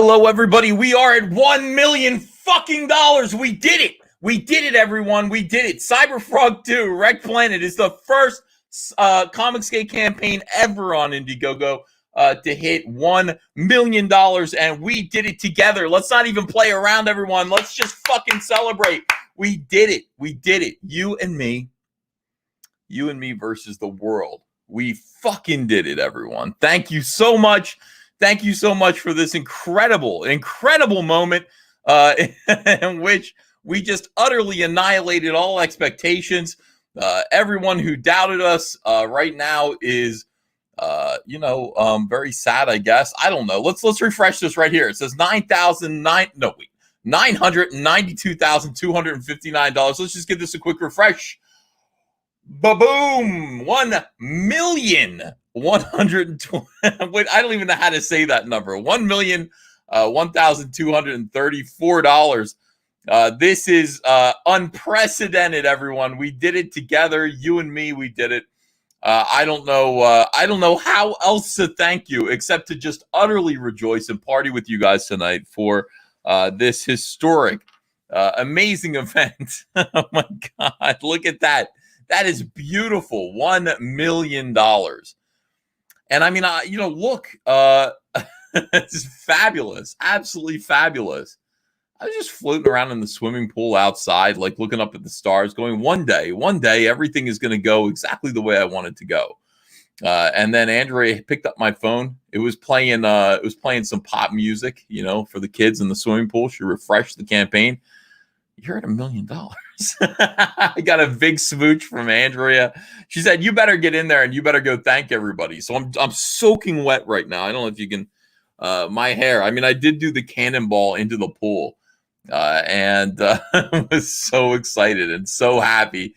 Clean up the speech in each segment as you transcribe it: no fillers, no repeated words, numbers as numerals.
Hello, everybody. We are at $1 million fucking dollars. We did it. We did it, everyone. We did it. Cyberfrog 2, Rekt Planet is the first Comicsgate campaign ever on Indiegogo to hit $1 million, and we did it together. Let's not even play around, everyone. Let's just fucking celebrate. We did it. We did it. You and me versus the world. We fucking did it, everyone. Thank you so much. Thank you so much for this incredible moment in which we just utterly annihilated all expectations. Everyone who doubted us right now is, very sad, I guess. I don't know. Let's refresh this right here. It says $992,259. Let's just give this a quick refresh. Ba-boom! 1,120,000. Wait, I don't even know how to say that number. $1,001,234. This is unprecedented, everyone. We did it together. You and me, we did it. I don't know how else to thank you except to just utterly rejoice and party with you guys tonight for this historic, amazing event. Oh my God! Look at that. That is beautiful. $1 million. And I mean, look, it's fabulous. Absolutely fabulous. I was just floating around in the swimming pool outside, like looking up at the stars, going, one day, everything is going to go exactly the way I want it to go. And then Andrea picked up my phone. It was playing some pop music, for the kids in the swimming pool. She refreshed the campaign. You're at $1 million. I got a big smooch from Andrea. She said, "You better get in there and you better go thank everybody." So I'm soaking wet right now. I don't know if you can. My hair. I mean, I did do the cannonball into the pool, and I was so excited and so happy.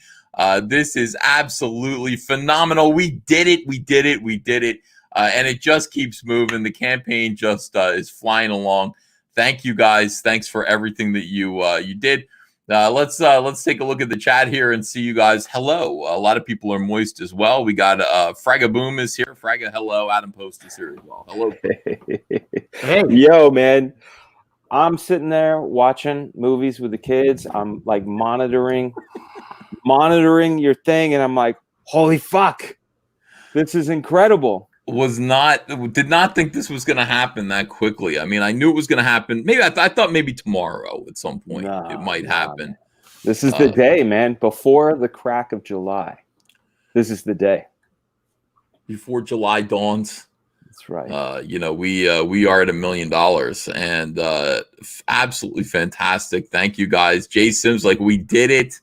This is absolutely phenomenal. We did it. We did it. We did it. And it just keeps moving. The campaign just is flying along. Thank you guys. Thanks for everything that you did. Let's take a look at the chat here and see you guys. Hello. A lot of people are moist as well. We got Fragga Boom is here. Fragga, hello. Adam Post is here as well. Hello. Hey. Yo, man. I'm sitting there watching movies with the kids. I'm like monitoring your thing, and I'm like, holy fuck. This is incredible. Did not think this was going to happen that quickly. I mean, I knew it was going to happen. Maybe I thought maybe tomorrow at some point it might happen. This is the day, man. Before the crack of July. This is the day. Before July dawns. That's right. We are at $1 million, and absolutely fantastic. Thank you guys. Jay Sims, we did it.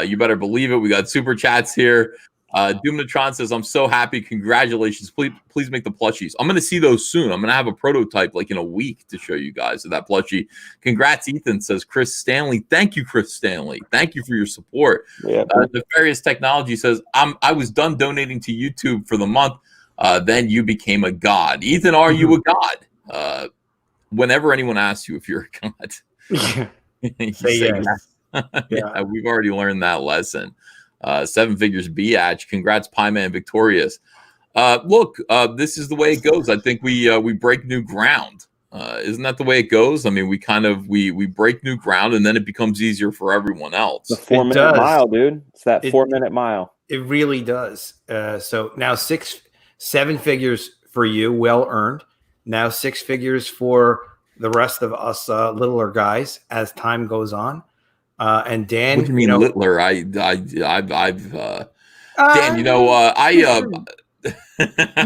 You better believe it. We got super chats here. Doomnatron says, "I'm so happy. Congratulations. Please make the plushies. I'm going to see those soon. I'm going to have a prototype in a week to show you guys of that plushie." Congrats, Ethan, says Chris Stanley. Thank you, Chris Stanley. Thank you for your support. Yeah. Nefarious Technology says, I was done donating to YouTube for the month. Then you became a god. Ethan, are you a god? Whenever anyone asks you if you're a god, you say yes. Yeah, we've already learned that lesson. Seven Figures Biatch, congrats, Pieman Victorious. Look, this is the way it goes. I think we break new ground. Isn't that the way it goes? I mean, we break new ground, and then it becomes easier for everyone else. The 4-minute mile, dude. It's that 4-minute mile. It really does. So now 7 figures for you, well earned. Now 6 figures for the rest of us littler guys as time goes on. And Dan, what do you mean littler? Dan,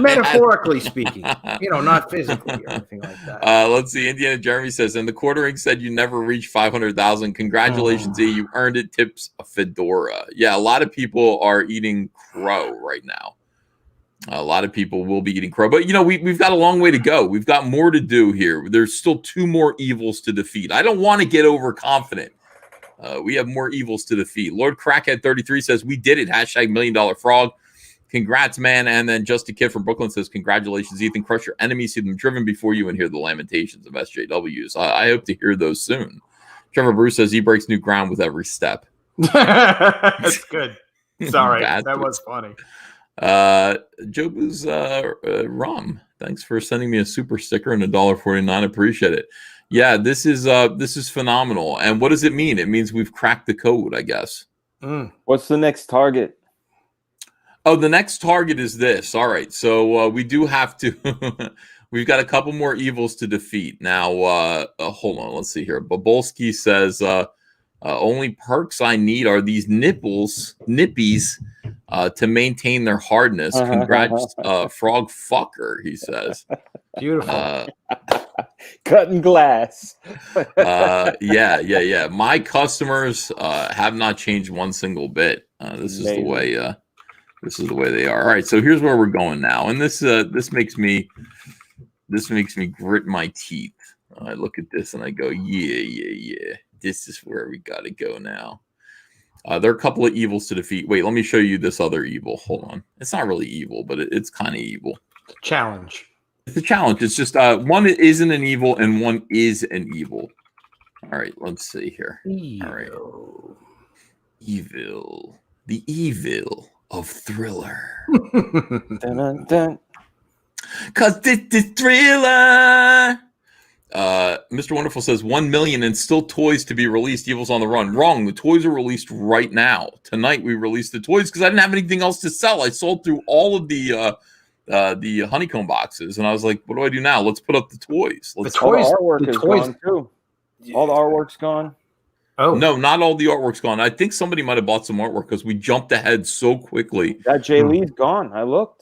metaphorically speaking, not physically or anything like that. Let's see. Indiana Jeremy says, "And the quartering said you never reached 500,000. Congratulations, E. You earned it. Tips a fedora." Yeah, a lot of people are eating crow right now. A lot of people will be eating crow, but we've got a long way to go. We've got more to do here. There's still 2 more evils to defeat. I don't want to get overconfident. We have more evils to defeat. Lord Crackhead 33 says, "We did it. # $1 million frog. Congrats, man." And then Just a Kid from Brooklyn says, "Congratulations, Ethan. Crush your enemies, see them driven before you, and hear the lamentations of SJWs." I hope to hear those soon. Trevor Bruce says he breaks new ground with every step. That's good. Sorry, that was funny. Jobu's rum. Thanks for sending me a super sticker and $1.49. Appreciate it. Yeah, this is phenomenal. And what does it mean? It means we've cracked the code, I guess. What's the next target? Oh, the next target is this. All right, so we do have to. We've got a couple more evils to defeat now. Hold on, let's see here. Bobolski says only perks I need are these nippies, to maintain their hardness. Congrats, frog fucker. He says. Beautiful. Cutting glass. Yeah. My customers have not changed one single bit. This is the way. This is the way they are. All right, so here's where we're going now, and this makes me grit my teeth. I look at this and I go, yeah. This is where we got to go now. There are a couple of evils to defeat. Wait, let me show you this other evil. Hold on. It's not really evil, but it's kind of evil. Challenge. It's a challenge. It's just one isn't an evil and one is an evil. All right, let's see here. Evil. All right. Evil. The evil of Thriller. Dun, dun, dun. Cause this is Thriller. Mr. Wonderful says 1 million and still toys to be released. Evil's on the run. Wrong. The toys are released right now. Tonight we released the toys because I didn't have anything else to sell. I sold through all of the honeycomb boxes, and I was like, "What do I do now? Let's put up the toys." All the artwork is gone too. All the artwork's gone. Oh no, not all the artwork's gone. I think somebody might have bought some artwork because we jumped ahead so quickly. That Jay Lee's gone. I looked.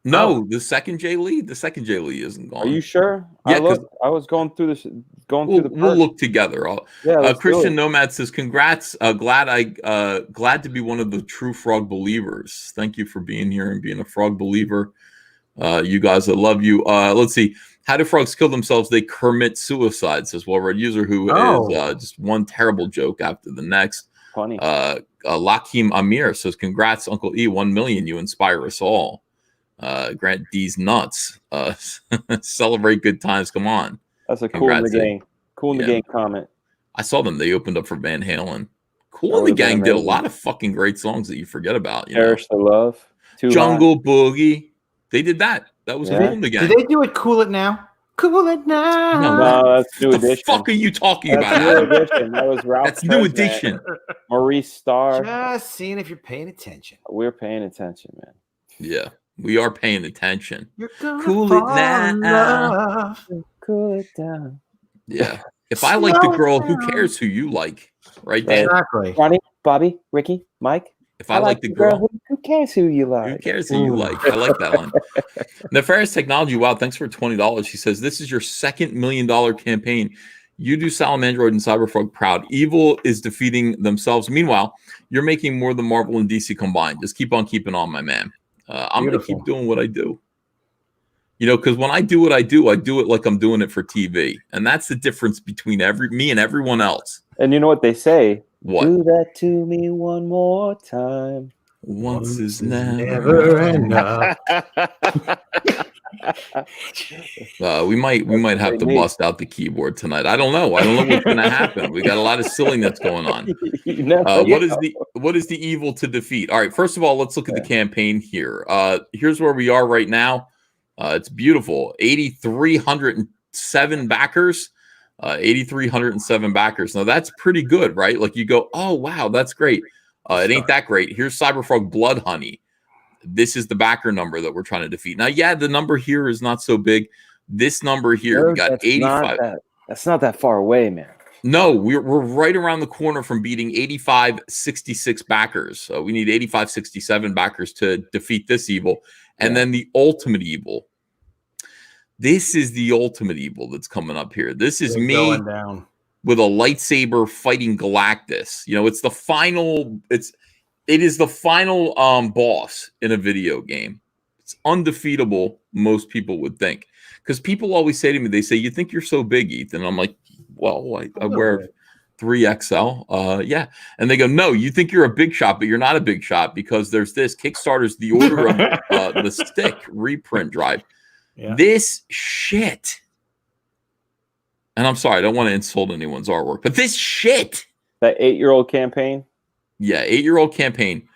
No, the second Jay Lee isn't gone. Are you sure? Yeah, I was going through this. We'll look together. Christian Nomad says, "Congrats! Glad to be one of the true frog believers. Thank you for being here and being a frog believer. You guys, I love you. Let's see. How do frogs kill themselves? They commit suicide," says well-read user, who is just one terrible joke after the next. Funny. Lakim Amir says, "Congrats, Uncle E. 1 million. You inspire us all." Grant D's nuts. Celebrate good times. Come on. That's a Cool in the Gang. Cool in the Gang comment. I saw them. They opened up for Van Halen. Cool in the Gang did a lot of fucking great songs that you forget about. Cherish the Love. Jungle Boogie. They did that. That was Cool in the Gang. Did they do it? Cool It Now. Cool It Now. No, that's New Edition. What the fuck are you talking about? New Edition. That was Ralph. That's New Edition. Maurice Starr. Just seeing if you're paying attention. We're paying attention, man. Yeah. We are paying attention. Cool it now. Cool it down. Yeah. If I like the girl, who cares who you like? Right, Dan? Exactly. Ronnie, Bobby, Ricky, Mike. If I like the girl, who cares who you like? Who cares who you like? I like that one. Nefarious Technology. Wow, thanks for $20. He says, "This is your second $1 million campaign. You do Salamandroid and Cyberfrog proud. Evil is defeating themselves. Meanwhile, you're making more than Marvel and DC combined. Just keep on keeping on, my man. I'm going to keep doing what I do. Because when I do what I do it like I'm doing it for TV. And that's the difference between me and everyone else. And you know what they say? What? Do that to me one more time. Once is never enough. We might have to bust out the keyboard tonight. I don't know. What's going to happen. We got a lot of silliness going on. What is the evil to defeat? All right. First of all, let's look at the campaign here. Here's where we are right now. It's beautiful. 8,307 backers. 8,307 backers. Now that's pretty good, right? Like you go, oh wow, that's great. It ain't that great. Here's Cyberfrog Blood Honey. This is the backer number that we're trying to defeat. Now, yeah, the number here is not so big. This number here, we got 85. That's not that far away, man. No, we're right around the corner from beating 8566 backers. We need 8567 backers to defeat this evil. And then the ultimate evil. This is the ultimate evil that's coming up here. This is me going down with a lightsaber fighting Galactus. It's the final. It is the final boss in a video game. It's undefeatable, most people would think. Because people always say to me, they say, "You think you're so big, Ethan?" I'm like, well, I wear 3XL. Yeah. And they go, "No, you think you're a big shot, but you're not a big shot because there's this Kickstarter's The Order of the Stick reprint drive." Yeah. This shit. And I'm sorry, I don't want to insult anyone's artwork, but this shit. That 8-year-old campaign? Yeah, 8-year-old campaign.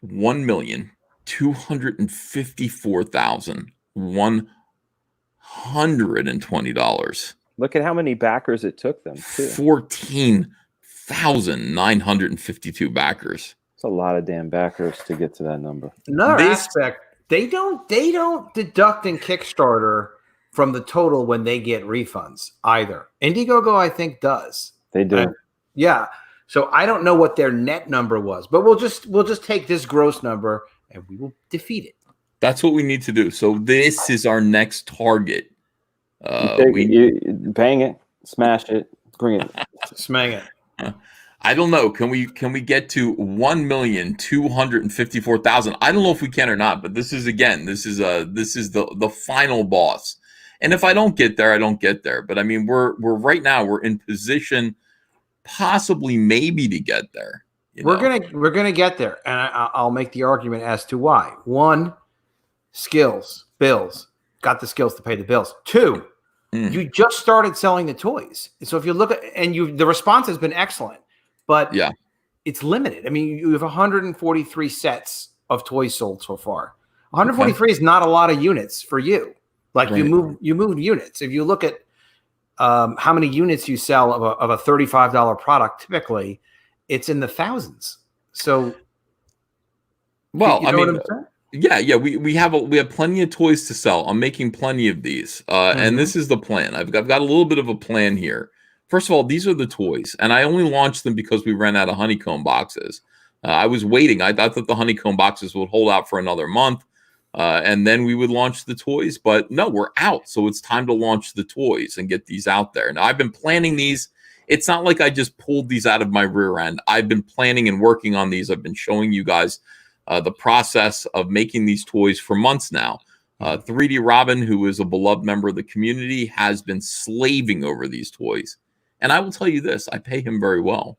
$1,254,120. Look at how many backers it took them, too. 14,952 backers. It's a lot of damn backers to get to that number. Another aspect, they don't deduct in Kickstarter from the total when they get refunds either. Indiegogo, I think, does. They do. Yeah. So I don't know what their net number was, but we'll just take this gross number and we will defeat it. That's what we need to do. So this is our next target. Bang it, smash it, bring it, smang it. I don't know. Can we get to 1,254,000? I don't know if we can or not. But this is the final boss. And if I don't get there, I don't get there. But I mean, we're right now we're in position, possibly maybe to get there. We're gonna get there, and I'll make the argument as to why. One, skills, bills, got the skills to pay the bills. Two, you just started selling the toys, so if you look at the response has been excellent, but yeah, it's limited. I mean, you have 143 sets of toys sold so far. 143 is not a lot of units for you. Like you move units. If you look at how many units you sell of a $35 product, typically it's in the thousands. So, well, you know what I'm saying? Yeah, we have plenty of toys to sell. I'm making plenty of these, and this is the plan. I've got a little bit of a plan here. First of all, these are the toys, and I only launched them because we ran out of honeycomb boxes. I was waiting. I thought that the honeycomb boxes would hold out for another month. And then we would launch the toys, but no, we're out. So it's time to launch the toys and get these out there. Now I've been planning these. It's not like I just pulled these out of my rear end. I've been planning and working on these. I've been showing you guys the process of making these toys for months now. 3D Robin, who is a beloved member of the community, has been slaving over these toys. And I will tell you this, I pay him very well.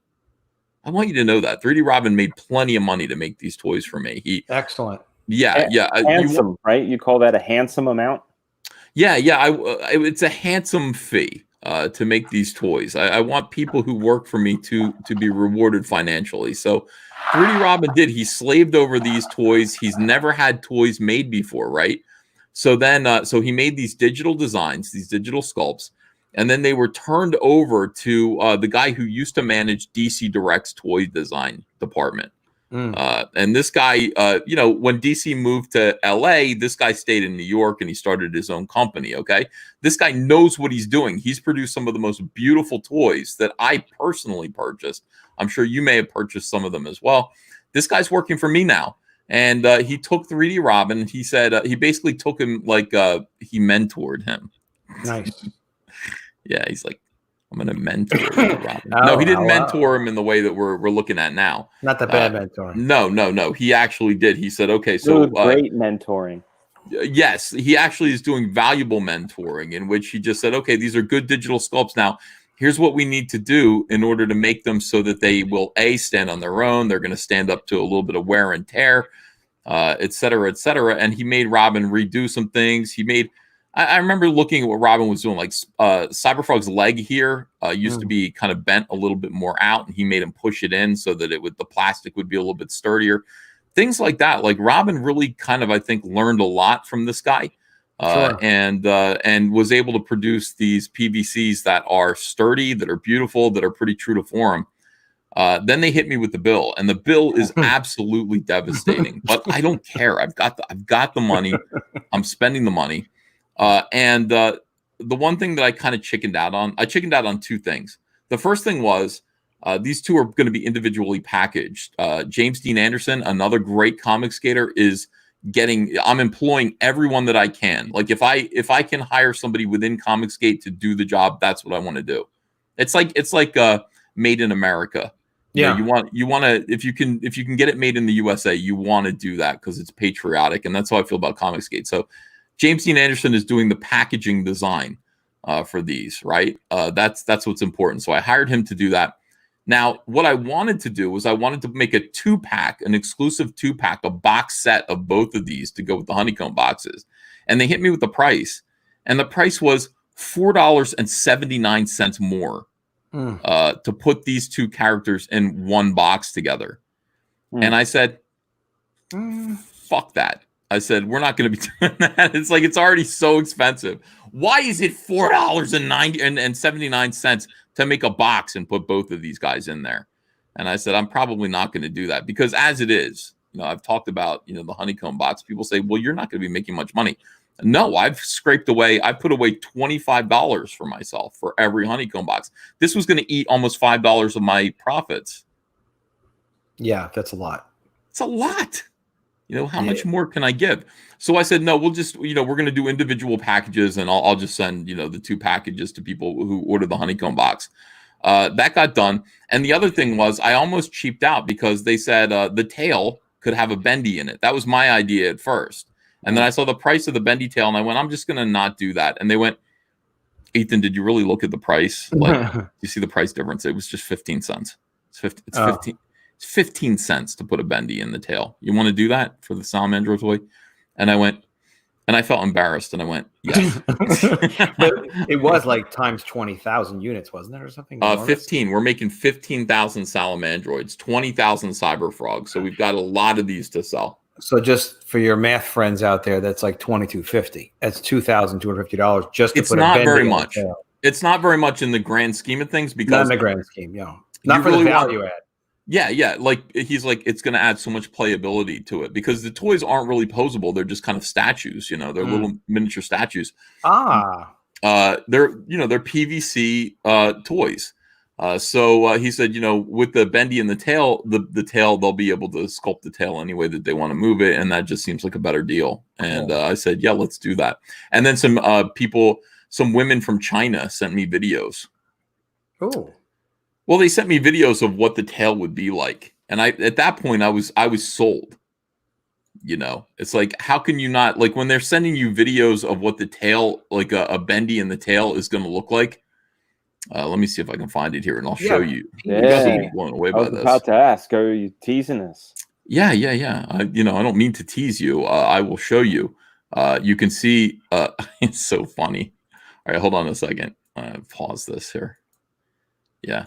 I want you to know that 3D Robin made plenty of money to make these toys for me. Excellent. Yeah. Handsome, right? You call that a handsome amount? Yeah. It's a handsome fee to make these toys. I want people who work for me to be rewarded financially. So 3D Robin did. He slaved over these toys. He's never had toys made before, right? So then, so he made these digital designs, these digital sculpts, and then they were turned over to the guy who used to manage DC Direct's toy design department. And this guy, when DC moved to LA, this guy stayed in New York and he started his own company. Okay. This guy knows what he's doing. He's produced some of the most beautiful toys that I personally purchased. I'm sure you may have purchased some of them as well. This guy's working for me now. And he took 3D Robin and he said, he basically took him like he mentored him. Nice. Yeah. He's like, I'm going to mentor Robin. No, he didn't mentor him in the way that we're looking at now. Not the bad mentor. No. He actually did. He said, okay, so great mentoring. Yes, he actually is doing valuable mentoring in which he just said, okay, these are good digital sculpts. Now, here's what we need to do in order to make them so that they will stand on their own. They're going to stand up to a little bit of wear and tear, et cetera, et cetera. And he made Robin redo some things. He made, I remember looking at what Robin was doing, like Cyberfrog's leg here used to be kind of bent a little bit more out, and he made him push it in so that the plastic would be a little bit sturdier. Things like that. Like Robin really kind of, I think, learned a lot from this guy, and was able to produce these PVCs that are sturdy, that are beautiful, that are pretty true to form. Then they hit me with the bill, and the bill is absolutely devastating. But I don't care. I've got the money. I'm spending the money. And the one thing that I kind of chickened out on two things. The first thing was these two are going to be individually packaged. James Dean Anderson, another great comic skater, I'm employing everyone that I can. Like if I can hire somebody within Comicsgate to do the job, that's what I want to do. It's like made in America. Yeah. You want to, if you can get it made in the USA, you want to do that because it's patriotic. And that's how I feel about Comicsgate. So James Dean Anderson is doing the packaging design for these, right? That's what's important. So I hired him to do that. Now, what I wanted to do was I wanted to make a 2-pack, an exclusive 2-pack, a box set of both of these to go with the honeycomb boxes. And they hit me with the price. And the price was $4.79 more to put these two characters in one box together. And I said, Fuck that. I said, we're not going to be doing that. It's like, it's already so expensive. Why is it $4.79 to make a box and put both of these guys in there? And I said, I'm probably not going to do that, because as it is, I've talked about, the honeycomb box. People say, well, you're not going to be making much money. No, I've scraped away. I put away $25 for myself for every honeycomb box. This was going to eat almost $5 of my profits. Yeah, that's a lot. It's a lot. How much more can I give? So I said, no, we'll just, we're going to do individual packages, and I'll just send, the 2 packages to people who order the honeycomb box. That got done. And the other thing was, I almost cheaped out because they said the tail could have a bendy in it. That was my idea at first. And then I saw the price of the bendy tail, and I went, I'm just going to not do that. And they went, Ethan, did you really look at the price? Like, you see the price difference? It was just 15 cents. It's 15 cents to put a bendy in the tail. You want to do that for the Salamander toy? And I went, and I felt embarrassed, and I went, yes. But it was like times 20,000 units, wasn't it, or something? 15. We're making 15,000 Salamandroids, 20,000 Cyberfrogs. So we've got a lot of these to sell. So just for your math friends out there, that's like $2,250. That's $2,250 just to it's put not a bendy very in much. the tail. It's not very much in the grand scheme of things, because Not in the grand scheme, not for really the value add. Yeah. Like, he's like, it's going to add so much playability to it, because the toys aren't really posable. They're just kind of statues, they're little miniature statues. They're PVC toys. So he said, with the bendy in the tail, the tail, they'll be able to sculpt the tail any way that they want to move it. And that just seems like a better deal. And I said, yeah, let's do that. And then some women from China sent me videos. Oh. Well, they sent me videos of what the tail would be like. And at that point I was sold. It's like, how can you not, like, when they're sending you videos of what the tail, like a bendy in the tail is going to look like. Let me see if I can find it here, and I'll show you. Yeah. Be blown away I by was this. about to ask, are you teasing us? Yeah. I don't mean to tease you. I will show you. You can see, it's so funny. All right, hold on a second. Pause this here. Yeah.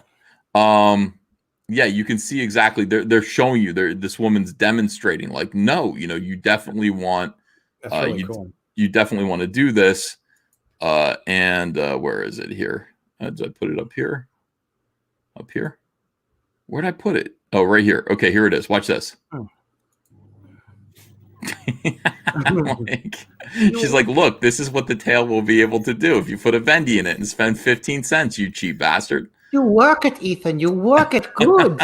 You can see exactly. They're showing you. This woman's demonstrating. Like, no, you definitely want. That's really cool. You definitely want to do this. And where is it here? Did I put it up here? Up here? Where'd I put it? Oh, right here. Okay, here it is. Watch this. Oh. She's like, look, this is what the tail will be able to do if you put a bendy in it and spend 15 cents, you cheap bastard. You work it, Ethan. You work it good.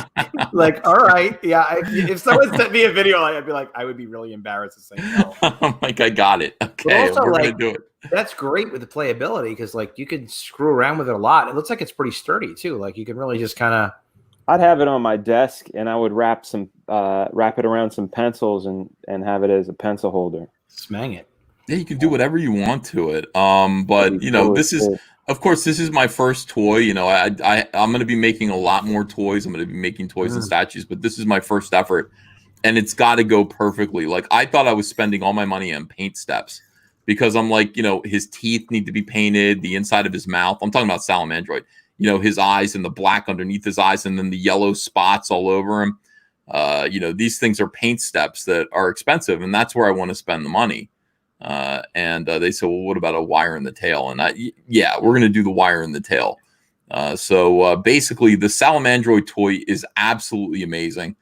Like, all right. Yeah. If someone sent me a video, I'd be like, I would be really embarrassed to say no. I'm like, I got it. Okay, also, we're like, going to do it. That's great with the playability, because, like, you can screw around with it a lot. It looks like it's pretty sturdy, too. Like, you can really just kind of. I'd have it on my desk, and I would wrap it around some pencils and have it as a pencil holder. Smang it. Yeah, you can do whatever you want to it. But this is, of course, this is my first toy. I'm going to be making a lot more toys. I'm going to be making toys and statues, but this is my first effort, and it's got to go perfectly. Like, I thought I was spending all my money on paint steps, because I'm like, his teeth need to be painted, the inside of his mouth. I'm talking about Salamandroid. His eyes and the black underneath his eyes, and then the yellow spots all over him. These things are paint steps that are expensive, and that's where I want to spend the money. And they said, well, what about a wire in the tail? And we're going to do the wire in the tail. So basically, the Salamandroid toy is absolutely amazing.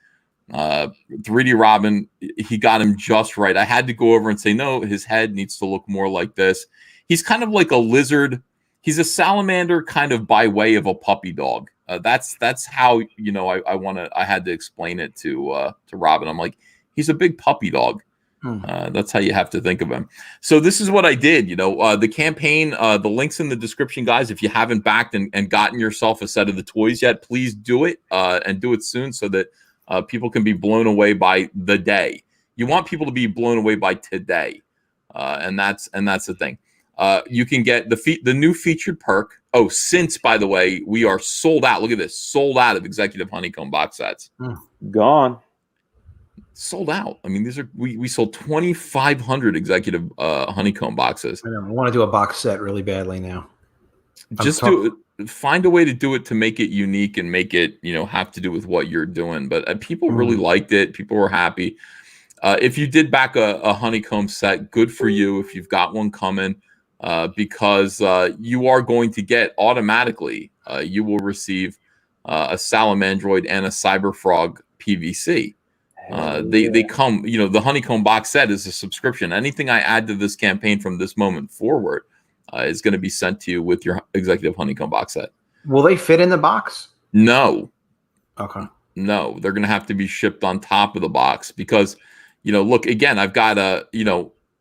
3D Robin, he got him just right. I had to go over and say, no, his head needs to look more like this. He's kind of like a lizard. He's a salamander kind of by way of a puppy dog. That's how, I had to explain it to Robin. I'm like, he's a big puppy dog. That's how you have to think of him. So this is what I did. The campaign, the link's in the description, guys. If you haven't backed and gotten yourself a set of the toys yet, please do it and do it soon, so that people can be blown away by the day. You want people to be blown away by today, and that's the thing. You can get the new featured perk. Oh, since, by the way, we are sold out. Look at this, sold out of executive honeycomb box sets. Gone. Sold out. I mean, these are we sold 2,500 executive honeycomb boxes. I want to do a box set really badly now. Just find a way to do it to make it unique and make it have to do with what you're doing. But people really liked it. People were happy. If you did back a honeycomb set, good for you. If you've got one coming, because you are going to get automatically, you will receive a Salamandroid and a Cyberfrog PVC. They come, the honeycomb box set is a subscription. Anything I add to this campaign from this moment forward is going to be sent to you with your executive honeycomb box set. Will they fit in the box? No. Okay. No, they're going to have to be shipped on top of the box because, look, again, I've got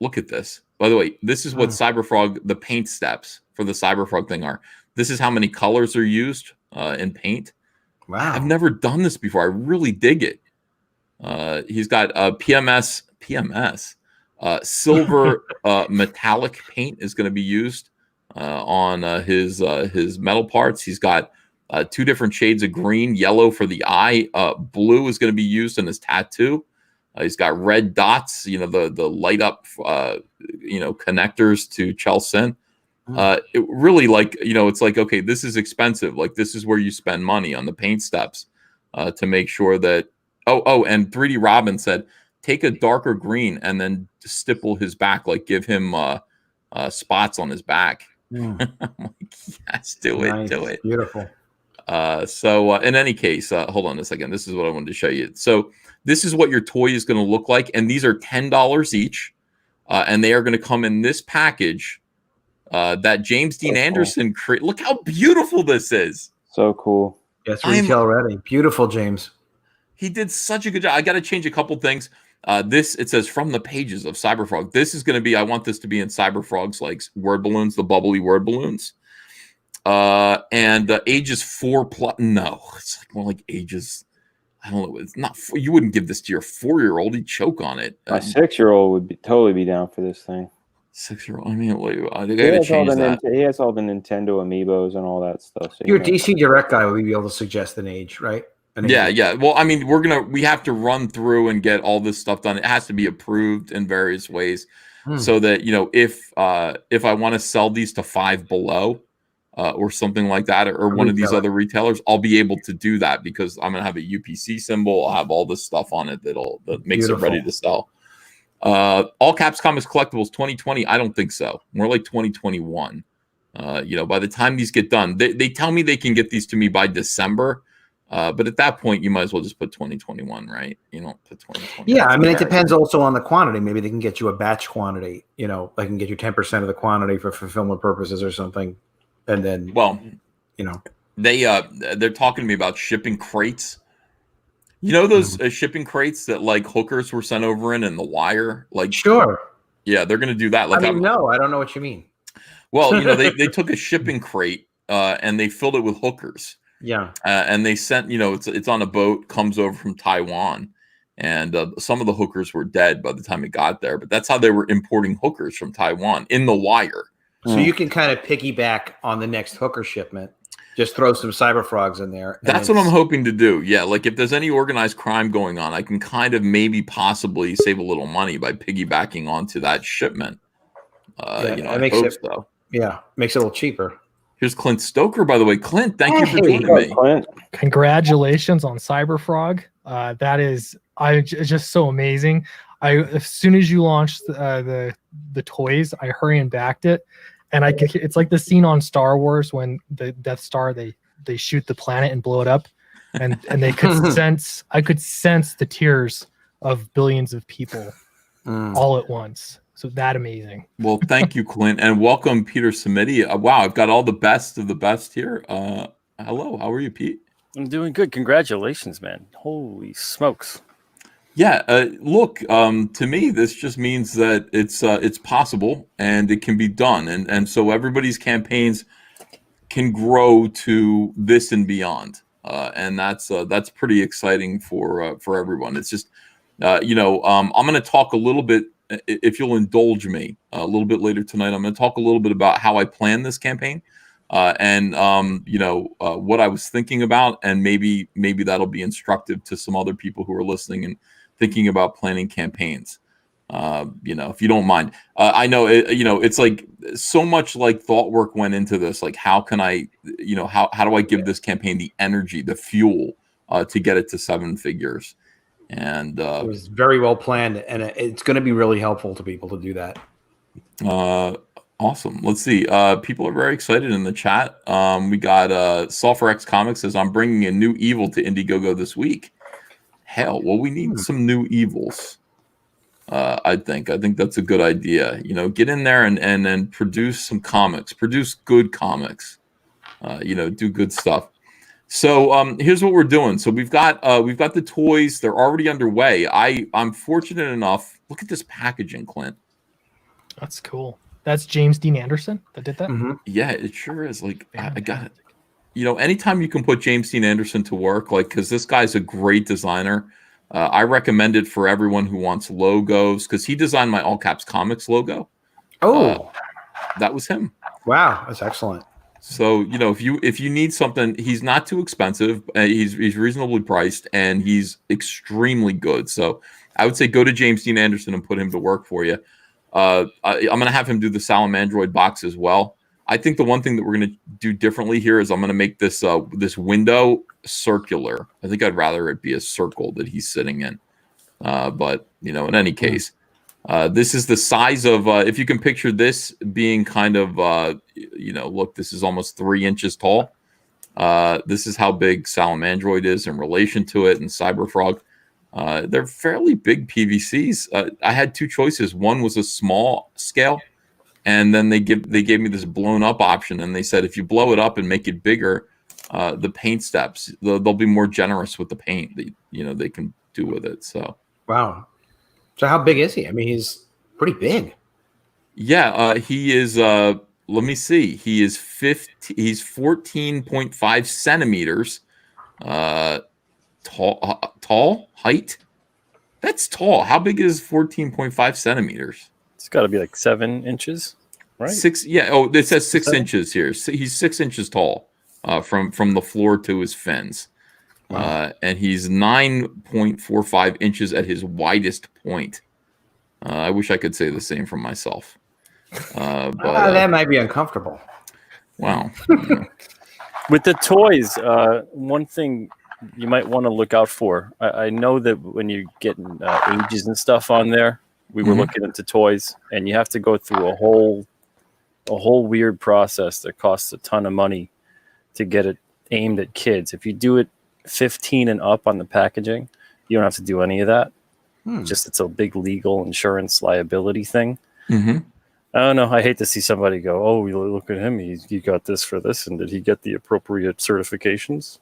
look at this. By the way, this is what Cyberfrog, the paint steps for the Cyberfrog thing are. This is how many colors are used in paint. Wow. I've never done this before. I really dig it. He's got PMS, silver metallic paint is going to be used on his metal parts. He's got 2 different shades of green, yellow for the eye. Blue is going to be used in his tattoo. He's got red dots, the light up, connectors to Chelsin. It really it's like, okay, this is expensive. Like this is where you spend money on the paint steps to make sure that. And 3D Robin said, take a darker green and then stipple his back, like give him spots on his back. I'm like, yes, do it. Beautiful. So in any case, hold on a second. This is what I wanted to show you. So this is what your toy is going to look like. And these are $10 each. And they are going to come in this package that James Dean Anderson created. Look how beautiful this is. So cool. Yes, retail ready. Beautiful, James. He did such a good job. I got to change a couple things. It says from the pages of Cyberfrog. This is going to be, I want this to be in Cyberfrog's like word balloons, the bubbly word balloons. And ages 4+. No, it's like more like ages. I don't know. It's not. You wouldn't give this to your 4-year-old. He'd choke on it. My 6-year-old would totally be down for this thing. 6-year-old. I mean, I gotta change that. He has all the Nintendo amiibos and all that stuff. So your DC Direct guy would be able to suggest an age, right? Yeah. Well, I mean, we have to run through and get all this stuff done. It has to be approved in various ways, so that if I want to sell these to Five Below, or something like that, or one of these other retailers, I'll be able to do that because I'm gonna have a UPC symbol. I'll have all this stuff on it that makes it ready to sell. All Caps Comics Collectibles 2020. I don't think so. More like 2021. By the time these get done, they tell me they can get these to me by December. But at that point, you might as well just put 2021, right? You don't put 2020. Yeah, I mean, it depends also on the quantity. Maybe they can get you a batch quantity. They can get you 10% of the quantity for fulfillment purposes or something. And then, they're talking to me about shipping crates. Those shipping crates that like hookers were sent over in the wire. Like, sure, yeah, they're going to do that. Like, I don't know what you mean. Well, they took a shipping crate and they filled it with hookers. Yeah, and they sent, it's on a boat, comes over from Taiwan, and some of the hookers were dead by the time it got there. But that's how they were importing hookers from Taiwan in the wire. So you can kind of piggyback on the next hooker shipment. Just throw some Cyberfrogs in there. That's what I'm hoping to do. Yeah, like if there's any organized crime going on, I can kind of maybe possibly save a little money by piggybacking onto that shipment. I hope so. Yeah, makes it a little cheaper. Here's Clint Stoker, by the way. Clint, thank you for joining me. Clint. Congratulations on Cyberfrog. That is just so amazing. As soon as you launched the toys, I hurried and backed it, and it's like the scene on Star Wars when the Death Star they shoot the planet and blow it up, and they could sense the tears of billions of people all at once. So that amazing. Well, thank you, Clint, and welcome, Peter Samiti. Wow, I've got all the best of the best here. Hello, how are you, Pete? I'm doing good. Congratulations, man. Holy smokes. Yeah, look, to me, this just means that it's possible and it can be done, and so everybody's campaigns can grow to this and beyond, and that's pretty exciting for everyone. It's just, I'm going to talk a little bit, if you'll indulge me, a little bit later tonight. I'm going to talk a little bit about how I plan this campaign, and what I was thinking about, and maybe that'll be instructive to some other people who are listening and thinking about planning campaigns. If you don't mind, I know it's like so much like thought work went into this. Like, how can I, how do I give this campaign the energy, the fuel, to get it to 7 figures? And it was very well planned, and it's going to be really helpful to people to do that. Awesome. Let's see. People are very excited in the chat. We got SolverX Comics says, I'm bringing a new evil to Indiegogo this week. Hell, well, we need some new evils. I think that's a good idea. You know, get in there and then produce some comics, produce good comics. You know, do good stuff. So here's what we're doing. So we've got the toys. They're already underway. I'm fortunate enough. Look at this packaging, Clint. That's cool. That's James Dean Anderson that did that. Mm-hmm. Yeah, it sure is. Like I got it. You know, anytime you can put James Dean Anderson to work, like, because this guy's a great designer. I recommend it for everyone who wants logos, because he designed my All Caps Comics logo. Oh, that was him. Wow, that's excellent. So, you know, if you need something, he's not too expensive. He's reasonably priced, and he's extremely good. So I would say go to James Dean Anderson and put him to work for you. I'm going to have him do the Salamandroid box as well. I think the one thing that we're going to do differently here is I'm going to make this this window circular. I think I'd rather it be a circle that he's sitting in. But, you know, in any case, this is the size of, if you can picture this being kind of, you know, look, this is almost 3 inches tall. This is how big Salamandroid is in relation to it, and Cyberfrog. They're fairly big PVCs. I had 2 choices. One was a small scale, and then they gave me this blown up option, and they said if you blow it up and make it bigger, the paint steps, they'll be more generous with the paint that, you know, they can do with it. So wow. So how big is he? I mean, he's pretty big. Yeah, he is. Let me see. He is 15. He's 14.5 centimeters. Tall height. That's tall. How big is 14.5 centimeters? It's got to be like 7 inches, right? 6. Yeah. Oh, it says 6 inches here. So he's 6 inches tall, from the floor to his fins. Wow. And he's 9.45 inches at his widest point. I wish I could say the same for myself. But that might be uncomfortable. Wow. With the toys, one thing you might want to look out for. I know that when you get ages and stuff on there, we were looking into toys, and you have to go through a whole weird process that costs a ton of money to get it aimed at kids. If you do it 15 and up on the packaging, you don't have to do any of that. Just it's a big legal insurance liability thing. I don't know. I hate to see somebody go, oh, look at him. He got this for this, and did he get the appropriate certifications?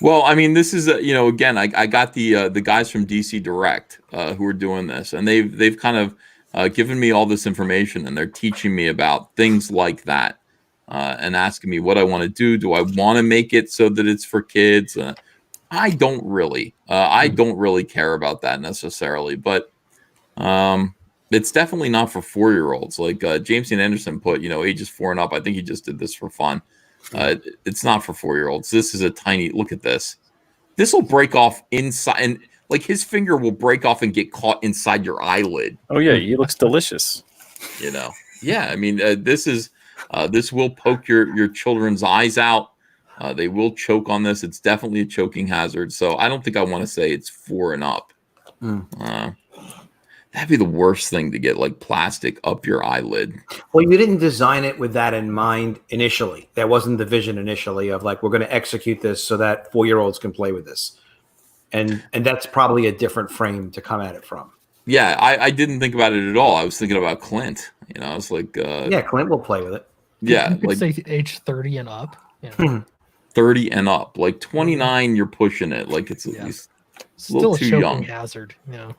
Well, I mean, this is you know, again, I got the guys from DC Direct who are doing this, and they've kind of given me all this information, and they're teaching me about things like that, and asking me what I want to do. Do I want to make it so that it's for kids? I don't really care about that necessarily, but it's definitely not for 4-year-olds. Like James Dean Anderson put, you know, ages 4 and up. I think he just did this for fun. It's not for 4-year-olds. This is a tiny. Look at this. This will break off inside, and like his finger will break off and get caught inside your eyelid. Oh yeah, he looks delicious. You know. Yeah, I mean, this will poke your children's eyes out. They will choke on this. It's definitely a choking hazard. So I don't think I want to say it's 4 and up. That'd be the worst thing, to get like plastic up your eyelid. Well, you didn't design it with that in mind initially. That wasn't the vision initially of like, we're going to execute this so that 4-year-olds can play with this. And that's probably a different frame to come at it from. Yeah, I didn't think about it at all. I was thinking about Clint. You know, I was like, yeah, Clint will play with it. Yeah, you could like say age 30 and up. You know. 30 and up. Like 29, you're pushing it. Like it's at least still a too choking young. hazard. You know.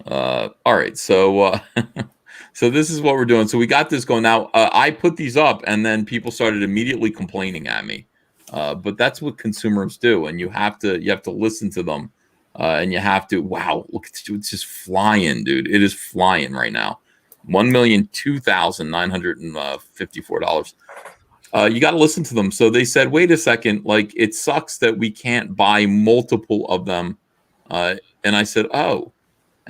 All right, so so this is what we're doing. So we got this going now. I put these up, and then people started immediately complaining at me. But that's what consumers do, and you have to listen to them, and you have to. Wow, look, it's just flying, dude. It is flying right now. $1,002,954. You got to listen to them. So they said, wait a second, like it sucks that we can't buy multiple of them. And I said, oh.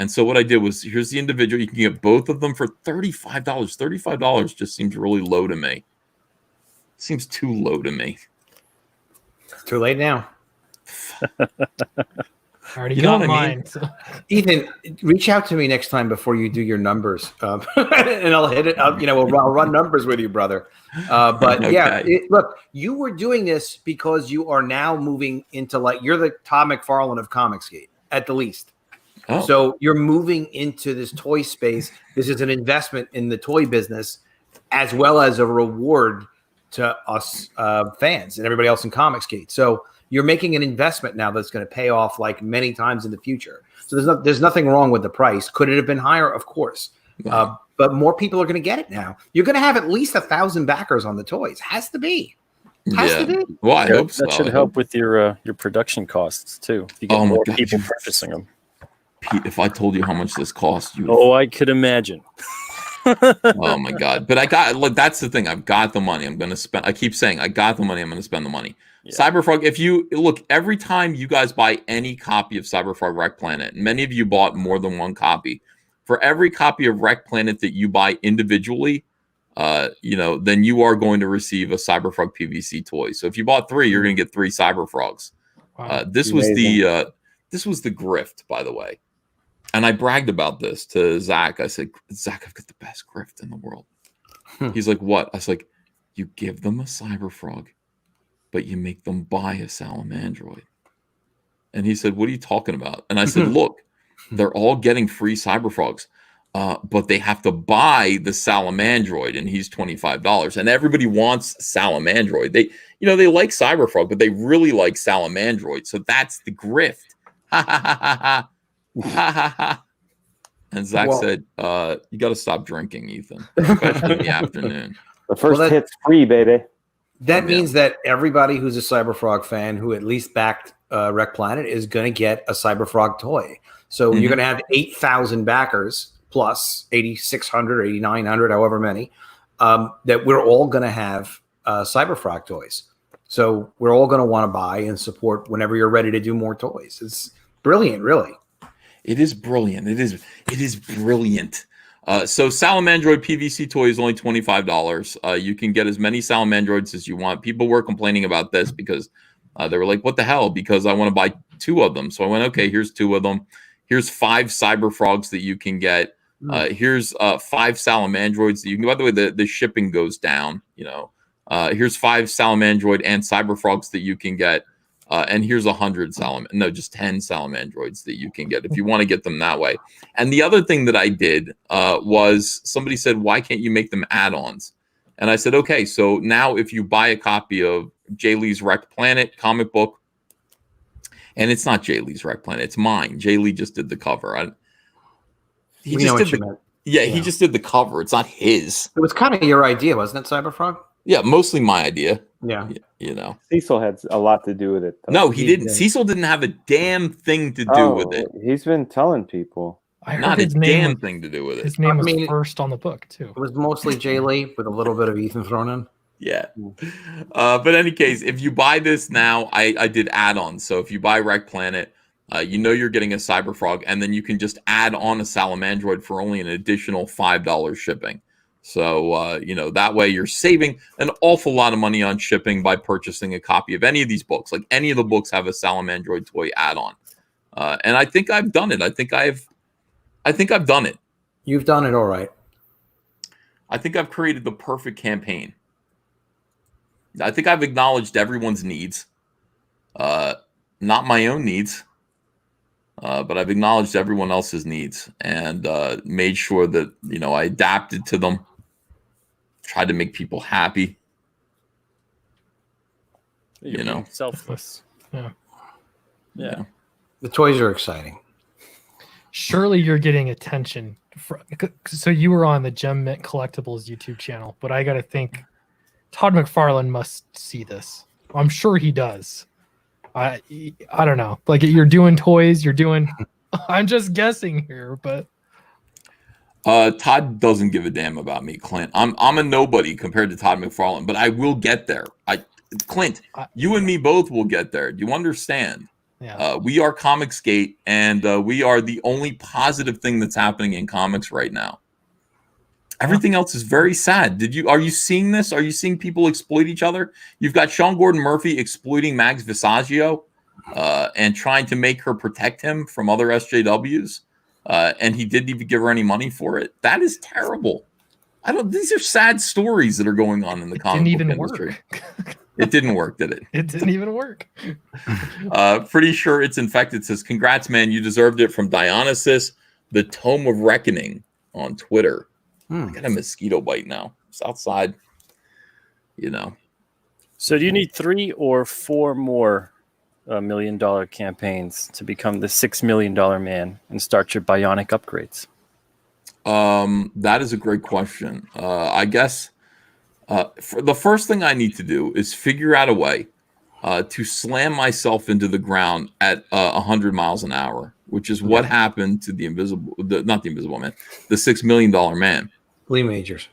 And so what I did was, here's the individual. You can get both of them for $35. $35 just seems really low to me. Seems too low to me. It's too late now. I already You know got what I mine. mean? So. Ethan, reach out to me next time before you do your numbers, and I'll hit it. I'll run numbers with you, brother. But yeah, Okay. look, you were doing this because you are now moving into you're the Todd McFarlane of Comicsgate at the least. Oh. So you're moving into this toy space. This is an investment in the toy business, as well as a reward to us fans and everybody else in Comicsgate. So you're making an investment now that's going to pay off like many times in the future. So there's nothing wrong with the price. Could it have been higher? Of course. But more people are going to get it now. You're going to have at least 1,000 backers on the toys. Has to be. Has to be. Well, I hope so. That should help with your production costs too. If you get more people purchasing them. Pete, if I told you how much this cost, you. Oh, I could imagine. Oh my God! But I got that's the thing. I've got the money. I'm going to spend. I keep saying I got the money. I'm going to spend the money. Yeah. Cyberfrog. If you look, every time you guys buy any copy of Cyberfrog Rekt Planet, and many of you bought more than one copy. For every copy of Rekt Planet that you buy individually, then you are going to receive a Cyberfrog PVC toy. So if you bought 3, you're going to get 3 Cyberfrogs. Wow. This was the grift, by the way. And I bragged about this to Zach. I said, Zach, I've got the best grift in the world. He's like, what? I was like, you give them a Cyberfrog, but you make them buy a Salamandroid. And he said, what are you talking about? And I said, look, they're all getting free Cyberfrogs, but they have to buy the Salamandroid, and he's $25. And everybody wants Salamandroid. They like Cyberfrog, but they really like Salamandroid. So that's the grift. Ha ha ha ha ha. Ha ha ha. And Zach said, you got to stop drinking, Ethan, especially in the afternoon. The first hit's free, baby. That means that everybody who's a Cyberfrog fan who at least backed Rekt Planet is going to get a Cyberfrog toy. So you're going to have 8,000 backers plus 8,600, 8,900, however many, that we're all going to have Cyberfrog toys. So we're all going to want to buy and support whenever you're ready to do more toys. It's brilliant, really. It is brilliant. It is brilliant. So Salamandroid PVC toy is only $25. You can get as many Salamandroids as you want. People were complaining about this because they were like, what the hell? Because I want to buy 2 of them. So I went, okay, here's 2 of them. Here's 5 Cyberfrogs that you can get. Here's 5 Salamandroids that you can. By the way, the shipping goes down. Here's 5 Salamandroid and Cyberfrogs that you can get. And here's 100 just 10 Salamandroids that you can get if you want to get them that way. And the other thing that I did was somebody said, why can't you make them add-ons? And I said, okay, so now if you buy a copy of Jay Lee's Rekt Planet comic book, and it's not Jay Lee's Rekt Planet, it's mine. Jay Lee just did the cover. He just did the cover. It's not his. It was kind of your idea, wasn't it, Cyberfrog? Yeah, mostly my idea. Yeah. Cecil had a lot to do with it, though. No, he didn't. Cecil didn't have a damn thing to do with it. He's been telling people. I heard not a damn thing to do with it. His name was first on the book, too. It was mostly Jay Lee with a little bit of Ethan thrown in. Yeah. But in any case, if you buy this now, I did add-ons. So if you buy Rekt Planet, you're getting a Cyberfrog, and then you can just add on a Salamandroid for only an additional $5 shipping. So, that way you're saving an awful lot of money on shipping by purchasing a copy of any of these books. Like any of the books have a Salamandroid toy add-on. And I think I've done it. I think I've done it. You've done it all right. I think I've created the perfect campaign. I think I've acknowledged everyone's needs. Not my own needs. But I've acknowledged everyone else's needs and made sure that, I adapted to them. Tried to make people happy. Selfless. Yeah. The toys are exciting. Surely you're getting attention. So you were on the Gem Mint Collectibles YouTube channel, but I got to think Todd McFarlane must see this. I'm sure he does. I don't know. Like, you're doing toys, I'm just guessing here, but Todd doesn't give a damn about me, Clint. I'm a nobody compared to Todd McFarlane, but I will get there. Clint, you and me both will get there. Do you understand? Yeah. We are Comicsgate, and we are the only positive thing that's happening in comics right now. Everything else is very sad. Are you seeing this? Are you seeing people exploit each other? You've got Sean Gordon Murphy exploiting Max Visaggio. and trying to make her protect him from other SJWs, and he didn't even give her any money for it. That is terrible. These are sad stories that are going on in the comic book industry. It didn't work, did it? It didn't even work. Pretty sure it's infected. Says, congrats, man. You deserved it, from Dionysus, the Tome of Reckoning on Twitter. I got a mosquito bite now. It's outside, So do you need 3 or 4 more $1 million campaigns to become the $6 million man and start your bionic upgrades? That is a great question. I guess for the first thing I need to do is figure out a way to slam myself into the ground at 100 miles an hour, which is what happened to the $6 million man. Lee Majors.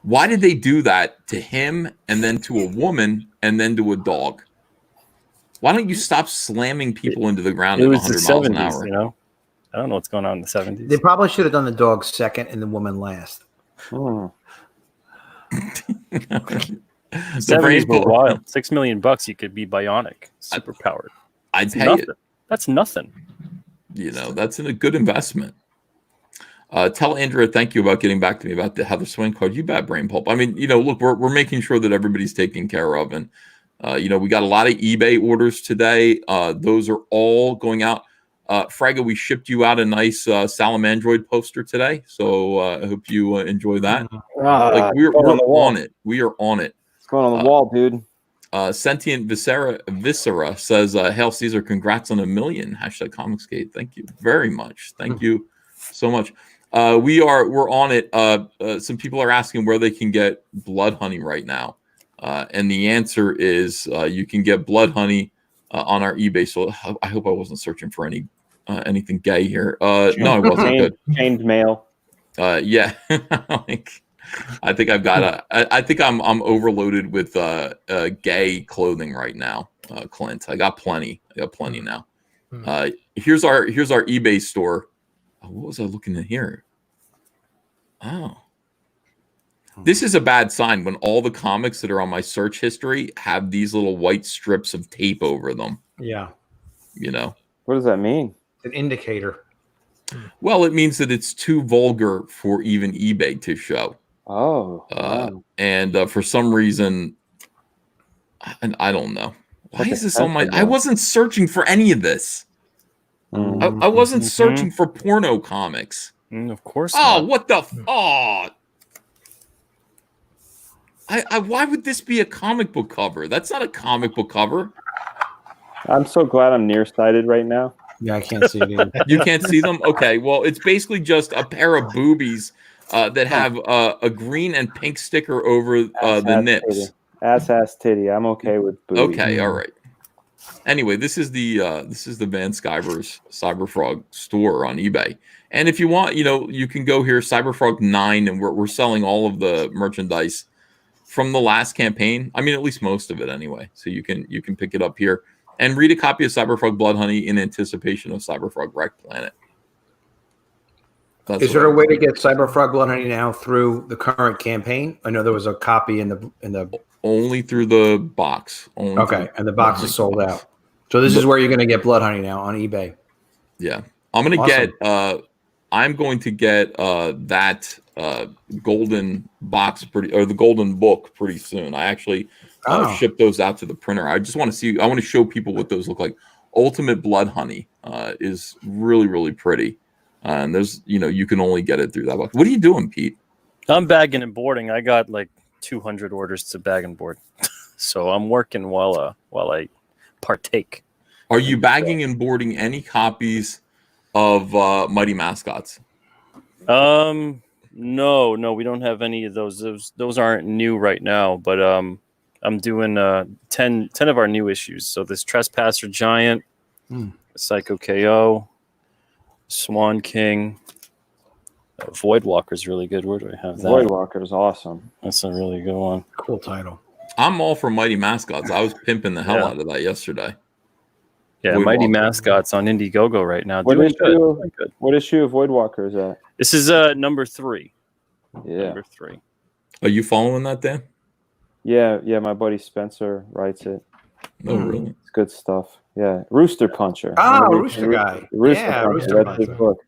Why did they do that to him and then to a woman and then to a dog? Why don't you stop slamming people into the ground at 100 miles an hour? I don't know what's going on in the 70s. They probably should have done the dog second and the woman last. The 70s were wild. $6 million, you could be bionic, super powered. I'd pay it. That's nothing. That's a good investment. Tell Andrea thank you about getting back to me about the Heather Swain card. You bet, Brain Pulp. I mean, look, we're making sure that everybody's taken care of, and we got a lot of eBay orders today. Those are all going out. Fraga, we shipped you out a nice Salamandroid poster today, so I hope you enjoy that. We're on it. We are on it. It's going on the wall, dude. Sentient Viscera says, "Hail Caesar! Congrats on 1 million." #ComicsGate. Thank you very much. Thank you so much. We're on it. Some people are asking where they can get blood honey right now, and the answer is you can get blood honey on our eBay. So I hope I wasn't searching for anything gay here. No, I wasn't. Good. Chained mail. Yeah. I think I've got I think I'm overloaded with gay clothing right now, Clint. I got plenty now. Here's our eBay store. What was I looking at here? Oh, this is a bad sign when all the comics that are on my search history have these little white strips of tape over them. Yeah. What does that mean? It's an indicator. Well, it means that it's too vulgar for even eBay to show. Oh. Wow. And for some reason, and I don't know. Why is this on my... I wasn't searching for any of this. I wasn't searching for porno comics. Of course not. Oh, what the... why would this be a comic book cover? That's not a comic book cover. I'm so glad I'm nearsighted right now. Yeah, I can't see it either. You can't see them? Okay, well, it's basically just a pair of boobies that have a green and pink sticker over the nips. Ass titty. I'm okay with boobies. Okay, all right. Anyway, this is the Van Skyver's Cyberfrog store on eBay. And if you want, you can go here, Cyberfrog 9, and we're selling all of the merchandise from the last campaign. I mean, at least most of it anyway. So you can pick it up here and read a copy of Cyberfrog Blood Honey in anticipation of Cyberfrog Rekt Planet. Is there a way to get Cyberfrog Blood Honey now through the current campaign? I know there was a copy in the only through the box. And the box is sold out. So this is where you're going to get Blood Honey now on eBay. Yeah, I'm going to get that golden box the golden book pretty soon. I actually ship those out to the printer. I just want to see. I want to show people what those look like. Ultimate Blood Honey is really, really pretty. And there's, you can only get it through that box. What are you doing, Pete? I'm bagging and boarding. I got like 200 orders to bag and board, so I'm working while I partake. Are you bagging and boarding any copies of Mighty Mascots? No, we don't have any of those. Those aren't new right now, but I'm doing 10 of our new issues. So this Trespasser Giant, Psycho KO, Swan King, Voidwalker's really good. Where do I have that? Voidwalker's awesome. That's a really good one. Cool title. I'm all for Mighty Mascots. I was pimping the hell out of that yesterday. Yeah, Voidwalker. Mighty Mascots on Indiegogo right now. What issue of Voidwalker is that? This is number 3. Yeah. Number 3. Are you following that, Dan? Yeah, my buddy Spencer writes it. No, really. It's good stuff. Yeah, Rooster Puncher. Ah, Rooster guy. Rooster Yeah, Puncher. Rooster That's his Puncher. book.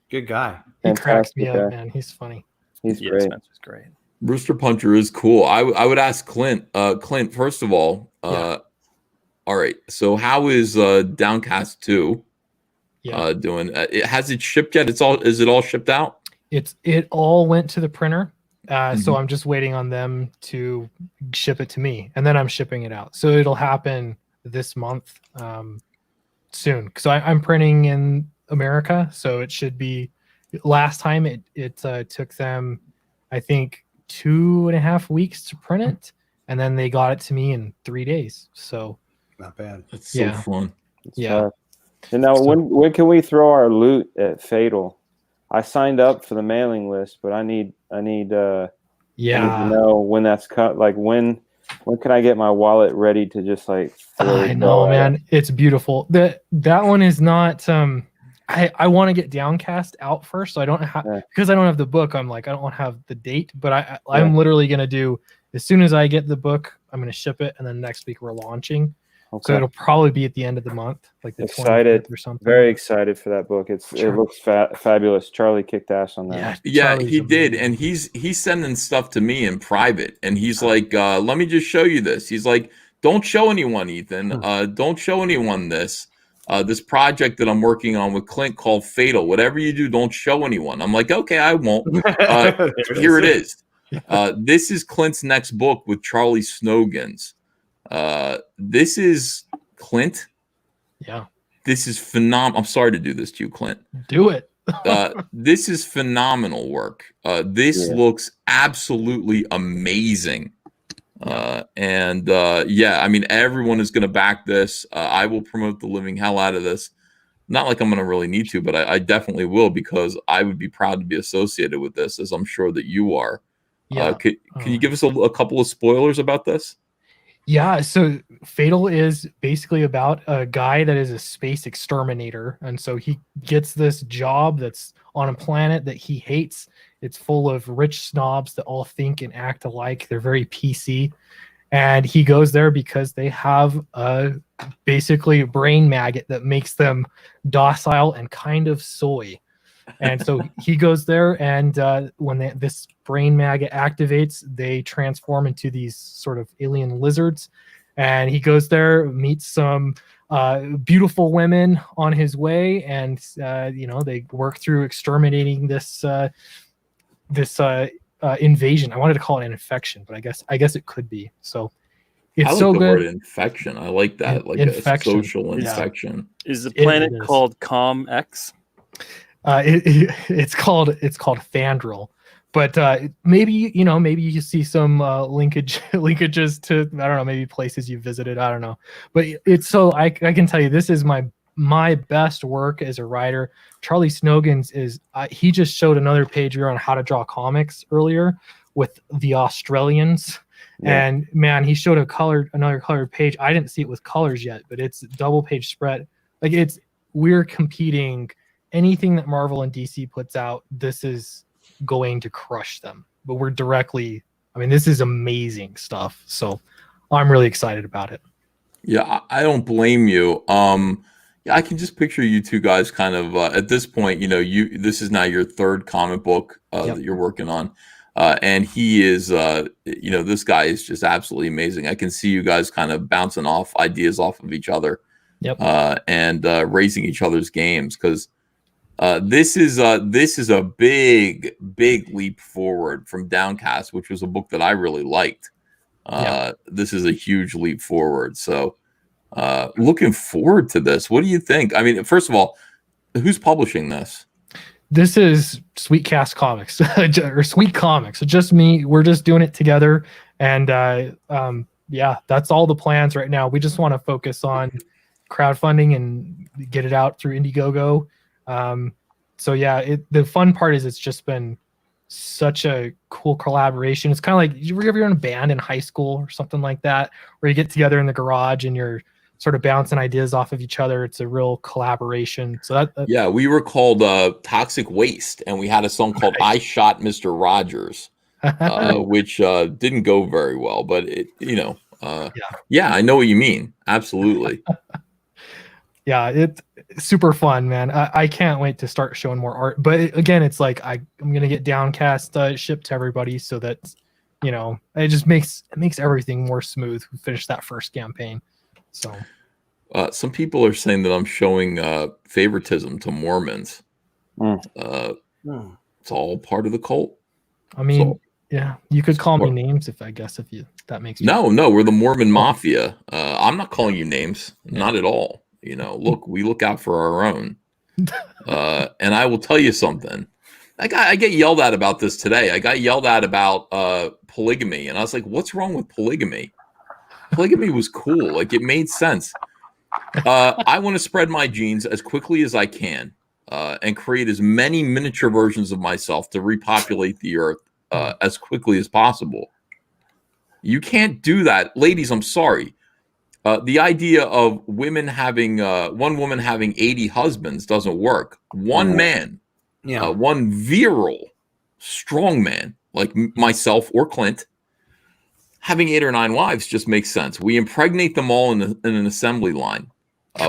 Good guy. He cracks me Fantastic up, guy. man. He's funny. He's Yeah, great. Spencer's great. Rooster Puncher is cool. I would ask Clint. Clint, first of all, all right. So how is Downcast 2 doing? Has it shipped yet? Is it all shipped out? It all went to the printer. So I'm just waiting on them to ship it to me, and then I'm shipping it out. So it'll happen this month, soon. So I'm printing in America, so it should be. Last time it took them, I think, 2.5 weeks to print it, and then they got it to me in 3 days. So Not bad. That's so fun. yeah. And now, So- when can we throw our loot at Fatal? I signed up for the mailing list, but I need to know when that's cut. Like when can I get my wallet ready to just like? I know, man. It's beautiful. That one is not. I want to get Downcast out first, so I don't have because I don't have the book. I'm like I don't want to have the date, but I'm literally gonna do as soon as I get the book, I'm gonna ship it, and then next week we're launching. Okay. So it'll probably be at the end of the month, like the 25th or something. Very excited for that book. It looks fabulous. Charlie kicked ass on that. Yeah, he did, and he's sending stuff to me in private, and he's like, "Let me just show you this." He's like, "Don't show anyone, Ethan. Don't show anyone this. This project that I'm working on with Clint called Fatal. Whatever you do, don't show anyone." I'm like, "Okay, I won't." Here it is. This is Clint's next book with Charlie Snogans. This is Clint. Yeah. This is phenomenal. I'm sorry to do this to you, Clint. Do it. This is phenomenal work. This looks absolutely amazing. I mean, everyone is going to back this. I will promote the living hell out of this. Not like I'm going to really need to, but I definitely will, because I would be proud to be associated with this, as I'm sure that you are. Yeah. Can you give us a couple of spoilers about this? Yeah, so Fatal is basically about a guy that is a space exterminator. And so he gets this job that's on a planet that he hates. It's full of rich snobs that all think and act alike. They're very PC. And he goes there because they have basically a brain maggot that makes them docile and kind of soy. And so he goes there, and when this brain maggot activates, they transform into these sort of alien lizards. And he goes there, meets some beautiful women on his way, and they work through exterminating this invasion. I wanted to call it an infection, but I guess it could be. So it's I like so the good. word infection. I like that, like infection. a social infection. Is the planet called ComX? It's called Fandral, but maybe you see some linkages to, I don't know, maybe places you visited. I don't know, but it's so I can tell you this is my best work as a writer. Charlie Snogans is he just showed another page here on how to draw comics earlier with the Australians. Yeah. And man, he showed another colored page. I didn't see it with colors yet, but it's double page spread. Like we're competing. Anything that Marvel and DC puts out, this is going to crush them. But this is amazing stuff. So I'm really excited about it. Yeah, I don't blame you. I can just picture you two guys kind of at this point, this is now your third comic book that you're working on. And he is, this guy is just absolutely amazing. I can see you guys kind of bouncing off ideas off of each other. Yep. And raising each other's games, because this is a big leap forward from Downcast, which was a book that I really liked. This is a huge leap forward. So looking forward to this. What do you think? I mean, first of all, who's publishing this? This is Sweetcast Comics or Sweet Comics. So just me. We're just doing it together. And that's all the plans right now. We just want to focus on crowdfunding and get it out through Indiegogo. The fun part is it's just been such a cool collaboration. It's kind of like you're in a band in high school or something like that, where you get together in the garage and you're sort of bouncing ideas off of each other. It's a real collaboration. So we were called Toxic Waste, and we had a song called "I Shot Mr. Rogers," which didn't go very well, but Yeah, I know what you mean. Absolutely. Yeah, it's super fun, man. I can't wait to start showing more art. But again, it's like I'm gonna get Downcast shipped to everybody so that it just makes everything more smooth. We finished that first campaign, so. Some people are saying that I'm showing favoritism to Mormons. It's all part of the cult. I mean, yeah, you could call me names if that makes you. No, we're the Mormon Mafia. I'm not calling you names, not at all. Look, we look out for our own. And I will tell you something. I get yelled at about this today. I got yelled at about polygamy, and I was like, "What's wrong with polygamy? Polygamy was cool. Like it made sense." I want to spread my genes as quickly as I can and create as many miniature versions of myself to repopulate the earth as quickly as possible. You can't do that. Ladies, I'm sorry. The idea of women having one woman having 80 husbands doesn't work. One man, one virile, strong man like myself or Clint, having 8 or 9 wives just makes sense. We impregnate them all in an assembly line.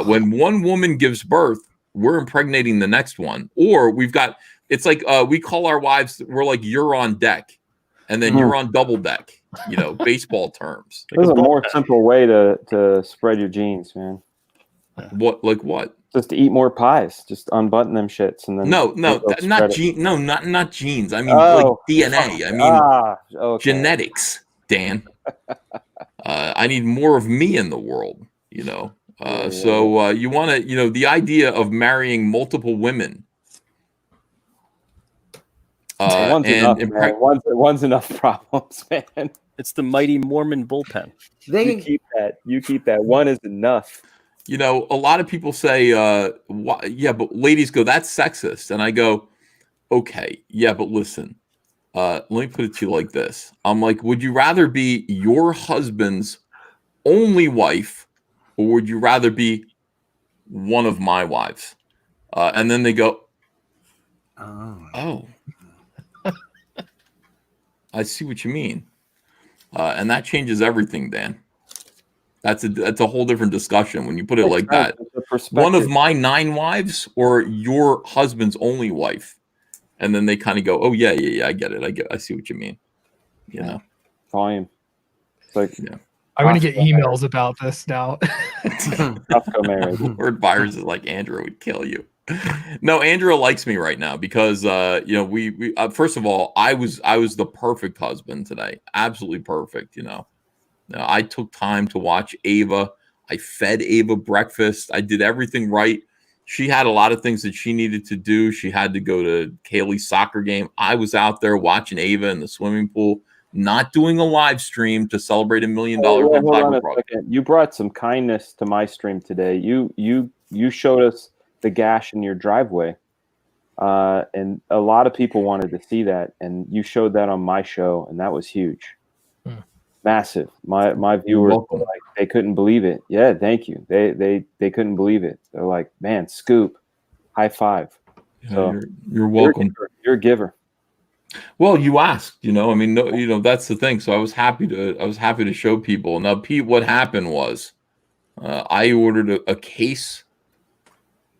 When one woman gives birth, we're impregnating the next one. Or we've got, it's like we call our wives, we're like, you're on deck. And then you're on double deck, baseball terms. There's a more simple way to spread your genes, man. What? Like what? Just to eat more pies. Just unbutton them shits and then not genes. I mean like DNA. I mean genetics, Dan. I need more of me in the world, So you want to, the idea of marrying multiple women. One's enough problems, man. It's the mighty Mormon bullpen. You keep that. One is enough. A lot of people say, yeah, but ladies go, that's sexist. And I go, okay, yeah, but listen, let me put it to you like this. I'm like, would you rather be your husband's only wife, or would you rather be one of my wives? And then they go, oh. I see what you mean. And that changes everything, Dan. That's a whole different discussion when you put it like that. One of my 9 wives or your husband's only wife. And then they kind of go, oh, yeah, I get it. I see what you mean. Volume. It's like, I'm going to get emails about this now. Word virus is like, Andrew would kill you. No, Andrea likes me right now because we first of all, I was the perfect husband today, absolutely perfect. I took time to watch Ava. I fed Ava breakfast. I did everything right. She had a lot of things that she needed to do. She had to go to Kaylee's soccer game. I was out there watching Ava in the swimming pool, not doing a live stream to celebrate $1 million on Cyberfrog. You brought some kindness to my stream today. You showed us the gash in your driveway, and a lot of people wanted to see that, and you showed that on my show, and that was huge. Massive. My viewers were like, they couldn't believe it. Yeah, thank you. They couldn't believe it. They're like, man, scoop, high five. Yeah, so you're welcome. You're a giver. Well, you asked, I mean, no, that's the thing. So I was happy to show people. Now, Pete, what happened was I ordered a case.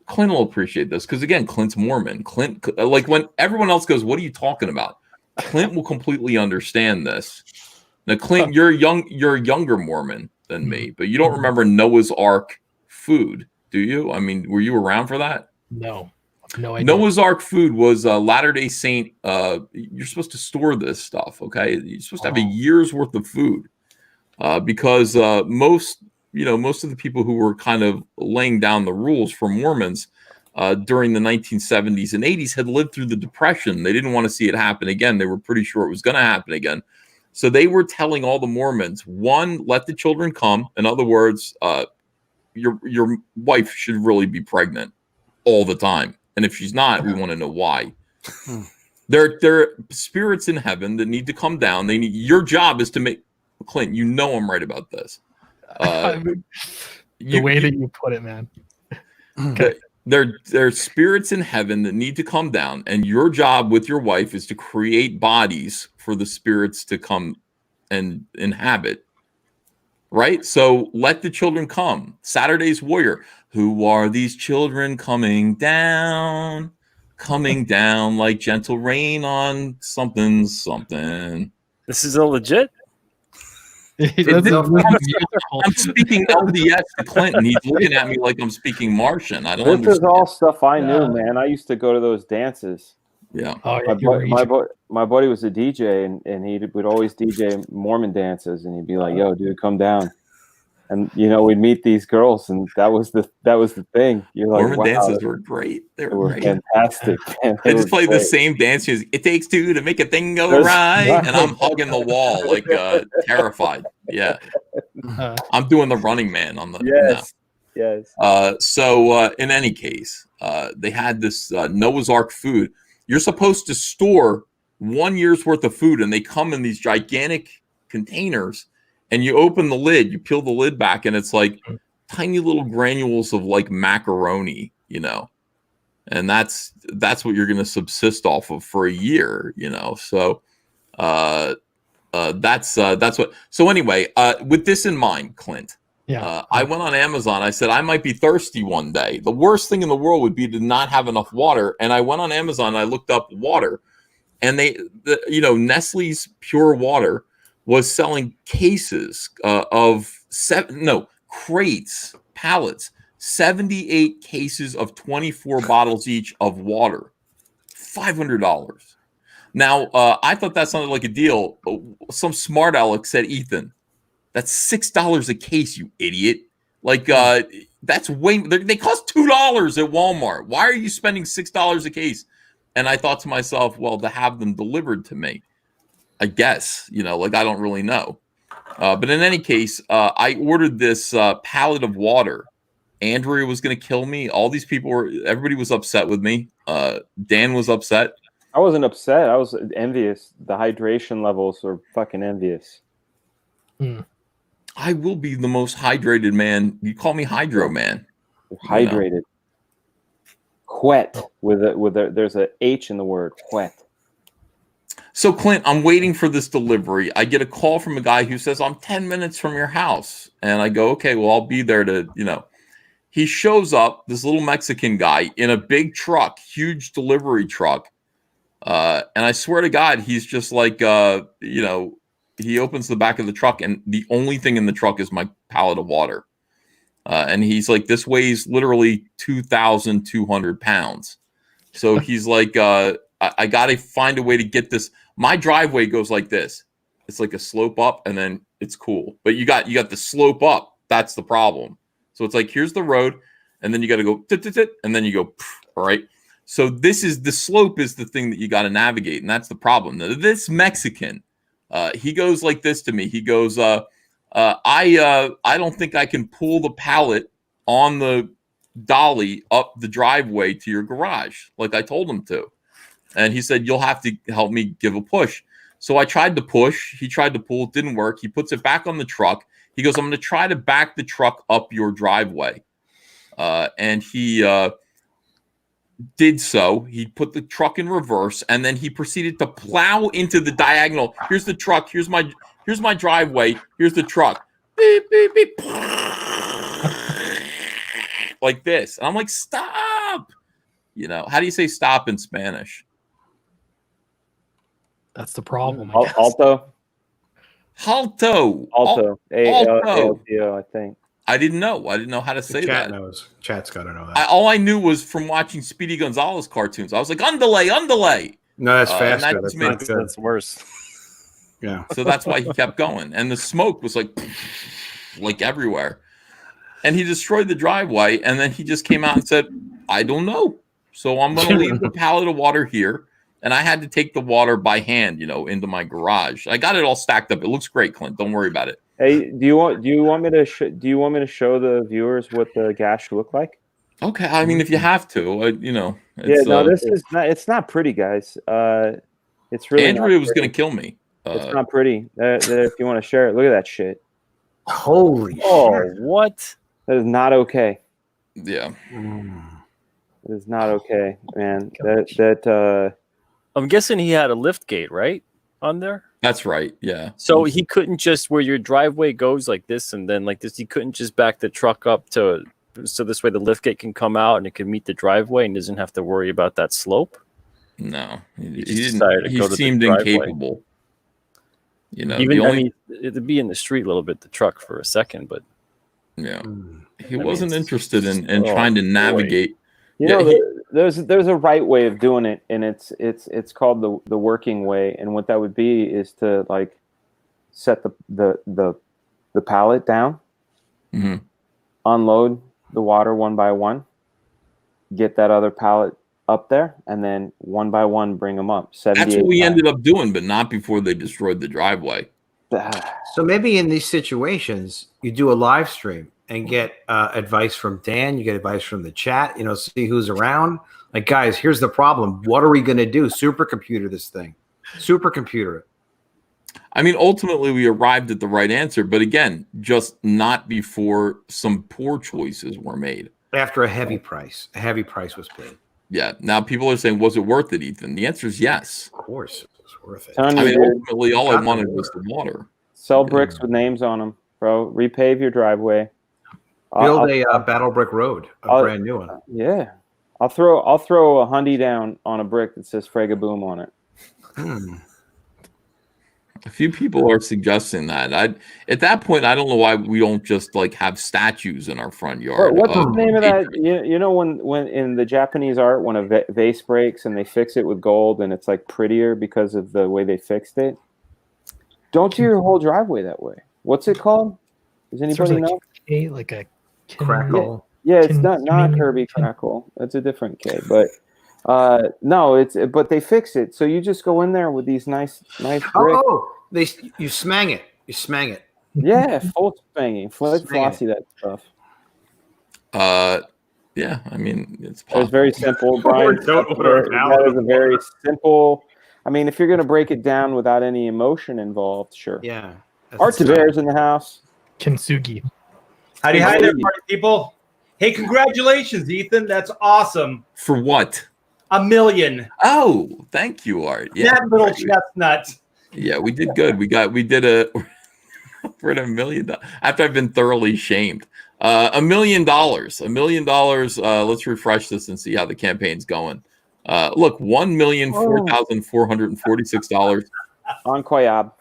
Clint will appreciate this because, again, Clint's Mormon. Clint, like when everyone else goes, what are you talking about? Clint will completely understand this. Now, Clint, you're a younger Mormon than me, but you don't remember Noah's Ark food, do you? I mean, were you around for that? No idea. Noah's Ark food was Latter-day Saint. You're supposed to store this stuff, okay? You're supposed to have a year's worth of food because most of the people who were kind of laying down the rules for Mormons during the 1970s and 80s had lived through the Depression. They didn't want to see it happen again. They were pretty sure it was going to happen again. So they were telling all the Mormons, 1, let the children come. In other words, your wife should really be pregnant all the time. And if she's not, we want to know why. There are spirits in heaven that need to come down. Your job is to make, Clint, I'm right about this. The way that you put it, man. Okay. There are spirits in heaven that need to come down, and your job with your wife is to create bodies for the spirits to come and inhabit. right? So let the children come. Saturday's Warrior. Who are these children coming down? Coming down like gentle rain on something, something. This is all legit. I'm speaking LDS to Clinton. He's looking at me like I'm speaking Martian. I don't This understand. is all stuff I knew, man. I used to go to those dances. Yeah. Oh, My buddy was a DJ, and he would always DJ Mormon dances, and he'd be like, "Yo, dude, come down." And we'd meet these girls, and that was the thing. You're like, Mormon wow, dances were great. They were great. Fantastic. Man. They just play the same dance music. It takes two to make a thing go right, and I'm hugging the wall like terrified. Yeah, I'm doing the Running Man on the. Yes. So in any case, they had this Noah's Ark food. You're supposed to store 1 year's worth of food, and they come in these gigantic containers. And you open the lid, you peel the lid back, and it's like tiny little granules of like macaroni, and that's what you're going to subsist off of for a year, So that's what. So anyway, with this in mind, Clint, I went on Amazon. I said I might be thirsty one day. The worst thing in the world would be to not have enough water. And I went on Amazon. And I looked up water, and Nestle's Pure Water was selling cases crates, pallets, 78 cases of 24 bottles each of water, $500. Now, I thought that sounded like a deal. Some smart aleck said, Ethan, that's $6 a case, you idiot. Like, that's way, they cost $2 at Walmart. Why are you spending $6 a case? And I thought to myself, well, to have them delivered to me, I guess, I don't really know. But in any case, I ordered this pallet of water. Andrea was going to kill me. All these everybody was upset with me. Dan was upset. I wasn't upset. I was envious. The hydration levels are fucking envious. I will be the most hydrated man. You call me Hydro Man. Hydrated. Wet there's a H in the word wet. So, Clint, I'm waiting for this delivery. I get a call from a guy who says, I'm 10 minutes from your house. And I go, okay, well, I'll be there to, He shows up, this little Mexican guy, in a big truck, huge delivery truck. And I swear to God, he's just like, he opens the back of the truck, and the only thing in the truck is my pallet of water. And he's like, this weighs literally 2,200 pounds. So he's like, I got to find a way to get this. My driveway goes like this. It's like a slope up, and then it's cool. But you got the slope up. That's the problem. So it's like, here's the road, and then you got to go, and then you go, all right. So the slope is the thing that you got to navigate, and that's the problem. Now, this Mexican, he goes like this to me. He goes, I don't think I can pull the pallet on the dolly up the driveway to your garage like I told him to. And he said, you'll have to help me give a push. So I tried to push. He tried to pull. It didn't work. He puts it back on the truck. He goes, I'm going to try to back the truck up your driveway. And he did so. He put the truck in reverse, and then he proceeded to plow into the diagonal. Here's the truck. Here's my driveway. Here's the truck. Beep, beep, beep. Like this. And I'm like, stop. How do you say stop in Spanish? That's the problem. Alto. Alto. Alto. A-L-T-O, I think. I didn't know. I didn't know how to say Chat that. knows. Chat's got to know that. All I knew was from watching Speedy Gonzalez cartoons. I was like, undulate. No, that's faster. That's not good. That's worse. Yeah. So that's why he kept going. And the smoke was like everywhere. And he destroyed the driveway. And then he just came out and said, I don't know. So I'm going to leave the pallet of water here. And I had to take the water by hand, into my garage. I got it all stacked up. It looks great, Clint. Don't worry about it. Hey, do you want me to show the viewers what the gash look like? Okay, I mean, if you have to, it's not pretty, guys. It's really Andrea was going to kill me. It's not pretty. If you want to share it, look at that shit. Holy shit. What? That is not okay. Yeah. It is not okay, man. I'm guessing he had a lift gate, right? on there. That's right. Yeah. So he couldn't just where your driveway goes like this and then like this. He couldn't just back the truck up to so this way the liftgate can come out and it can meet the driveway and doesn't have to worry about that slope. No, he just didn't. decided to He go to the seemed driveway. incapable. You know, Even the I only, mean, it'd be in the street a little bit, the truck for a second, but yeah, he I wasn't mean, interested in oh, trying to boy. navigate. You Yeah, know, there's a right way of doing it, and it's called the working way. And what that would be is to like set the pallet down, Mhm. unload the water one by one, get that other pallet up there, and then one by one bring them up. That's what we ended up doing, but not before they destroyed the driveway. So maybe in these situations, you do a live stream and get advice from Dan. You get advice from the chat. You know, see who's around. Like, guys, here's the problem. What are we going to do? Supercomputer this thing. Supercomputer it. I mean, ultimately, we arrived at the right answer, but again, just not before some poor choices were made. After a heavy price was paid. Yeah. Now people are saying, was it worth it, Ethan? The answer is yes. Of course, it was worth it. I mean, ultimately, all I wanted was the water. Sell bricks with names on them, bro. Repave your driveway. Build a Battle Brick Road, a brand new one. Yeah, I'll throw a Hyundai down on a brick that says Frega-Boom on it. A few people are suggesting that. At that point, I don't know why we don't just like have statues in our front yard. What's the name of that? You know when in the Japanese art, when a vase breaks and they fix it with gold and it's like prettier because of the way they fixed it. Don't do your whole driveway that way. What's it called? Does anybody know? Like a Crackle. Yeah, it's not Kirby Crackle. It's a different K, but no, but they fix it. So you just go in there with these nice bricks. You smang it. You smang it. Yeah, full spanging, flossy that stuff. Yeah, I mean it's very simple. Brian, that is a very simple. I mean, if you're gonna break it down without any emotion involved, sure. Yeah. Art Bears in the house. Kintsugi. Howdy, hi there, party people. Hey, congratulations, Ethan. That's awesome. For what? 1 million. Oh, thank you, Art. Yeah, that little chestnut. Yeah, we did good. We're at $1 million after I've been thoroughly shamed. $1 million. $1 million. Let's refresh this and see how the campaign's going. Look, $1,004,446. Incroyable.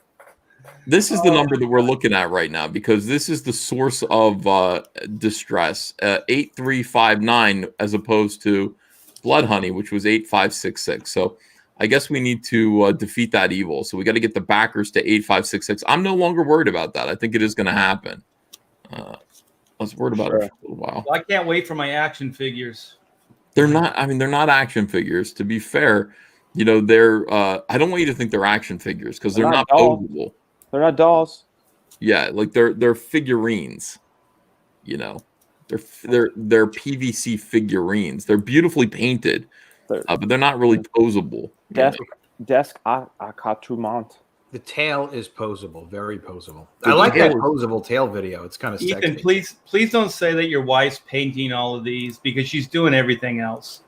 This is the number that we're looking at right now because this is the source of distress. 8359 as opposed to Blood Honey, which was 8566. So I guess we need to defeat that evil. So we got to get the backers to 8566. I'm no longer worried about that. I think it is going to happen. I was worried about it for a little while. Well, I can't wait for my action figures. They're not. I mean, they're not action figures. To be fair, you know, they're. I don't want you to think they're action figures because they're not posable. They're not dolls. Yeah, like they're figurines. You know, they're PVC figurines. They're beautifully painted, but they're not really posable. Desk accoutrement. The tail is posable, very posable. I like that posable tail video. It's kind of sexy. Ethan, please don't say that your wife's painting all of these because she's doing everything else.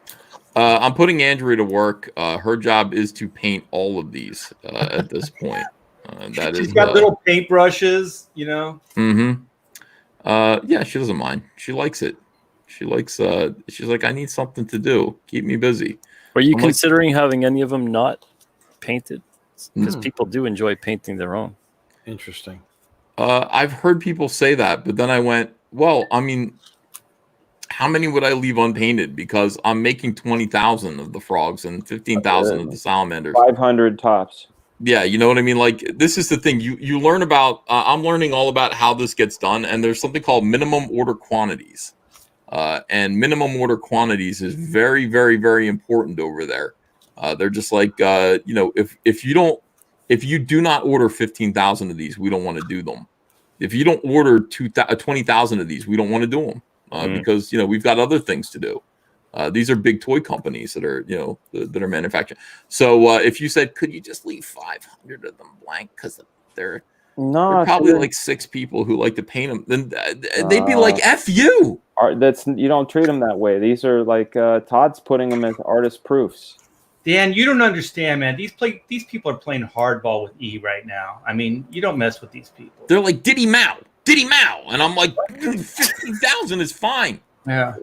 I'm putting Andrea to work. Her job is to paint all of these at this point. She's got little paintbrushes, you know. Yeah, she doesn't mind. She likes it. She likes. She's like, I need something to do. Keep me busy. Are you considering having any of them not painted? Because people do enjoy painting their own. Interesting. I've heard people say that, but then I went, well, I mean, how many would I leave unpainted? Because I'm making 20,000 of the frogs and 15,000 of the salamanders. 500 tops. Yeah, you know what I mean? Like, this is the thing. You learn about, I'm learning all about how this gets done, and there's something called minimum order quantities. And minimum order quantities is very, very, very important over there. They're just like, you know, if you do not order 15,000 of these, we don't want to do them. If you don't order 20,000 of these, we don't want to do them because, you know, we've got other things to do. These are big toy companies that are, you know, that are manufacturing. So if you said, could you just leave 500 of them blank because there are probably like 6 people who like to paint them, then they'd be like, F you. You don't treat them that way. These are like Todd's putting them as artist proofs. Dan, you don't understand, man. These people are playing hardball with E right now. I mean, you don't mess with these people. They're like Diddy Mao, and I'm like, 15,000 is fine. Yeah.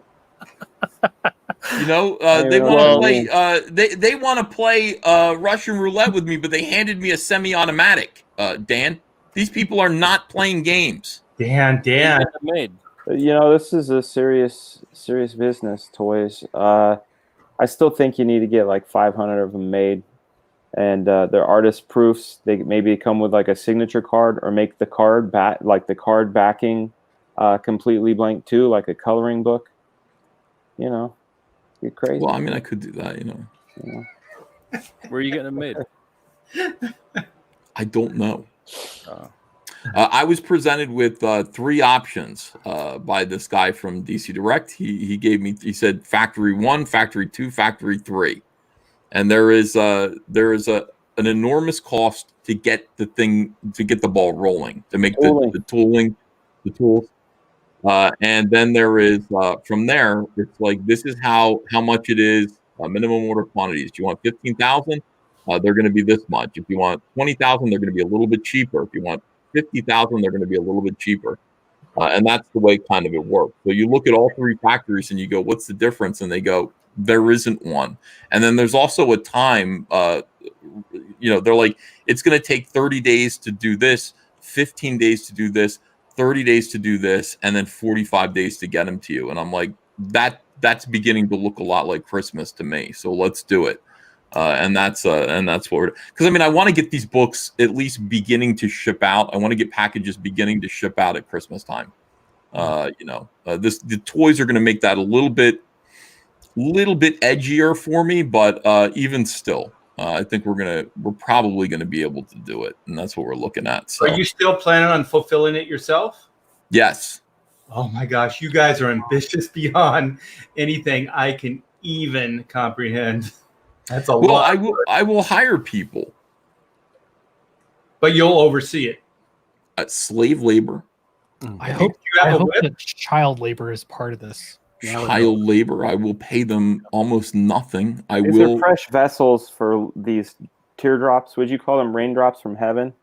You know, they want to play. They want to play Russian roulette with me, but they handed me a semi-automatic. Dan, these people are not playing games. Dan. Made. You know, this is a serious business. Toys. I still think you need to get like 500 of them made, and they're artist proofs. They maybe come with like a signature card, or make the card the card backing completely blank too, like a coloring book. You know, you're crazy. Well, I mean, I could do that. You know. Where are you getting them made? I don't know. I was presented with 3 options by this guy from DC Direct. He gave me. He said Factory 1, Factory 2, Factory 3, and there is an enormous cost to get the ball rolling, to make the tools. And then there is from there, it's like, this is how much it is. Minimum order quantities. Do you want 15,000? They're going to be this much. If you want 20,000, they're going to be a little bit cheaper. If you want 50,000, they're going to be a little bit cheaper. And that's the way kind of it works. So you look at all 3 factories and you go, what's the difference? And they go, there isn't one. And then there's also a time, they're like, it's going to take 30 days to do this, 15 days to do this, 30 days to do this, and then 45 days to get them to you. And I'm like, that's beginning to look a lot like Christmas to me. So let's do it. And that's what because I mean, I want to get these books at least beginning to ship out. I want to get packages beginning to ship out at Christmas time. The toys are going to make that a little bit edgier for me, but even still, I think we're probably gonna be able to do it, and that's what we're looking at. So. Are you still planning on fulfilling it yourself? Yes. Oh my gosh, you guys are ambitious beyond anything I can even comprehend. That's a lot. Well, I will hire people, but you'll oversee it. Slave labor. I hope that child labor is part of this. Child labor. I will pay them almost nothing. Is there fresh vessels for these teardrops? Would you call them raindrops from heaven?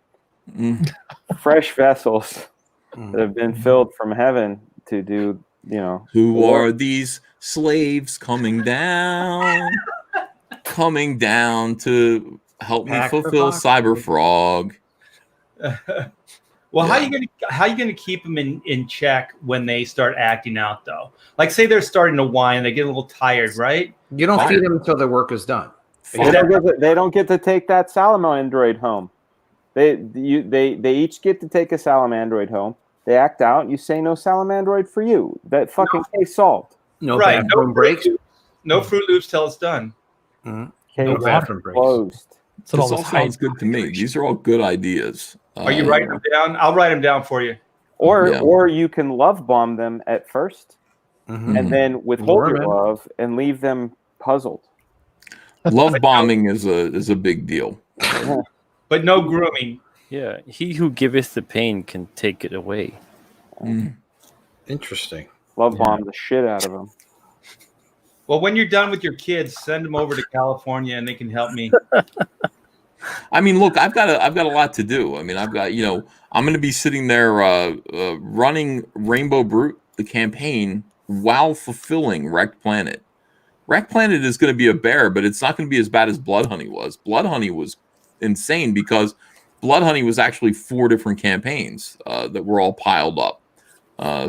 Fresh vessels that have been filled from heaven to do, Who are these slaves coming down to help me fulfill Cyberfrog? Well, how are you gonna keep them in check when they start acting out, though? Like, say they're starting to whine, they get a little tired, right? You don't feed them until their work is done. They don't get to take that salamandroid home. They each get to take a salamandroid home. They act out. You say no salamandroid for you. That fucking case solved. No bathroom breaks. No Fruit Loops till it's done. Mm-hmm. No bathroom breaks. Closed. This all sounds good to me. These are all good ideas. Are you writing them down? I'll write them down for you. Or you can love bomb them at first, and then withhold your love and leave them puzzled. Love bombing is a big deal. But no grooming. Yeah, he who giveth the pain can take it away. Interesting. Love bomb the shit out of them. Well, when you're done with your kids, send them over to California and they can help me. I mean, look, I've got a lot to do. I mean, I'm going to be sitting there running Rainbow Brute, the campaign, while fulfilling Rekt Planet. Rekt Planet is going to be a bear, but it's not going to be as bad as Blood Honey was. Blood Honey was insane because Blood Honey was actually 4 different campaigns that were all piled up.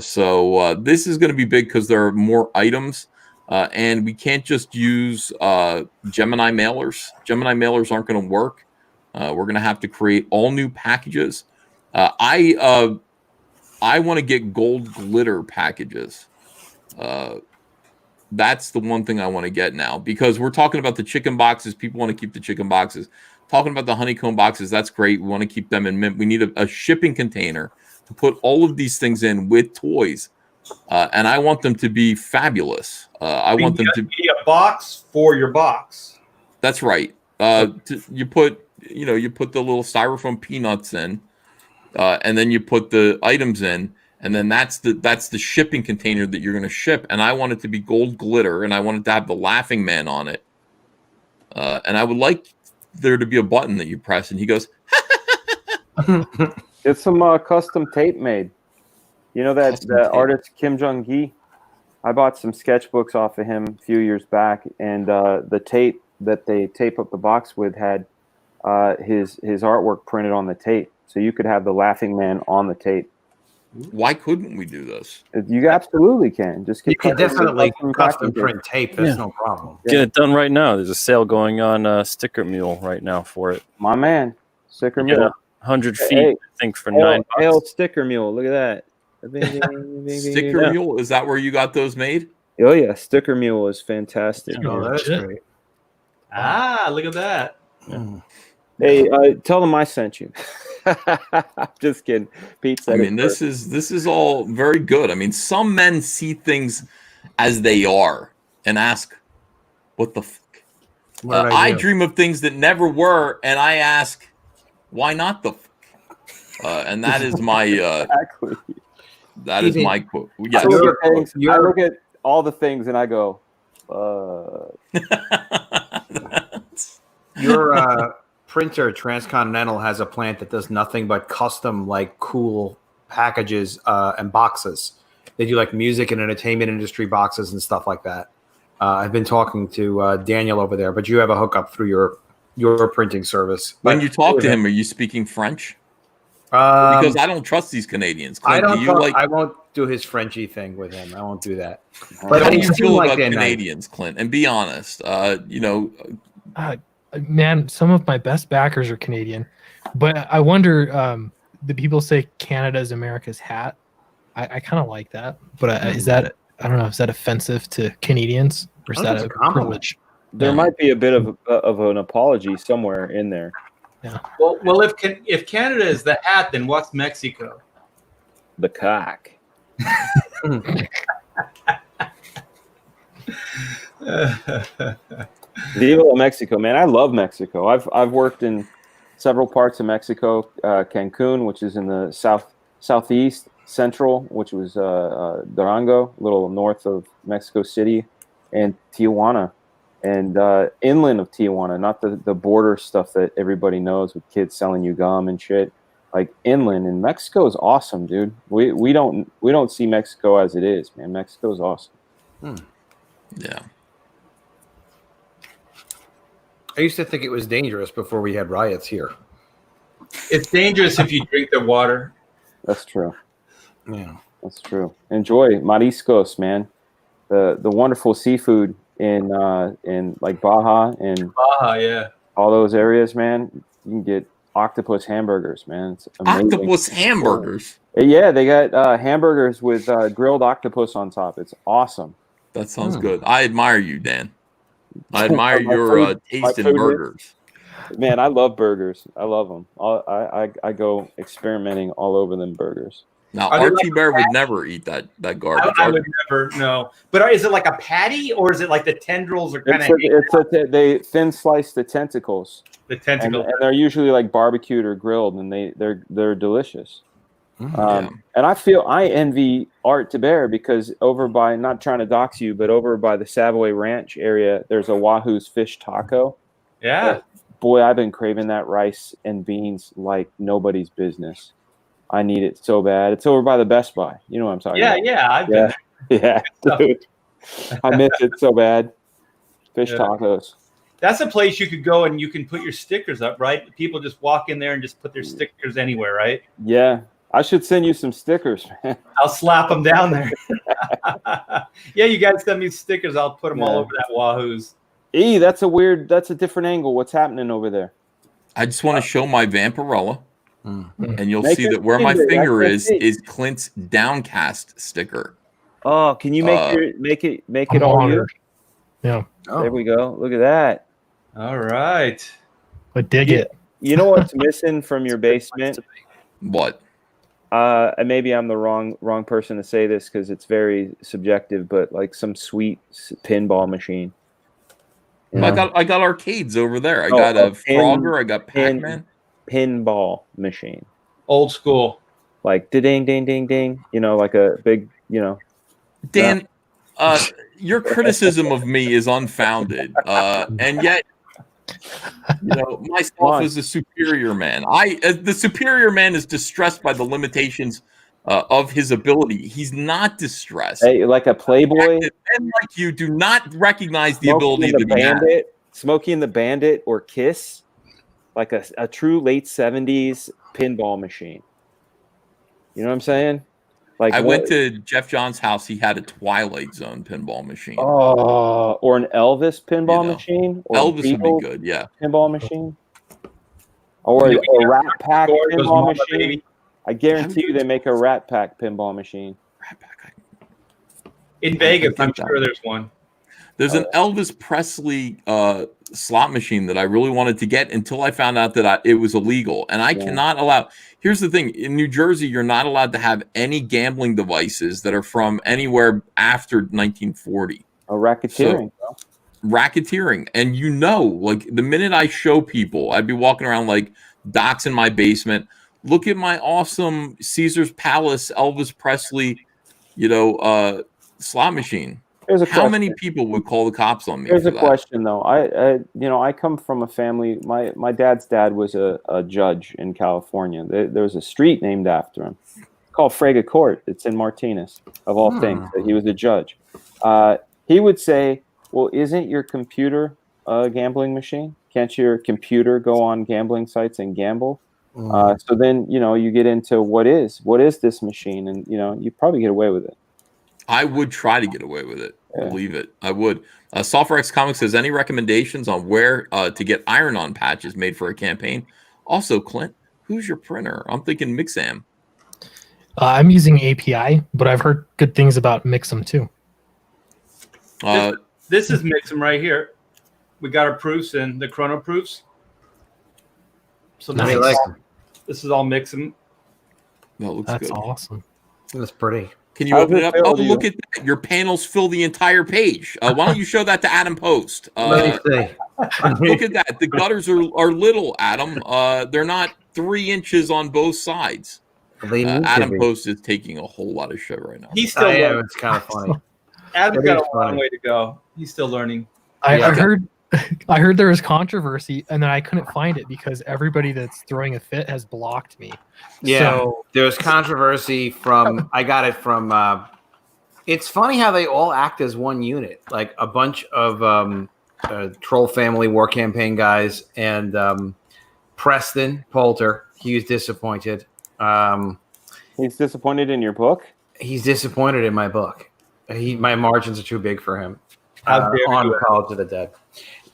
So this is going to be big because there are more items. And we can't just use Gemini mailers. Gemini mailers aren't going to work. We're going to have to create all new packages. I want to get gold glitter packages. That's the one thing I want to get now because we're talking about the chicken boxes. People want to keep the chicken boxes. Talking about the honeycomb boxes, that's great. We want to keep them in mint. We need a shipping container to put all of these things in with toys. And I want them to be fabulous. I want them to be a box for your box. That's right. You put the little styrofoam peanuts in, and then you put the items in, and then that's the shipping container that you're going to ship. And I want it to be gold glitter, and I want it to have the Laughing Man on it. and I would like there to be a button that you press, and he goes, Get some custom tape made. You know that Custom tape. artist Kim Jong-gi? I bought some sketchbooks off of him a few years back, and the tape that they tape up the box with had his artwork printed on the tape, so you could have the Laughing Man on the tape. why couldn't we do this? You absolutely can. Just You keep can definitely custom custom tape. print tape. That's Yeah. no problem. Get it done right now. There's a sale going on Sticker Mule right now for it. My man, Sticker You get Mule. 100 feet, Hey, I think, for $9. Hail Sticker Mule. Look at that. Sticker Yeah. Mule, is that where you got those made? Oh yeah, Sticker Mule is fantastic. Oh, that is Shit. great. Look at that. Hey, tell them I sent you. Just kidding. Pete said I mean, this is all very good. I mean, some men see things as they are and ask, "What the fuck?" What did I do? dream of things that never were, and I ask, "Why not the fuck?" And that is my exactly. that is Even- my quote. Yes. I look at things. I You're- look at all the things and I go, Your printer, Transcontinental, has a plant that does nothing but custom, like, cool packages and boxes. They do like music and entertainment industry boxes and stuff like that. I've been talking to Daniel over there, but you have a hookup through your printing service. When But- you talk to him, are you speaking French? Um, Because I don't trust these Canadians. I Clint, don't. do you talk- like? I won't do his Frenchy thing with him. I won't do that. How But do they you seem feel like about they're nice. Canadians, Clint? And be honest. You know, Man, some of my best backers are Canadian, but I wonder. The people say Canada is America's hat. I kind of like that, but is that, I don't know, is that offensive to Canadians, or is I think that it's a a compliment. privilege? there Yeah. might be a bit of an apology somewhere in there. Well, if Canada is the hat, then what's Mexico? The cock. Viva la Mexico, man! I love Mexico. I've worked in several parts of Mexico. Cancun, which is in the southeast, central, which was Durango, a little north of Mexico City, and Tijuana, and inland of Tijuana, not the border stuff that everybody knows with kids selling you gum and shit. Like inland, and Mexico is awesome, dude. We don't see Mexico as it is, man. Mexico is awesome. yeah. I used to think it was dangerous before we had riots here. It's dangerous if you drink the water. That's true. Yeah. That's true. Enjoy mariscos, man. The wonderful seafood in like Baja and Yeah. all those areas, man. You can get octopus hamburgers, man. It's amazing. Octopus hamburgers. Yeah, they got hamburgers with grilled octopus on top. It's awesome. That sounds good. I admire you, Dan. I admire My your food- taste my in food is- burgers. Man, I love burgers. I love them. I go experimenting all over them burgers. Now, Are they Archie like Bear would never eat that garbage. I would never know. But is it like a patty, or is it like the tendrils are kind of They thin slice the tentacles. the And, tentacle? and they're usually like barbecued or grilled, and they're delicious. And I envy Art to Bear because over by, not trying to dox you, but over by the Savoy Ranch area, there's a Wahoo's fish taco. Yeah. Boy, I've been craving that rice and beans like nobody's business. I need it so bad. It's over by the Best Buy. You know what I'm talking about? Yeah. I've been Yeah, dude. I miss it so bad. Fish Yeah. tacos. That's a place you could go and you can put your stickers up, right? People just walk in there and just put their stickers anywhere, right? Yeah. I should send you some stickers, man. I'll slap them down there. Yeah, you guys send me stickers. I'll put them all Yeah. over that Wahoo's. That's a different angle. What's happening over there? I just want to show my Vampirella, and you'll Make see it that where my bigger. finger That's it. is Clint's downcast sticker. Oh, can you make it all you? Yeah, There we go. Look at that. All right. but dig Yeah. it. You know what's missing from your basement? What? And maybe I'm the wrong person to say this because it's very subjective, but like some sweet pinball machine. You I know? got arcades over there. I Oh, got a a Frogger. I got pin- Pac-Man. Pinball machine, Old school. like ding ding ding ding. You know, like a big. You know. Dan, your criticism of me is unfounded, and yet You know, myself as a superior man. The superior man is distressed by the limitations of his ability. He's not distressed. Hey, like a playboy. Men like you do not recognize the ability that he has. Smokey and the Bandit or Kiss, like a true late 70s pinball machine. You know what I'm saying? Like I went to Jeff John's house. He had a Twilight Zone pinball machine. Oh, or an Elvis pinball machine. Or Elvis would be good, yeah. Pinball machine. Or a Rat Pack pinball machine. I guarantee you they make a Rat Pack pinball machine. Rat Pack. In Vegas, I'm sure there's one. There's an Elvis Presley slot machine that I really wanted to get until I found out that it was illegal. And I cannot allow... Here's the thing. In New Jersey, you're not allowed to have any gambling devices that are from anywhere after 1940. Racketeering. So, racketeering. And you know, like the minute I show people, I'd be walking around like Doc's in my basement. Look at my awesome Caesar's Palace Elvis Presley, slot machine. How many people would call the cops on me? Here's a question, though. I come from a family. My dad's dad was a judge in California. There's a street named after him called Frega Court. It's in Martinez, of all things. That he was a judge. He would say, "Well, isn't your computer a gambling machine? Can't your computer go on gambling sites and gamble?" So then you get into what is this machine, and you probably get away with it. I would try to get away with it. Believe it. I would. Software Comics says, any recommendations on where to get iron-on patches made for a campaign? Also, Clint, who's your printer? I'm thinking Mixam. I'm using API, but I've heard good things about Mixam too. This is Mixam right here. We got our proofs and the chrono proofs. So this is all Mixam. That looks That's good. awesome. That's pretty. Can you open it up? Oh, look at that. Your panels fill the entire page. Why don't you show that to Adam Post? Let me see. Look at that. The gutters are little, Adam. They're not 3 inches on both sides. Adam Post is taking a whole lot of shit right now. He's still learning. It's kind of funny. Adam's got a long way to go. He's still learning. I heard there was controversy, and then I couldn't find it because everybody that's throwing a fit has blocked me. Yeah, so, there was controversy from. I got it from. It's funny how they all act as one unit, like a bunch of Troll Family War Campaign guys and Preston Poulter. He was disappointed. He's disappointed in your book? He's disappointed in my book. My margins are too big for him. On College of the Dead.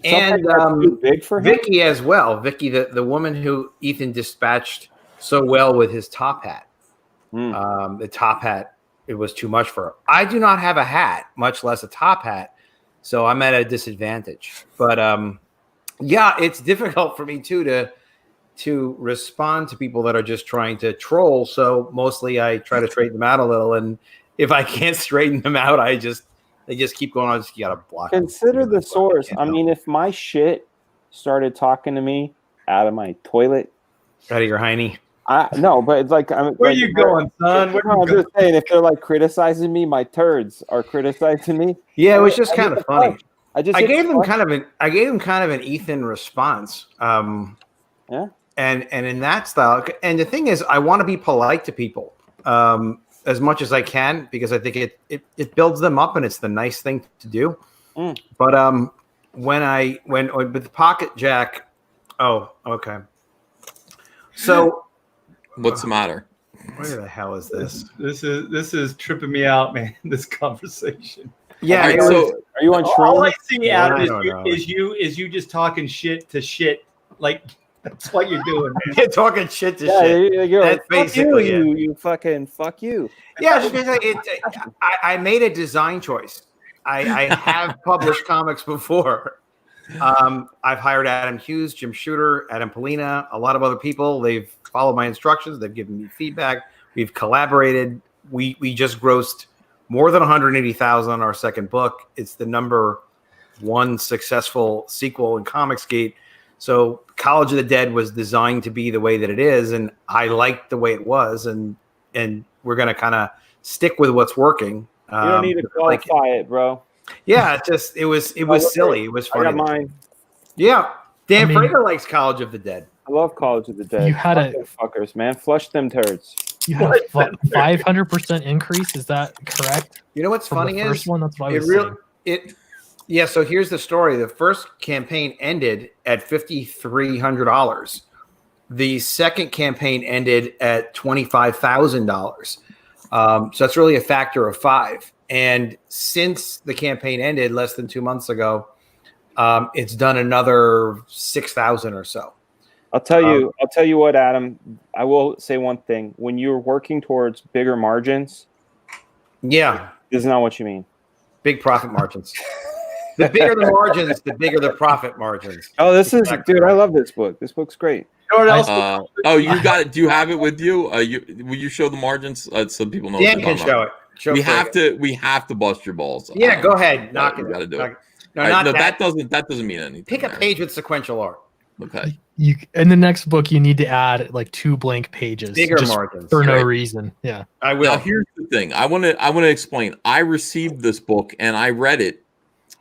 And too big for him? Vicky as well. Vicky, the woman who Ethan dispatched so well with his top hat. The top hat, it was too much for her. I do not have a hat, much less a top hat, so I'm at a disadvantage. But it's difficult for me too to respond to people that are just trying to troll. So mostly I try to straighten them out a little, and if I can't straighten them out, they just keep going on. You gotta block. Consider the source. I mean, if my shit started talking to me out of my toilet, out of your hiney. No, but it's like, where you going, son? I'm just saying, if they're like criticizing me, my turds are criticizing me. Yeah, it was just kind of funny. I gave them kind of an Ethan response. Yeah. And in that style, and the thing is, I want to be polite to people. As much as I can, because I think it builds them up and it's the nice thing to do. But when with the Pocket Jack, oh, okay. So what's the matter? Where the hell is this? This is tripping me out, man. This conversation. Yeah. Right, so are you on Shrooms? All I see out is you just talking shit to shit. Like, that's what you're doing, man. You're talking shit to shit. That's basically you fucking fuck you. Yeah, I made a design choice. I have published comics before. I've hired Adam Hughes, Jim Shooter, Adam Polina, a lot of other people. They've followed my instructions. They've given me feedback. We've collaborated. We just grossed more than 180,000 on our second book. It's the number 1 successful sequel in Comicsgate. So College of the Dead was designed to be the way that it is, and I liked the way it was, and we're going to kind of stick with what's working. You don't need to qualify it, bro. Yeah, it was silly. It was funny. I got mine. Yeah. Dan I mean- Frager likes College of the Dead. I love College of the Dead. You had Fuck a- them fuckers, man. Flush them turds. You had a 500% increase. Is that correct? You know what's From funny the first is one, that's what I it was really saying. yeah. So here's the story. The first campaign ended at $5,300. The second campaign ended at $25,000. So that's really a factor of 5. And since the campaign ended less than 2 months ago, it's done another 6,000 or so. I'll tell you what, Adam. I will say one thing. When you're working towards bigger margins, Yeah, this is not what you mean. big profit margins. The bigger the margins, the bigger the profit margins. Oh, dude, I love this book. This book's great. You know what else? Oh, you got it. Do you have it with you? Will you show the margins so people know? Dan can show it. We have to bust your balls. Yeah, go ahead. Knock You it. got to do Knock it. No, All right, not no, that. that doesn't mean anything. Pick a there. page with sequential art. Okay. You in the next book, you need to add like 2 blank pages, Bigger just margins. for no Right. reason. Yeah. I will. Now here's the thing. I want to explain. I received this book and I read it,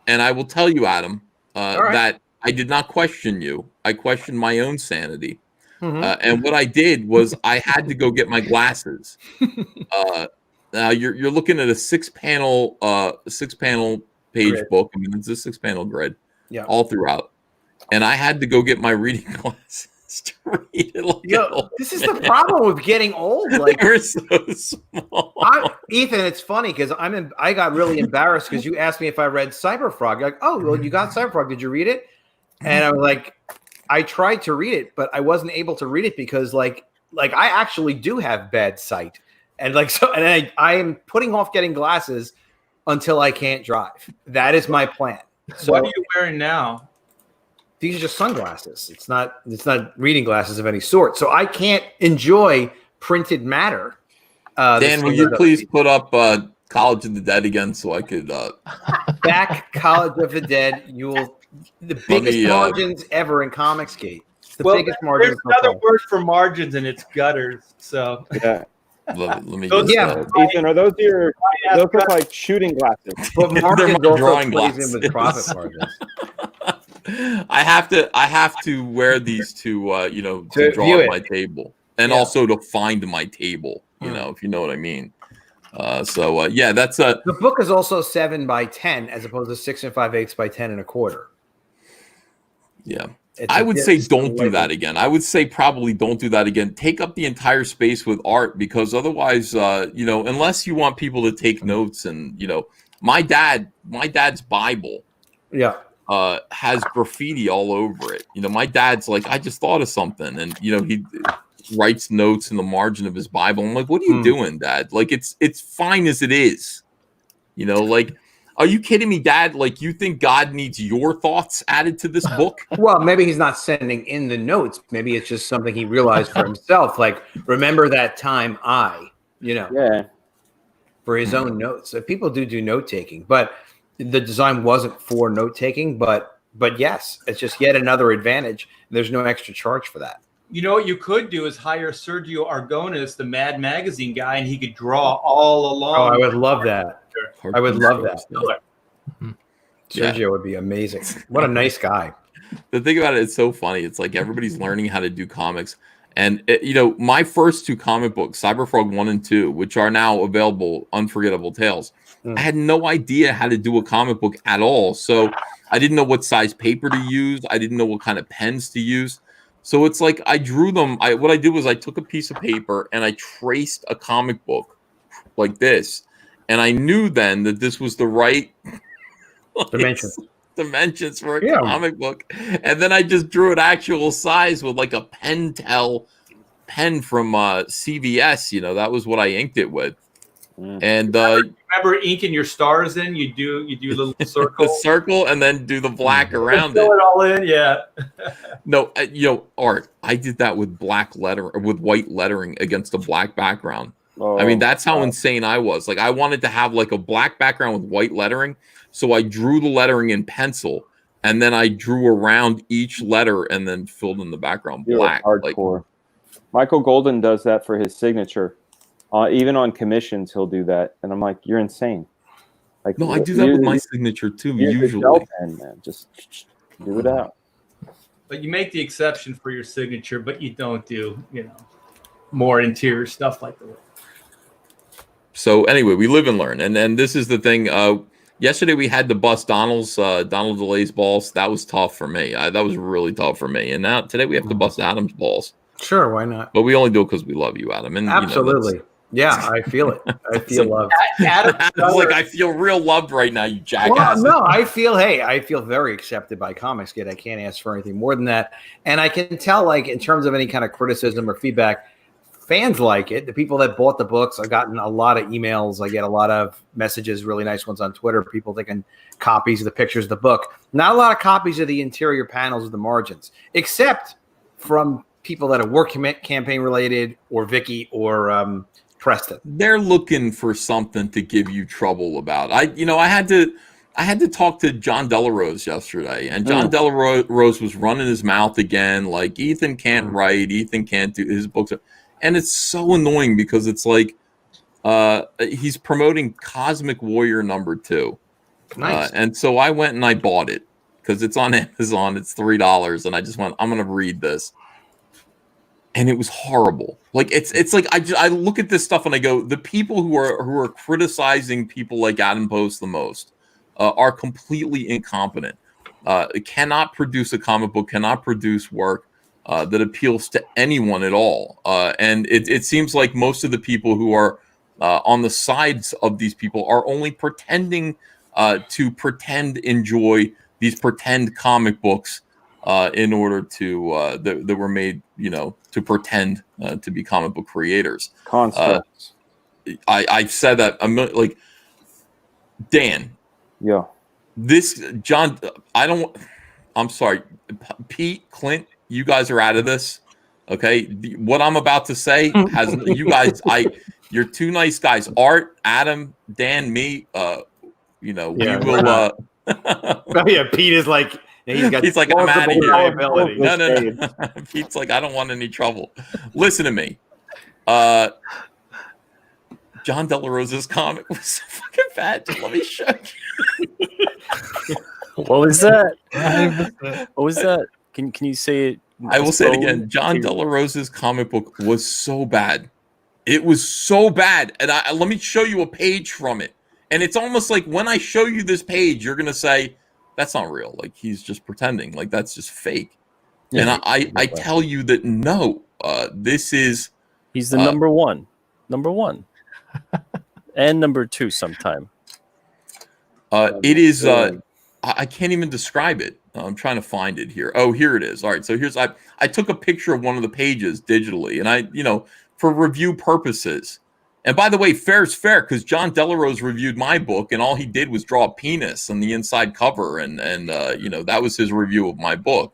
and I will tell you, Adam, right. that I did not question you. I questioned my own sanity. Mhm. And what I did was I had to go get my glasses. Now you're looking at a 6-panel page Grid. book. I mean, it's a 6-panel grid, Yeah. all throughout. And I had to go get my reading glasses to read it. Like Yo, this is the problem with getting old. Like, they were so small. Ethan, it's funny because I got really embarrassed because you asked me if I read Cyberfrog. You're like, oh, well, you got Cyberfrog. Did you read it? And I was like, I tried to read it, but I wasn't able to read it because like I actually do have bad sight. And I am putting off getting glasses until I can't drive. That is my plan. So What are you wearing now? these are just sunglasses. It's not reading glasses of any sort. So I can't enjoy printed matter. Dan, will you please put up College of the Dead again so I could back College of the Dead? The biggest margins ever in Comicsgate. The biggest margins. There's another word for margins, and it's gutters. So Yeah. let me Those- just, Ethan, are those those look like shooting glasses? But They're margins my also drawing plays in with glasses. profit margins. I have to wear these to To draw view at it. my table and Yeah. also to find my table, if you know what I mean. Yeah, that's The book is also 7 by 10 as opposed to 6 5/8 by 10 1/4. yeah. It's I a would bit say don't do slightly- that again. I would say probably don't do that again. Take up the entire space with art because otherwise, unless you want people to take notes and my dad's Bible Yeah. has graffiti all over it. My dad's like, I just thought of something, and he writes notes in the margin of his Bible. I'm like, what are you doing, Dad? Like, it's fine as it is. Like, are you kidding me, Dad? Like, you think God needs your thoughts added to this book? Well, maybe he's not sending in the notes. Maybe it's just something he realized for himself. Like, remember that time Yeah. for his own notes. So people do note taking, but the design wasn't for note taking. But yes, it's just yet another advantage. There's no extra charge for that. you know what you could do is hire Sergio Argonis, the Mad Magazine guy, and he could draw all along. Oh, I would love that. I would love that. Yeah. Sergio would be amazing. What a nice guy. The thing about it's so funny. It's like everybody's learning how to do comics. And, my first 2 comic books, Cyberfrog 1 and 2, which are now available, Unforgettable Tales, I had no idea how to do a comic book at all. So I didn't know what size paper to use. I didn't know what kind of pens to use. So it's like I drew them. What I did was I took a piece of paper and I traced a comic book like this. And I knew then that this was the right dimensions for a comic book. And then I just drew it actual size with like a pen from CVS. That was what I inked it with. And remember inking your stars in? You do a little circle. the circle and then do the black around Fill it. it all in, yeah. No, Art, I did that with with white lettering against a black background. Oh, I mean, that's how insane I was. Like, I wanted to have like a black background with white lettering. So I drew the lettering in pencil and then I drew around each letter and then filled in the background black. Hardcore. Michael Golden does that for his signature. Even on commissions, he'll do that. And I'm like, you're insane. Like, No, I do that with my signature too, usually. Gel pen, man. Just do it out. but you make the exception for your signature, but you don't do, more interior stuff like the. So anyway, we live and learn, and this is the thing. Yesterday we had to bust Donald DeLay's balls. That was tough for me. That was really tough for me. And now today we have to bust Adam's balls. Sure, why not? But we only do it because we love you, Adam. And absolutely, yeah, I feel it. I feel loved. Adam's like, I feel real loved right now, you jackass. Well, no, I feel very accepted by Comics Kid. I can't ask for anything more than that. And I can tell, like, in terms of any kind of criticism or feedback, fans like it. The people that bought the books, I've gotten a lot of emails. I get a lot of messages, really nice ones on Twitter. People taking copies of the pictures of the book. Not a lot of copies of the interior panels of the margins, except from people that are work campaign related, or Vicky, or Preston. They're looking for something to give you trouble about. I had to talk to John Delarose yesterday, and John Delarose was running his mouth again, like Ethan can't write, Ethan can't do his books. And it's so annoying because it's like he's promoting Cosmic Warrior #2. Nice. And so I went and I bought it because it's on Amazon. It's $3. And I just went, I'm going to read this. And it was horrible. Like it's like I look at this stuff and I go, the people who are criticizing people like Adam Post the most are completely incompetent. Cannot produce a comic book, cannot produce work that appeals to anyone at all. And it seems like most of the people who are on the sides of these people are only pretending to enjoy these pretend comic books in order to that were made, to pretend to be comic book creators. Constructs. I've said that like Dan. Yeah. This John. I'm sorry, Pete, Clint. You guys are out of this, okay? What I'm about to say has you guys. You're two nice guys. Art, Adam, Dan, me. We will. Oh, yeah, Pete is like he's like, I'm out of here. No. Pete's like, I don't want any trouble. Listen to me. John Delarosa's comic was so fucking bad. Just let me show you. What was that? What was that? Can you say it? I will say it again. John Delarosa's comic book was so bad. It was so bad. And let me show you a page from it. And it's almost like when I show you this page, you're going to say, that's not real. Like, he's just pretending. Like, that's just fake. Yeah, and I tell you that, no, this is... He's the number one. Number one. And number two sometime. It is... I can't even describe it. I'm trying to find it here. Oh, here it is. All right. So here's I took a picture of one of the pages digitally, and for review purposes. And by the way, fair's fair, because John Delarose reviewed my book, and all he did was draw a penis on the inside cover, and that was his review of my book.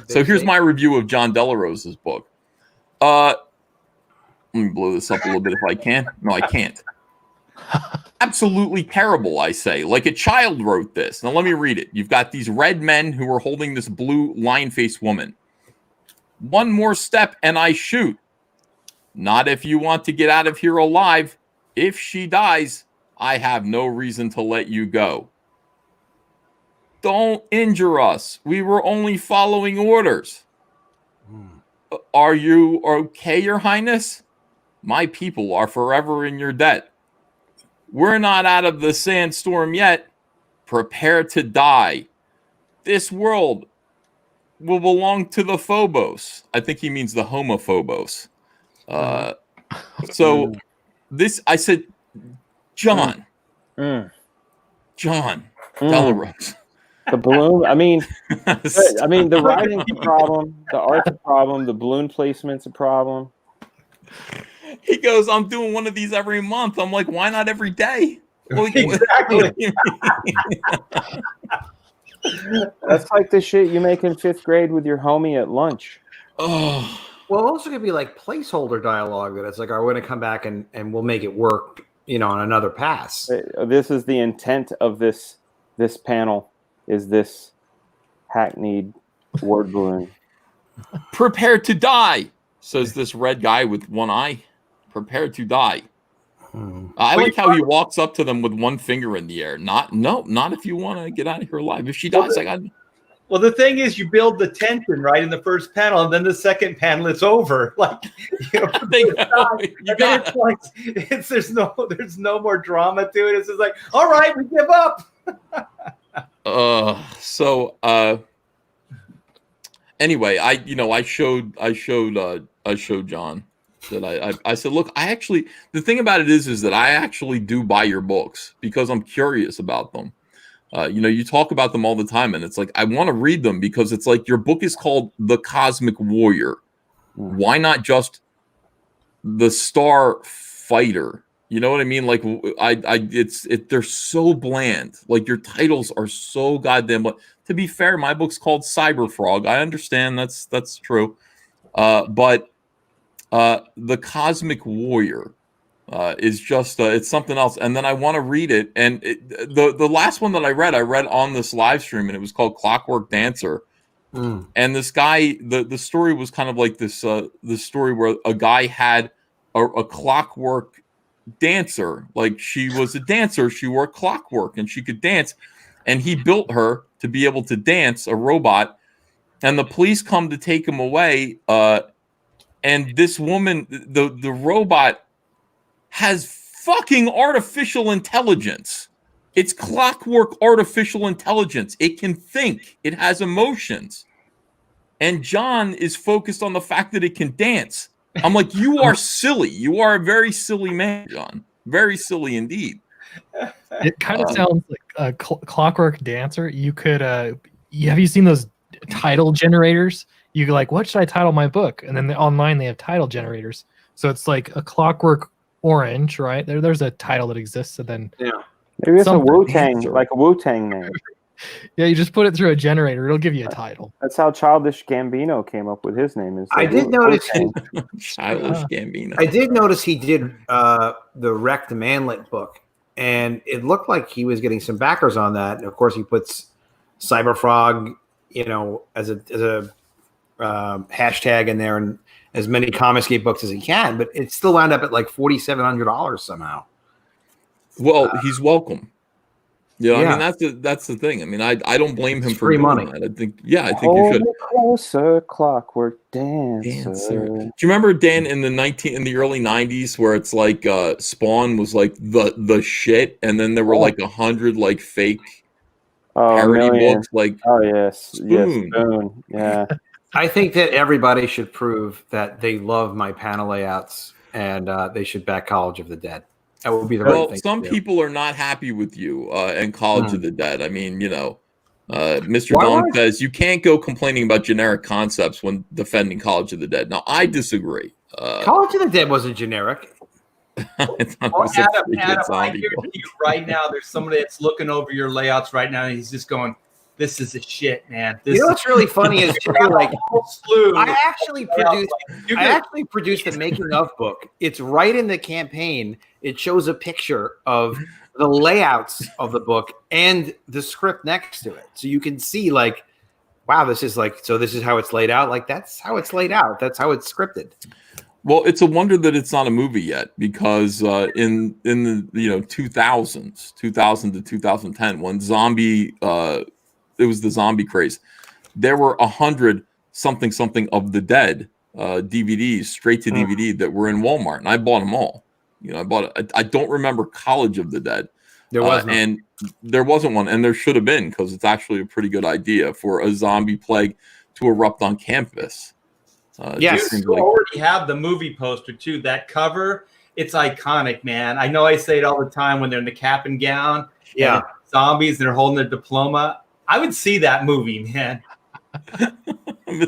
So here's my review of John Delarose's book. Let me blow this up a little bit if I can. No, I can't. Absolutely terrible, I say. Like a child wrote this. Now, let me read it. You've got these red men who are holding this blue lion-faced woman. One more step and I shoot. Not if you want to get out of here alive. If she dies, I have no reason to let you go. Don't injure us. We were only following orders. Are you okay, Your Highness? My people are forever in your debt. We're not out of the sandstorm yet. Prepare to die. This world will belong to the Phobos. I think he means the homophobos. So this, I said, John Delarose. The balloon. I mean, the writing's a problem. The art's a problem. The balloon placement's a problem. He goes, I'm doing one of these every month. I'm like, why not every day? Well, exactly. That's like the shit you make in 5th grade with your homie at lunch. Oh. Well, also could be like placeholder dialogue that it's like, we're going to come back and we'll make it work, on another pass. This is the intent of this panel, is this hackneyed word balloon. Prepare to die, says this red guy with one eye. Prepare to die. I like how he walks up to them with one finger in the air. Not if you want to get out of here alive. If she dies, Well, the thing is, you build the tension right in the first panel, and then the second panel, it's over. Like, you know, it's like there's no more drama to it. It's just like, all right, we give up. Anyway, I showed John that I said, look, the thing about it is that I actually do buy your books because I'm curious about them. You talk about them all the time, and it's like, I want to read them because it's like, your book is called The Cosmic Warrior. Why not just The Star Fighter? You know what I mean? Like, they're so bland. Like, your titles are so goddamn bland. To be fair, my book's called Cyberfrog. I understand that's true. But The Cosmic Warrior is just it's something else. And then I want to read it. And the last one that I read on this live stream, and it was called Clockwork Dancer. And this guy, the story was kind of like this story where a guy had a clockwork dancer. Like, she was a dancer, she wore clockwork and she could dance, and he built her to be able to dance, a robot. And the police come to take him away, and this woman, the robot, has fucking artificial intelligence. It's clockwork artificial intelligence. It can think. It has emotions. And John is focused on the fact that it can dance. I'm like, you are silly. You are a very silly man, John. Very silly indeed. It kind of sounds like a Clockwork Dancer. You could, have you seen those title generators? You like, what should I title my book? And then online they have title generators. So it's like a Clockwork Orange, right? There's a title that exists, and then maybe it's a Wu-Tang, like a Wu-Tang name. Yeah, you just put it through a generator; it'll give you a title. That's how Childish Gambino came up with his name. I did notice Childish Gambino. I did notice he did the Rekt Manlet book, and it looked like he was getting some backers on that. And of course, he puts Cyberfrog, as a hashtag in there, and as many Comicsgate books as he can. But it still wound up at like $4,700 somehow. Well, he's welcome. I mean, that's the thing. I mean, I don't blame him for free doing money. that. I think you should. Closer, Clockwork Dancer. Do you remember, Dan, in the early '90s, where it's like Spawn was like the shit, and then there were like 100 like fake parody books, like Spoon. Yeah. I think that everybody should prove that they love my panel layouts, and they should back College of the Dead. That would be the right thing. Some people are not happy with you and College of the Dead. I mean, Mr. Dong says you can't go complaining about generic concepts when defending College of the Dead. Now, I disagree. College of the Dead wasn't generic. Adam, I hear you right now. There's somebody that's looking over your layouts right now, and he's just going, "This is a shit, man." What's really funny is like I actually produced the making of book. It's right in the campaign. It shows a picture of the layouts of the book and the script next to it, so you can see like, wow, this is how it's laid out. Like, that's how it's laid out. That's how it's scripted. Well, it's a wonder that it's not a movie yet, because in the 2000s, 2000 to 2010, when it was the zombie craze, there were 100 something of the Dead DVDs, straight to DVD, that were in Walmart, and I bought them all. I don't remember College of the Dead. There wasn't, and there wasn't one, and there should have been, because it's actually a pretty good idea for a zombie plague to erupt on campus. Yes, you already have the movie poster too. That cover, it's iconic, man. I know I say it all the time when they're in the cap and gown. Yeah, zombies, they're holding their diploma. I would see that movie, man.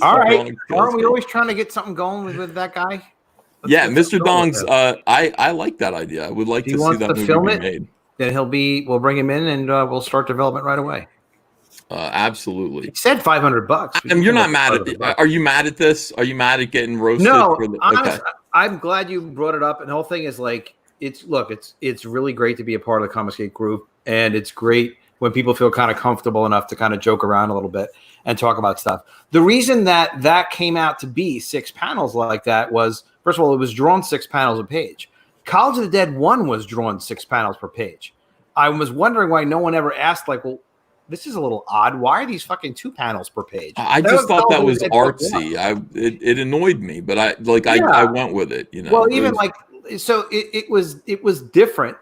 All right, aren't we always trying to get something going with that guy? Mr. Dong's. I like that idea. I would like to see that movie film be made. Then we'll bring him in, and we'll start development right away. Absolutely. He said $500. And you're not mad at it. Are you mad at this? Are you mad at getting roasted? No, honestly, I'm glad you brought it up. And the whole thing is like, it's really great to be a part of the Comicsgate group, and it's great when people feel kind of comfortable enough to kind of joke around a little bit and talk about stuff. The reason that came out to be 6 panels like that was, first of all, it was drawn 6 panels a page. College of the Dead 1 was drawn 6 panels per page. I was wondering why no one ever asked, like, well, this is a little odd. Why are these fucking 2 panels per page? I just thought that was artsy. It annoyed me, but I went with it. You know. Well, even it was different.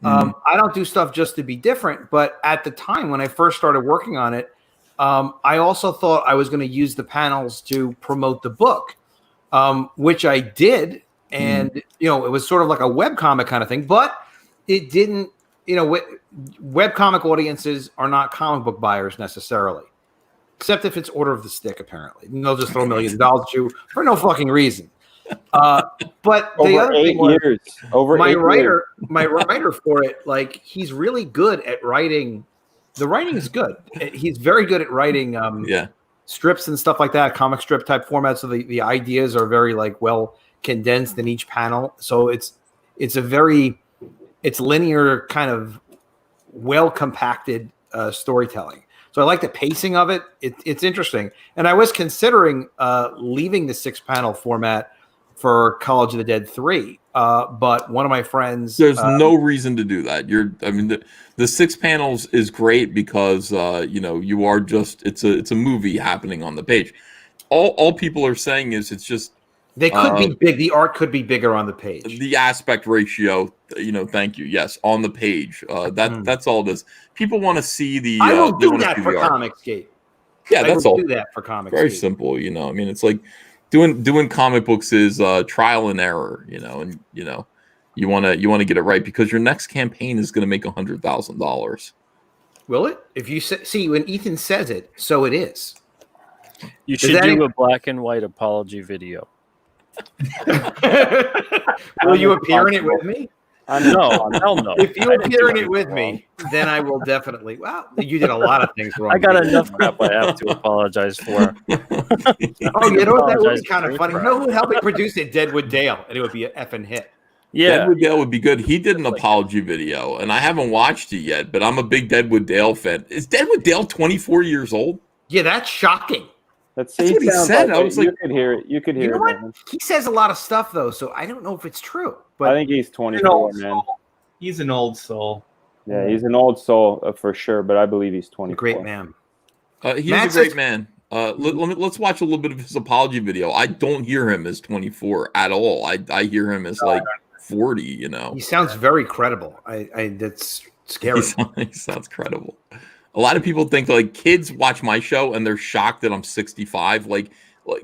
I don't do stuff just to be different, but at the time when I first started working on it, I also thought I was going to use the panels to promote the book, which I did. And, it was sort of like a webcomic kind of thing, but it didn't, webcomic audiences are not comic book buyers necessarily, except if it's Order of the Stick, apparently. And they'll just throw millions of dollars at you for no fucking reason. But the other thing was, my writer for it, like, he's really good at writing. The writing is good. He's very good at writing strips and stuff like that, comic strip type format. So the ideas are very well condensed in each panel. So it's linear, kind of well compacted storytelling. So I like the pacing of it. It's interesting. And I was considering leaving the 6-panel format for College of the Dead 3. But one of my friends... There's no reason to do that. The 6 panels is great because, you are just... It's a movie happening on the page. All people are saying is it's just... They could be big. The art could be bigger on the page. The aspect ratio, thank you. Yes, on the page. That's all it is. People want to see the... I will do that for Comicsgate. Yeah, that's all. I will do that for Comicsgate. Very simple, it's like... Doing comic books is trial and error, and you want to get it right because your next campaign is going to make $100,000. Will it? If you see when Ethan says it, so it is. You should do a black and white apology video. Will you appear in it with me? No, hell no. If you appear in it with me, then I will definitely. Well, you did a lot of things wrong. I got enough crap I have to apologize for. Oh, you know what? That would be kind of funny. You know who would help me produce it? Deadwood Dale, and it would be an effing hit. Yeah, Deadwood Dale would be good. He did an apology video, and I haven't watched it yet, but I'm a big Deadwood Dale fan. Is Deadwood Dale 24 years old? Yeah, that's shocking. That's what he said. I was like, you could hear it. You could hear it. Man. He says a lot of stuff though, so I don't know if it's true. But I think he's 24, man. He's an old soul. Yeah, he's an old soul for sure, but I believe he's 24. Great man. He's a great man. Let's watch a little bit of his apology video. I don't hear him as 24 at all. I hear him as 40. He sounds very credible. That's scary. He sounds credible. A lot of people think kids watch my show and they're shocked that I'm 65. Like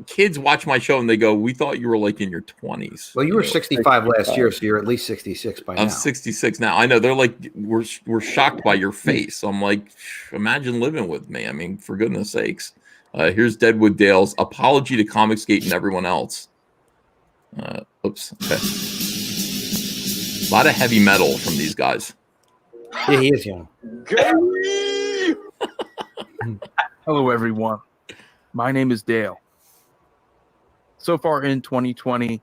kids watch my show and they go, "We thought you were in your 20s." Well, you were 65 last year, so you're at least 66 by now. I'm 66 now. I know they're like, we're shocked by your face. I'm like, imagine living with me. I mean, for goodness sakes. Here's Deadwood Dale's apology to Comicsgate and everyone else. Oops. Okay. A lot of heavy metal from these guys. Yeah, he is young. Hello, everyone. My name is Dale. So far in 2020,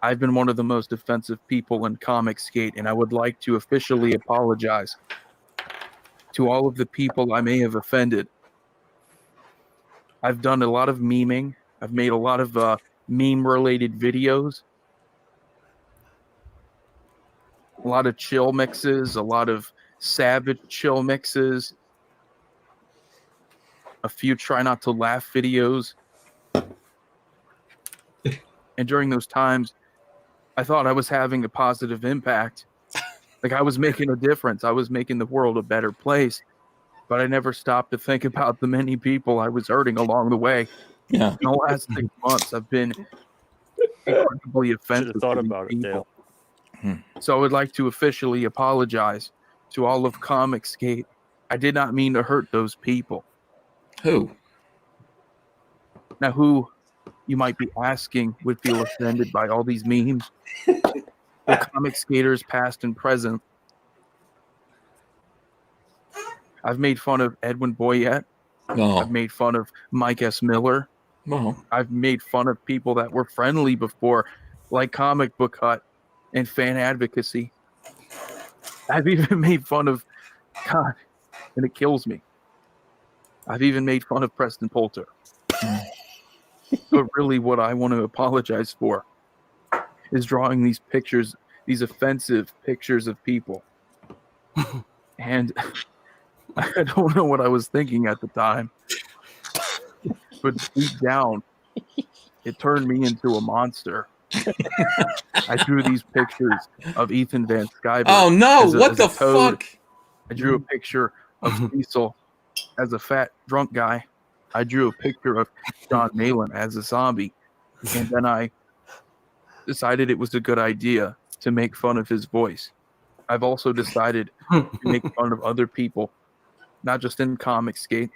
I've been one of the most offensive people in Comicsgate, and I would like to officially apologize to all of the people I may have offended. I've done a lot of memeing. I've made a lot of meme-related videos. A lot of chill mixes, a lot of savage chill mixes, a few try not to laugh videos. And during those times, I thought I was having a positive impact. Like I was making a difference. I was making the world a better place. But I never stopped to think about the many people I was hurting along the way. Yeah. In the last 6 months, I've been incredibly offensive. Should have thought about it, Dale. So I would like to officially apologize to all of Comicsgate. I did not mean to hurt those people. Who? Now, who you might be asking would feel offended by all these memes? The Comicsgaters, past and present. I've made fun of Edwin Boyette. No. I've made fun of Mike S. Miller. No. I've made fun of people that were friendly before, like Comic Book Hut and Fan Advocacy. I've even made fun of God, and it kills me. I've even made fun of Preston Poulter. But really what I want to apologize for is drawing these pictures, these offensive pictures of people. And I don't know what I was thinking at the time, but deep down, it turned me into a monster. I drew these pictures of Ethan Van Sciver. Oh no! What as the a toad. fuck? I drew a picture of Cecil as a fat drunk guy. I drew a picture of John Malin as a zombie, and then I decided it was a good idea to make fun of his voice. I've also decided to make fun of other people, not just in Comicsgate,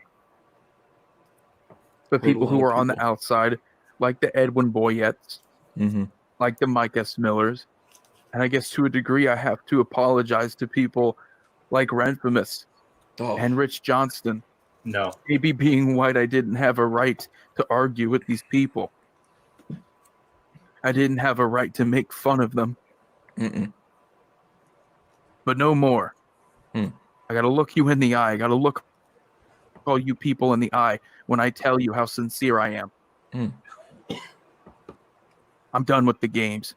but people who are on the outside, like the Edwin Boyettes, like the Mike S. Millers. And I guess to a degree, I have to apologize to people like Renfamous and Rich Johnston. No. Maybe being white, I didn't have a right to argue with these people. I didn't have a right to make fun of them. But no more. I got to look you in the eye. I got to look all you people in the eye when I tell you how sincere I am. I'm done with the games.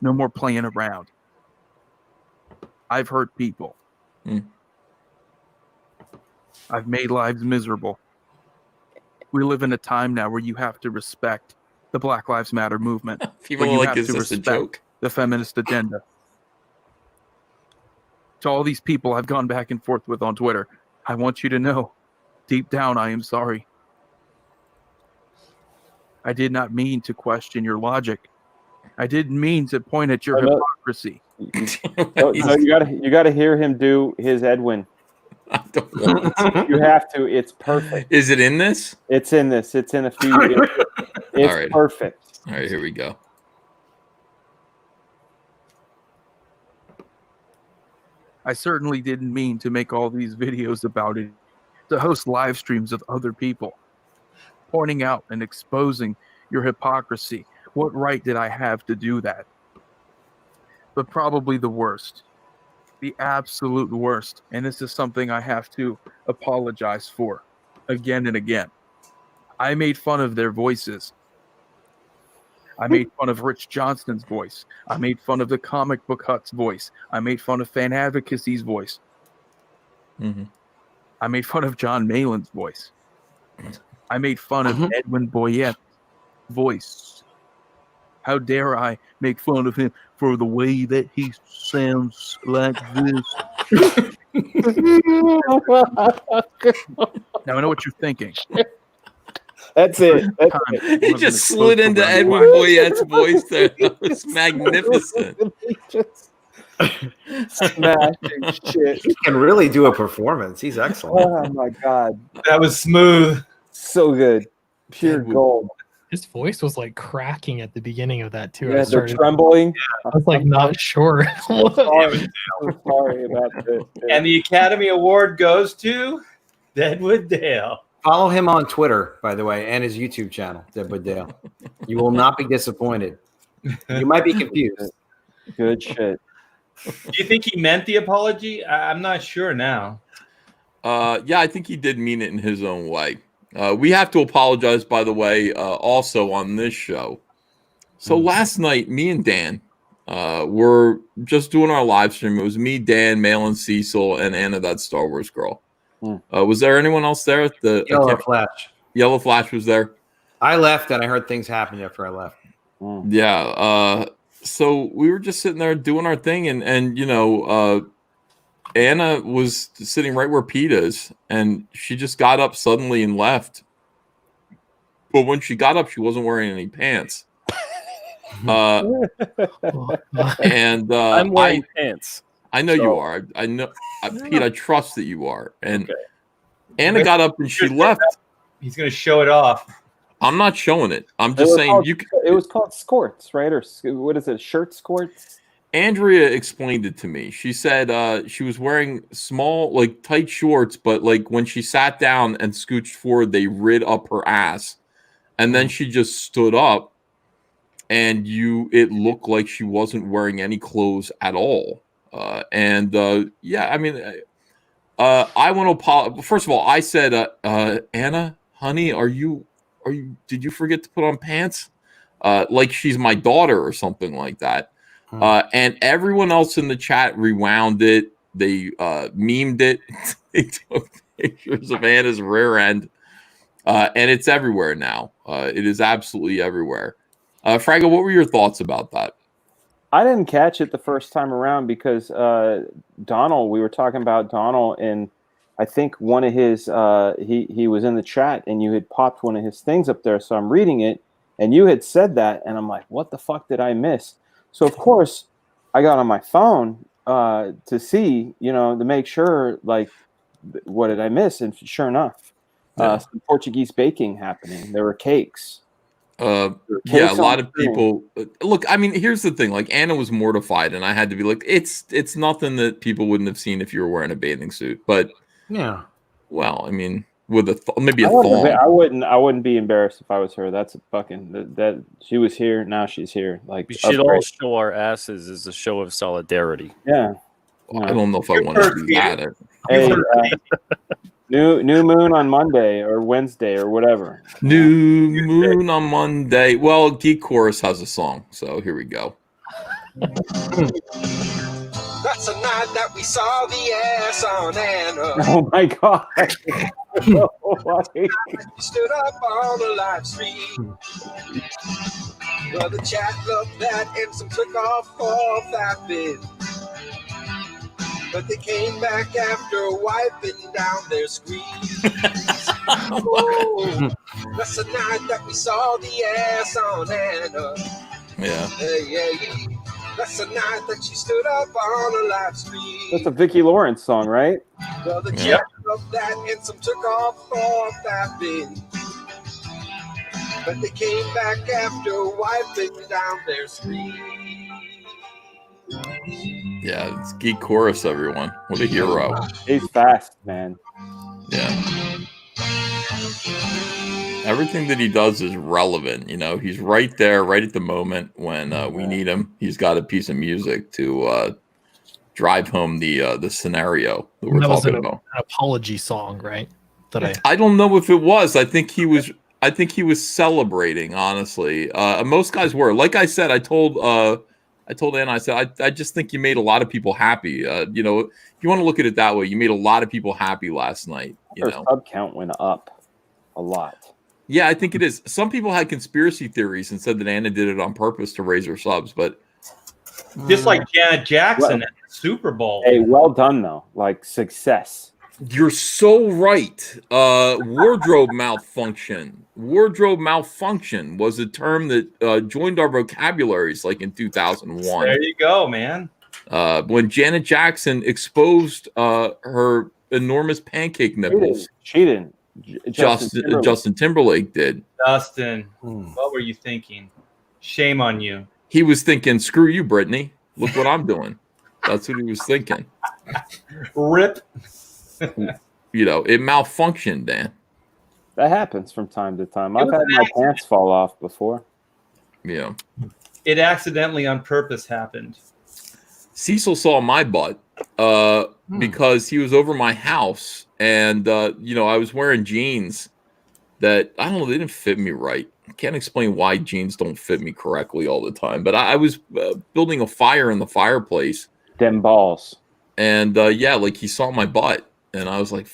No more playing around. I've hurt people. I've made lives miserable. We live in a time now where you have to respect the Black Lives Matter movement. People where you like, have is to this a respect joke? the feminist agenda. To all these people I've gone back and forth with on Twitter, I want you to know, deep down, I am sorry. I did not mean to question your logic. I didn't mean to point at your hypocrisy. No, you gotta hear him do his Edwin. I don't want to. You have to. It's perfect. Is it in this? It's in this. It's in a few. It's All right. perfect. All right, here we go. I certainly didn't mean to make all these videos about it, to host live streams of other people, pointing out and exposing your hypocrisy. What right did I have to do that? But probably the worst, the absolute worst, and this is something I have to apologize for again and again. I made fun of their voices. I made fun of Rich Johnston's voice. I made fun of the Comic Book Hut's voice. I made fun of Fan Advocacy's voice. I made fun of John Malin's voice. I made fun of Edwin Boyette's voice. How dare I make fun of him for the way that he sounds like this? Now I know what you're thinking. That's it. He just slid into Edwin Boyette's voice there. That was magnificent. Smashing shit. He can really do a performance. He's excellent. Oh my god, that was smooth. So good, pure gold. His voice was like cracking at the beginning of that too. Yeah, they're trembling. I was like not sure. Sorry about this. And the Academy Award goes to Deadwood Dale. Follow him on Twitter, by the way, and his YouTube channel, Deadwood Dale. You will not be disappointed. You might be confused. Good shit. Do you think he meant the apology? I'm not sure now. Yeah, I think he did mean it in his own way. We have to apologize, by the way, also on this show. So last night, me and Dan were just doing our live stream. It was me, Dan, Malin, Cecil, and Anna, that Star Wars girl. Was there anyone else there? Yellow Flash. Yellow Flash was there. I left, and I heard things happen after I left. Yeah. So we were just sitting there doing our thing, and you know, Anna was sitting right where Pete is, and she just got up suddenly and left. But when she got up, she wasn't wearing any pants. And I'm wearing pants. I know you are. I know, Pete. I trust that you are. And Anna got up and she left. He's going to show it off. I'm not showing it. I'm just saying It was called skirts, right? Or what is it? Shirt skirts. Andrea explained it to me. She said she was wearing small, like tight shorts, but like when she sat down and scooched forward, they rid up her ass, and then she just stood up, and it looked like she wasn't wearing any clothes at all. Yeah, I mean, I want to apologize. First of all, I said, Anna, honey, did you forget to put on pants? Like she's my daughter or something like that. And everyone else in the chat rewound it. memed it. They took pictures of Anna's rear end, and it's everywhere now. It is absolutely everywhere. Frago, what were your thoughts about that? I didn't catch it the first time around because Donald, we were talking about Donald, and I think one of his he was in the chat, and you had popped one of his things up there, so I'm reading it, and you had said that, and I'm like, what the fuck did I miss? So of course I got on my phone to see, to make sure, like, what did I miss? And sure enough, some Portuguese baking happening. There were cakes. Yeah, a lot of people look. I mean, here's the thing: like, Anna was mortified, and I had to be like, it's nothing that people wouldn't have seen if you were wearing a bathing suit. But yeah, well, I mean, with maybe a thong. thong. I wouldn't be embarrassed if I was her. That's a fucking that she was here. Now she's here. Like, we should all show our asses as a show of solidarity. Yeah. Well, I don't know if I want to do that. Hey, New moon on Monday or Wednesday or whatever. New moon on Monday. Well, Geek Chorus has a song, so here we go. That's the night that we saw the ass on Anna. Oh my god! Stood up on the live stream. Well, the chat loved that and some took off for fapping. But they came back after wiping down their screens. Oh, that's the night that we saw the ass on Anna. Yeah. Yeah. That's the night that she stood up on a live stream. That's a Vicki Lawrence song, right? Well, the chat loved that and some took off for fapping. But they came back after wiping down their screens. Yeah, it's Geek Chorus, everyone. What a hero. He's fast, man. Yeah. Everything that he does is relevant. He's right there, right at the moment when we need him. He's got a piece of music to drive home the scenario that we're talking about. An apology song, right? I don't know if it was. I think he was celebrating, honestly. Most guys were. Like I said, I told Anna, I said, I just think you made a lot of people happy. If you want to look at it that way, you made a lot of people happy last night. Her sub count went up a lot. Yeah, I think it is. Some people had conspiracy theories and said that Anna did it on purpose to raise her subs, but just like Janet Jackson at the Super Bowl. Hey, well done though. Like, success. You're so right. Wardrobe malfunction. Wardrobe malfunction was a term that joined our vocabularies like in 2001. There you go, man. When Janet Jackson exposed her enormous pancake nipples. She didn't. Justin Timberlake did. Justin, what were you thinking? Shame on you. He was thinking, screw you, Brittany. Look what I'm doing. That's what he was thinking. Rip. It malfunctioned, Dan. That happens from time to time. I've had my pants fall off before. Yeah. It accidentally on purpose happened. Cecil saw my butt because he was over my house, and I was wearing jeans that, I don't know, they didn't fit me right. I can't explain why jeans don't fit me correctly all the time, but I was building a fire in the fireplace. Them balls. And he saw my butt, and I was like,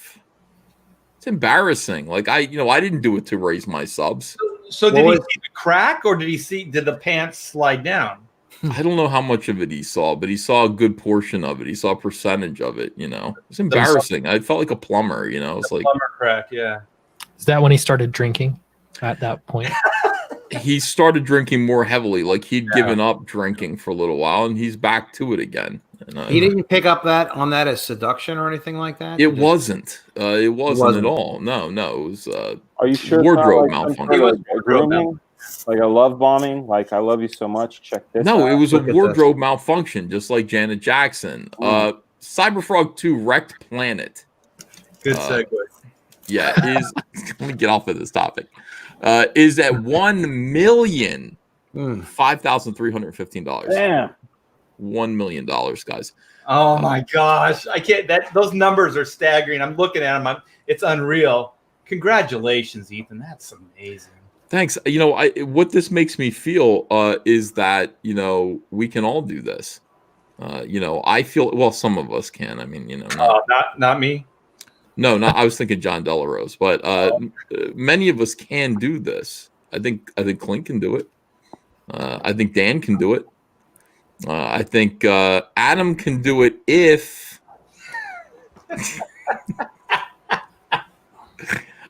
it's embarrassing. Like, I didn't do it to raise my subs. So did he see the crack, or did the pants slide down? I don't know how much of it he saw, but he saw a good portion of it. He saw a percentage of it, It's embarrassing. I felt like a plumber, It's like plumber crack, yeah. Is that when he started drinking at that point? He started drinking more heavily. Like, he'd given up drinking for a little while, and he's back to it again. And, he didn't pick up on that as seduction or anything like that? It wasn't. It wasn't at all. No. It was Are you sure wardrobe malfunction. Grooming? Like a love bombing? Like, I love you so much. Check this out. No, it was a wardrobe malfunction, just like Janet Jackson. Cyberfrog 2 Rekt Planet. Good segue. Yeah, let me get off of this topic. Is at $1,005,315. Damn. $1 million, guys. Oh my gosh. I can't, those numbers are staggering. I'm looking at them. It's unreal. Congratulations, Ethan. That's amazing. Thanks. What this makes me feel is that, we can all do this. I feel well. Some of us can. I mean, Not me. no, not. I was thinking John Delarose, but many of us can do this. I think Clint can do it. I think Dan can do it. I think Adam can do it if.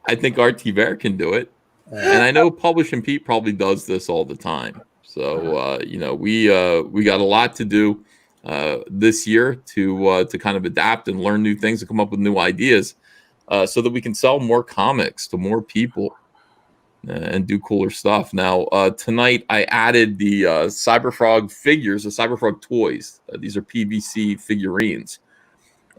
I think RT Bear can do it, and I know Publishing Pete probably does this all the time. So we got a lot to do this year to kind of adapt and learn new things and come up with new ideas, so that we can sell more comics to more people and do cooler stuff. Now tonight I added the Cyberfrog figures, the Cyberfrog toys. These are PVC figurines,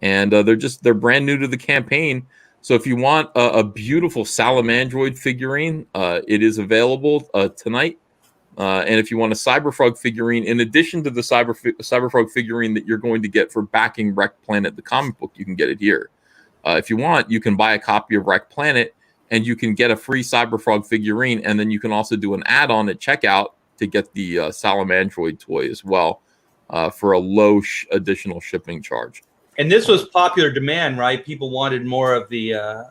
and they're brand new to the campaign. So if you want a beautiful Salamandroid figurine, it is available tonight. And if you want a Cyberfrog figurine, in addition to the Cyberfrog figurine that you're going to get for backing Rekt Planet, the comic book, you can get it here. If you want, you can buy a copy of Rekt Planet, and you can get a free Cyberfrog figurine, and then you can also do an add-on at checkout to get the Salamandroid toy as well for a low additional shipping charge. And this was popular demand, right? People wanted more of the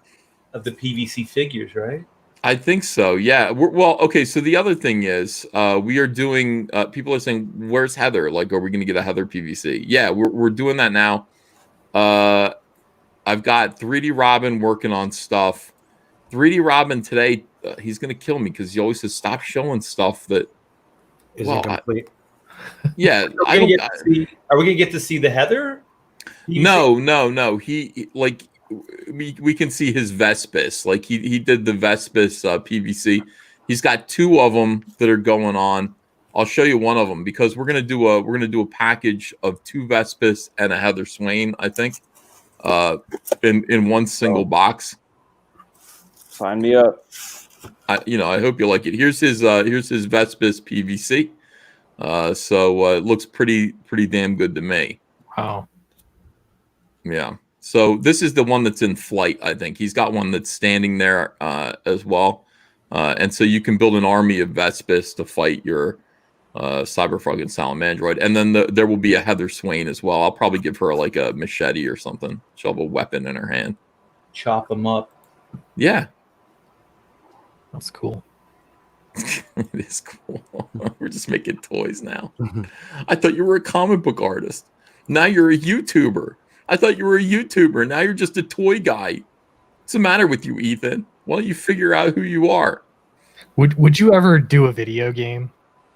PVC figures, right? I think so. Yeah. Well, okay. So the other thing is, we are doing. People are saying, "Where's Heather? Like, are we going to get a Heather PVC?" Yeah, we're doing that now. I've got 3D Robin working on stuff. 3D Robin today, he's going to kill me because he always says, "Stop showing stuff that isn't complete." Yeah. Are we going to get to see the Heather? No. He like we can see his Vespis. Like he did the Vespis PVC. He's got 2 of them that are going on. I'll show you one of them because we're gonna do a package of 2 Vespis and a Heather Swain. I think in one single box. Sign me up. I hope you like it. Here's his Vespis PVC. So it looks pretty damn good to me. Wow. Yeah. So this is the one that's in flight, I think. He's got one that's standing there as well. And so you can build an army of Vespis to fight your Cyberfrog and Salamandroid. And then there will be a Heather Swain as well. I'll probably give her like a machete or something. She'll have a weapon in her hand. Chop them up. Yeah. That's cool. It is cool. We're just making toys now. I thought you were a comic book artist. Now you're a YouTuber. I thought you were a YouTuber. Now you're just a toy guy. What's the matter with you, Ethan? Why don't you figure out who you are? Would you ever do a video game?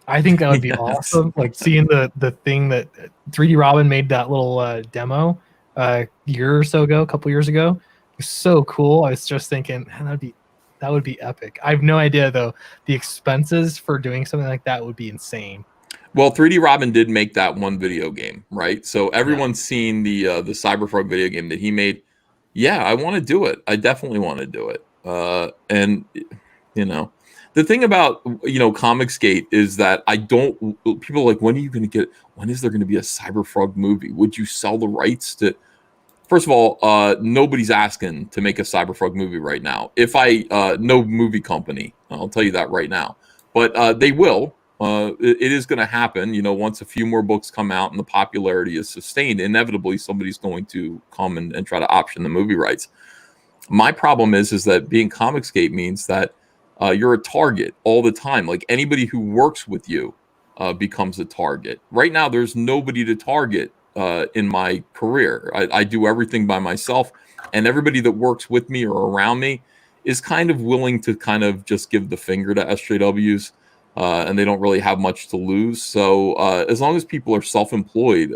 I think that would be awesome. Like seeing the thing that 3D Robin made that little demo a year or so ago, a couple years ago. It was so cool. I was just thinking, man, that would be epic. I have no idea though. The expenses for doing something like that would be insane. Well, 3D Robin did make that one video game, right? So everyone's seen the Cyberfrog video game that he made. Yeah, I want to do it. I definitely want to do it. And the thing about Comicsgate is that people are like, when is there going to be a Cyberfrog movie? Would you sell the rights to? First of all, nobody's asking to make a Cyberfrog movie right now. If no movie company, I'll tell you that right now. But they will. It is going to happen. Once a few more books come out and the popularity is sustained, inevitably somebody's going to come and try to option the movie rights. My problem is that being Comicsgate means that you're a target all the time. Like anybody who works with you becomes a target. Right now, there's nobody to target in my career. I do everything by myself, and everybody that works with me or around me is kind of willing to kind of just give the finger to SJWs. And they don't really have much to lose. So as long as people are self-employed,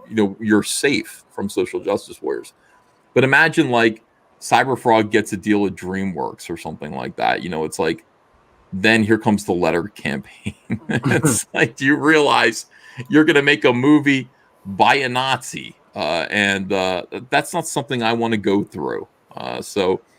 you're safe from social justice warriors. But imagine like Cyberfrog gets a deal at DreamWorks or something like that. It's like, then here comes the letter campaign. It's like, do you realize you're going to make a movie by a Nazi? And that's not something I want to go through.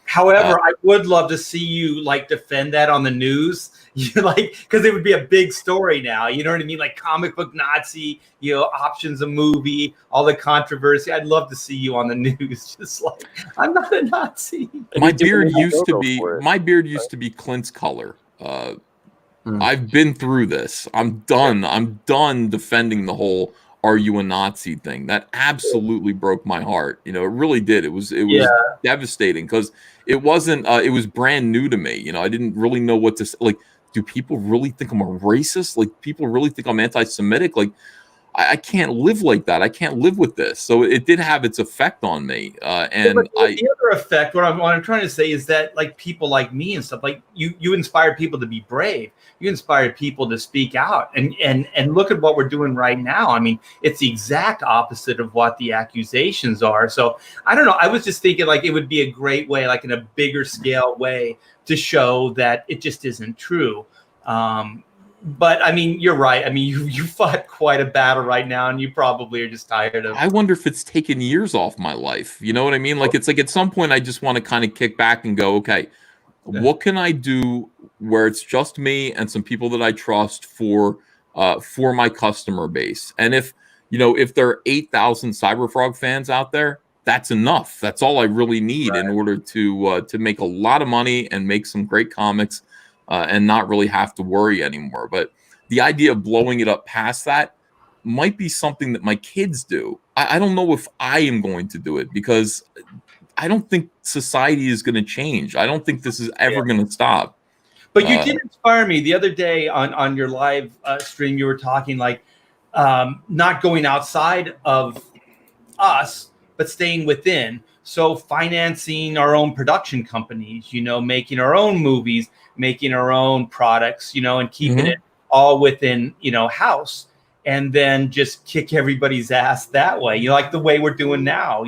However, I would love to see you like defend that on the news, because it would be a big story now. You know what I mean? Like comic book Nazi, options a movie, all the controversy. I'd love to see you on the news, just like I'm not a Nazi. My beard used to be Clint's color. I've been through this. I'm done. I'm done defending the whole "Are you a Nazi?" thing. That absolutely broke my heart. You know, it really did. It was devastating because it wasn't. It was brand new to me. You know, I didn't really know what to say. Like, do people really think I'm a racist? Like, people really think I'm anti-Semitic? Like, I can't live like that. I can't live with this. So it did have its effect on me. And the other effect, what I'm trying to say is that, like, people like me and stuff, like you inspire people to be brave. You inspire people to speak out, and look at what we're doing right now. I mean, it's the exact opposite of what the accusations are. So I don't know. I was just thinking, like, it would be a great way, like in a bigger scale way, to show that it just isn't true. But I mean, you're right. I mean, you fought quite a battle right now, and you probably are just tired of. I wonder if it's taken years off my life. You know what I mean? Like, it's like at some point I just want to kind of kick back and go, okay, what can I do where it's just me and some people that I trust for my customer base? And if there are 8,000 Cyberfrog fans out there, that's enough. That's all I really need in order to make a lot of money and make some great comics. And not really have to worry anymore. But the idea of blowing it up past that might be something that my kids do. I don't know if I am going to do it because I don't think society is going to change. I don't think this is ever going to stop. But you did inspire me the other day on your live stream. You were talking like not going outside of us, but staying within. So financing our own production companies, making our own movies, making our own products, and keeping it all within, house, and then just kick everybody's ass that way, like the way we're doing now.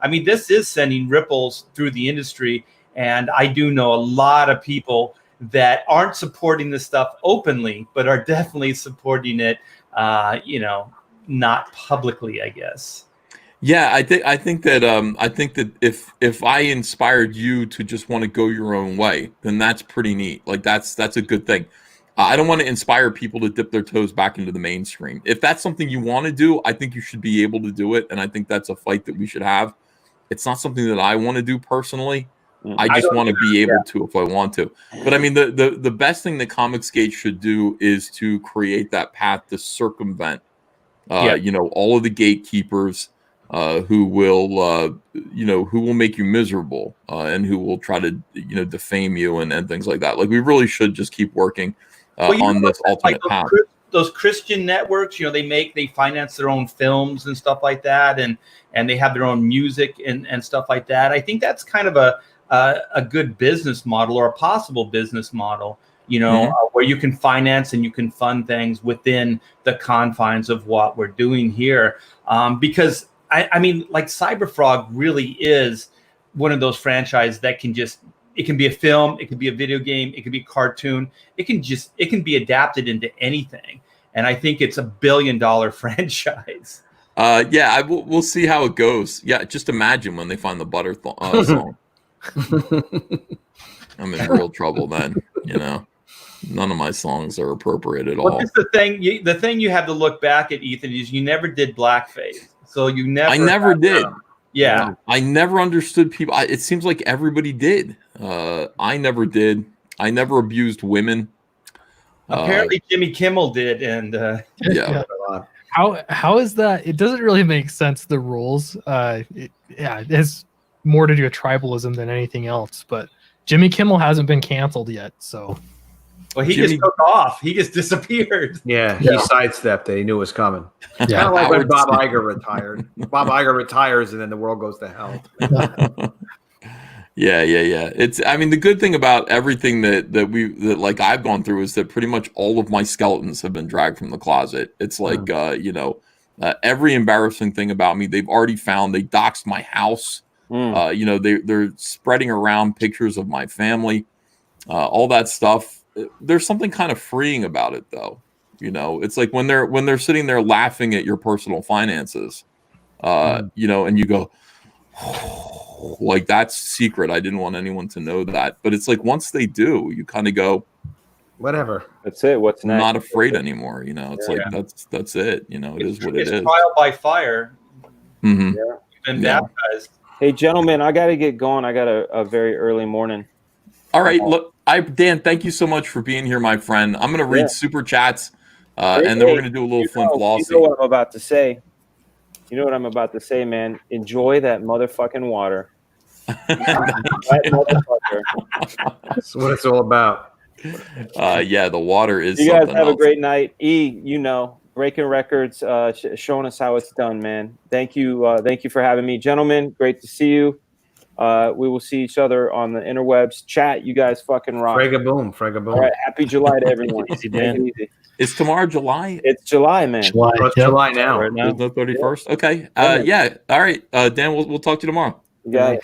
I mean, this is sending ripples through the industry. And I do know a lot of people that aren't supporting this stuff openly, but are definitely supporting it, not publicly, I guess. Yeah, I think that if I inspired you to just want to go your own way, then that's pretty neat. Like that's a good thing. I don't want to inspire people to dip their toes back into the mainstream. If that's something you want to do, I think you should be able to do it, and I think that's a fight that we should have. It's not something that I want to do personally. I just want to be able to if I want to. But I mean, the best thing that Comicsgate should do is to create that path to circumvent, all of the gatekeepers. Who will make you miserable and who will try to defame you and things like that. Like, we really should just keep working on this ultimate path. Those Christian networks, they finance their own films and stuff like that, and they have their own music and stuff like that. I think that's kind of a good business model, or a possible business model. Where you can finance and you can fund things within the confines of what we're doing here, because. I mean, like, Cyberfrog really is one of those franchises that it can be a film, it can be a video game, it can be a cartoon, it can be adapted into anything. And I think it's $1 billion franchise. We'll see how it goes. Yeah, just imagine when they find the butter song. I'm in real trouble then, None of my songs are appropriate at all. That's the thing you have to look back at, Ethan, is you never did blackface. So I never did. Yeah. I never understood people. It seems like everybody did. I never did. I never abused women. Apparently Jimmy Kimmel did. And yeah. How is that? It doesn't really make sense, the rules. It has more to do with tribalism than anything else. But Jimmy Kimmel hasn't been canceled yet. So. Well, he just took off. He just disappeared. Yeah, he sidestepped it. He knew it was coming. Kind of like when Bob Iger retired. Bob Iger retires, and then the world goes to hell. Yeah. I mean, the good thing about everything that I've gone through is that pretty much all of my skeletons have been dragged from the closet. It's like every embarrassing thing about me, they've already found. They doxed my house. They're spreading around pictures of my family, all that stuff. There's something kind of freeing about it, though. It's like when they're sitting there laughing at your personal finances, and you go, oh, like, that's secret. I didn't want anyone to know that. But it's like once they do, you kind of go, whatever. That's it. What's next? I'm not afraid anymore. It's like that's it. It is what it is. Trial by fire. Mm-hmm. Yeah. You've been baptized. Hey, gentlemen, I got to get going. I got a very early morning. All right, look, Dan, thank you so much for being here, my friend. I'm going to read super chats. And then we're gonna do a little Flint Flossy. You know what I'm about to say. You know what I'm about to say, man. Enjoy that motherfucking water. That motherfucker. That's what it's all about. Yeah, the water is. You guys have else. a great night. Breaking records, showing us how it's done, man. Thank you for having me, gentlemen. Great to see you. We will see each other on the interwebs. Chat, you guys fucking rock. Frega boom. All right, happy July to everyone. Easy, Take Dan. it easy. Is tomorrow July? It's July, man. July. Oh, it's Yep. July now. Right now. It's the 31st. Okay. Yeah. Yeah. All right. Dan, we'll talk to you tomorrow. You got it.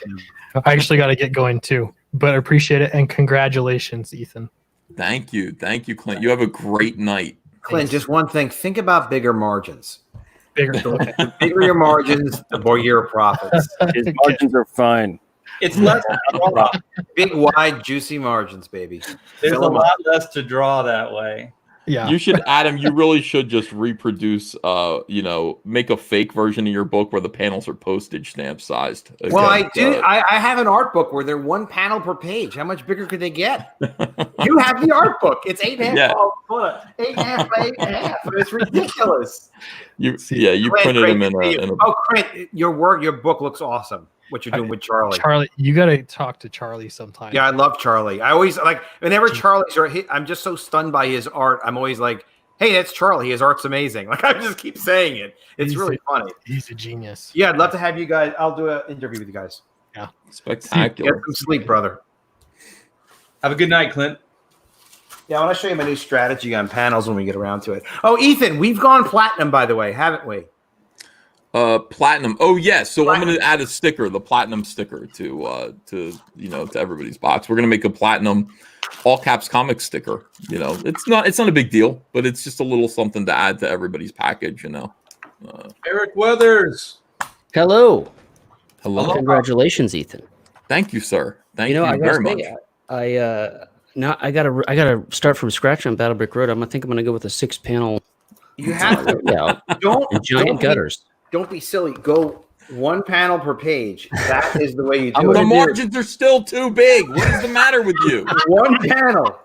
I actually got to get going too, but I appreciate it and congratulations, Ethan. Thank you, Clint. You have a great night. Clint, just one thing. Think about bigger margins. Bigger. Okay. The bigger your margins, the more your profits. His margins are fine. It's less to draw. Big, wide, juicy margins, baby. There's Fill a 'em up. lot less to draw that way. Yeah. You should, Adam. You really should just reproduce. Make a fake version of your book where the panels are postage stamp sized. Well, I do. I have an art book where they're one panel per page. How much bigger could they get? You have the art book. It's 8.5 Yeah. by 8.5 by 8.5. It's ridiculous. You Clint, printed great them in to see a. you. Clint, your book looks awesome. What you're doing with Charlie. Charlie, you got to talk to Charlie sometime. Yeah, I love Charlie. I always whenever Charlie's I'm just so stunned by his art. I'm always like, hey, that's Charlie. His art's amazing. Like I just keep saying it. It's really funny. He's a genius. Yeah, I'd love to have you guys. I'll do an interview with you guys. Yeah. Spectacular. Get some sleep, brother. Have a good night, Clint. Yeah, I want to show you my new strategy on panels when we get around to it. Oh, Ethan, we've gone platinum, by the way, haven't we? Platinum. Oh yes. So I'm going to add a sticker, the platinum sticker, to everybody's box. We're going to make a platinum all caps comic sticker. It's not a big deal, but it's just a little something to add to everybody's package. Eric Weathers. Hello. Hello. Congratulations, Ethan. Thank you, sir. Thank you I very gotta much. say, now I gotta start from scratch on Battle Brick Road. I think I'm gonna go with a 6-panel. You have to. Yeah, Don't giant gutters. Don't be silly. Go one panel per page. That is the way you do The it. margins are still too big. What is the matter with you? One panel.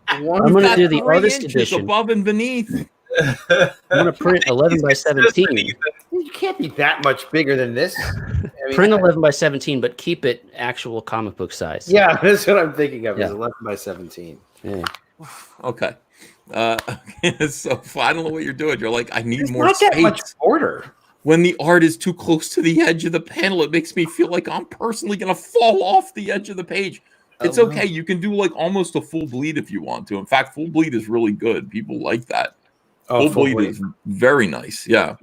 I'm gonna do the 3 artist inches edition. above and beneath. I'm gonna print 11 by 17. You can't be that much bigger than this. Print 11 by 17, but keep it actual comic book size. Yeah, that's what I'm thinking of. Is Yeah. 11 by 17. Yeah. Okay. So I don't know what you're doing. You're like, I need It's more not that much space. border. When the art is too close to the edge of the panel, it makes me feel like I'm personally going to fall off the edge of the page. It's Oh, okay. You can do like almost a full bleed if you want to. In fact, full bleed is really good. People like that. Oh, full bleed is very nice. Yeah.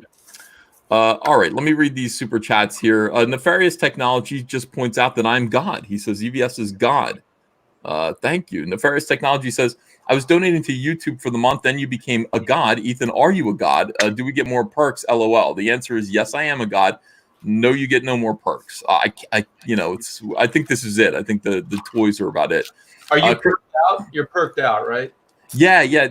All right. Let me read these super chats here. Nefarious Technology just points out that I'm God. He says EVS is God. Thank you. Nefarious Technology says, I was donating to YouTube for the month. Then you became a god. Ethan, are you a god? Do we get more perks? LOL. The answer is yes, I am a god. No, you get no more perks. I think this is it. I think the toys are about it. Are you perked out? You're perked out, right? Yeah.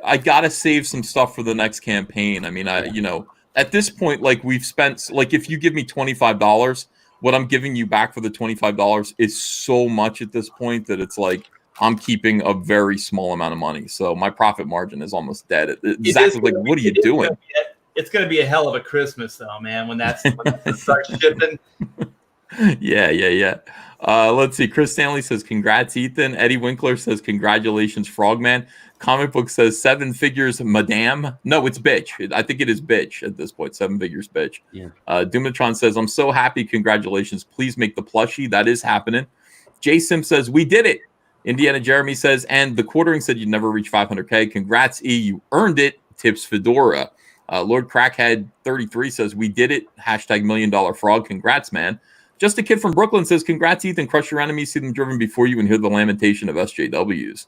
I gotta save some stuff for the next campaign. I mean, at this point, like we've spent, like if you give me $25, what I'm giving you back for the $25 is so much at this point that it's like I'm keeping a very small amount of money. So my profit margin is almost dead. Zach is like, what are you doing? It's going to be a hell of a Christmas, though, man, when that starts shipping. Yeah. Let's see. Chris Stanley says, congrats, Ethan. Eddie Winkler says, congratulations, Frogman. Comic Book says 7 figures, madame. No, it's bitch. I think it is bitch at this point. 7 figures, bitch. Yeah. Dumatron says, I'm so happy. Congratulations. Please make the plushie. That is happening. J Sim says, we did it. Indiana Jeremy says, and the quartering said you'd never reach 500K. Congrats, E. You earned it. Tips Fedora. Lord Crackhead 33 says, we did it. # $1 million frog. Congrats, man. Just a Kid from Brooklyn says, congrats, Ethan. Crush your enemies. See them driven before you and hear the lamentation of SJWs.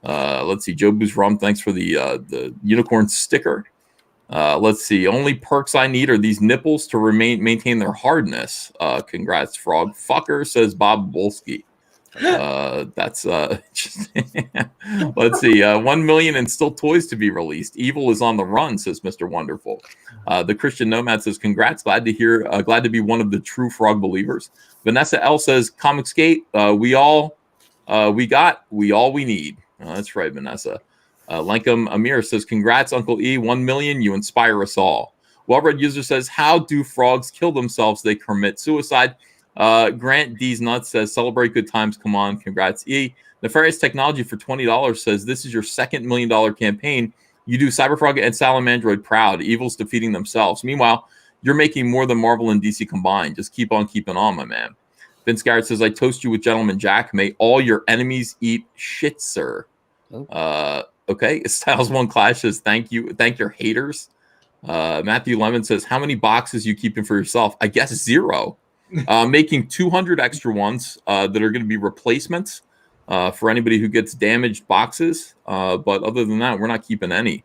Let's see. Joe Boo's Rum, thanks for the unicorn sticker. Let's see. Only perks I need are these nipples to maintain their hardness. Congrats, frog. Fucker, says Bob Wolski. That's let's see. 1 million and still toys to be released. Evil is on the run, says Mr. Wonderful. The Christian Nomad says, congrats. Glad to be one of the true frog believers. Vanessa L says, Comicsgate, we all we need. That's right, Vanessa. Lankum Amir says, congrats, Uncle E. 1 million. You inspire us all. Well-read user says, how do frogs kill themselves? They commit suicide. Grant D's Nuts says, celebrate good times. Come on. Congrats, E. Nefarious Technology for $20 says, this is your second $1 million campaign. You do Cyberfrog and Salamandroid proud. Evil's defeating themselves. Meanwhile, you're making more than Marvel and DC combined. Just keep on keeping on, my man. Vince Garrett says, I toast you with Gentleman Jack. May all your enemies eat shit, sir. Oh. Okay. Styles One Clash says, thank you. Thank your haters. Matthew Lemon says, how many boxes you keeping for yourself? I guess 0. Making 200 extra ones that are going to be replacements for anybody who gets damaged boxes. But other than that, we're not keeping any.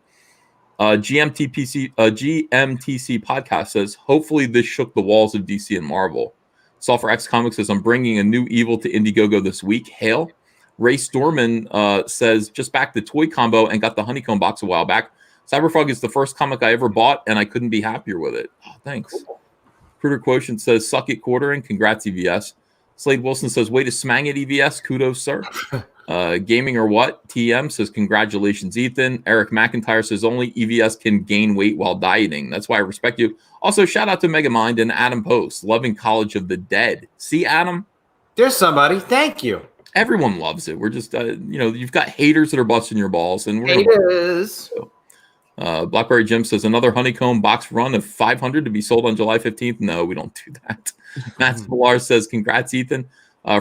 GMTC podcast says, hopefully this shook the walls of DC and Marvel. Sulfur X Comics says, I'm bringing a new Evil to Indiegogo this week. Hail. Ray Storman says, just back the toy combo and got the Honeycomb box a while back. Cyberfrog is the first comic I ever bought, and I couldn't be happier with it. Oh, thanks. Cruder Quotient says, suck it quartering. Congrats, EVS. Slade Wilson says, way to smang it, EVS. Kudos, sir. Gaming or what? TM says, congratulations, Ethan. Eric McIntyre says, only EVS can gain weight while dieting. That's why I respect you. Also, shout out to Megamind and Adam Post, loving College of the Dead. See, Adam? There's somebody. Thank you. Everyone loves it. We're just, you've got haters that are busting your balls. And we're haters. Blackberry Jim says, another Honeycomb box run of 500 to be sold on July 15th. No, we don't do that. Matt Millar says, congrats, Ethan.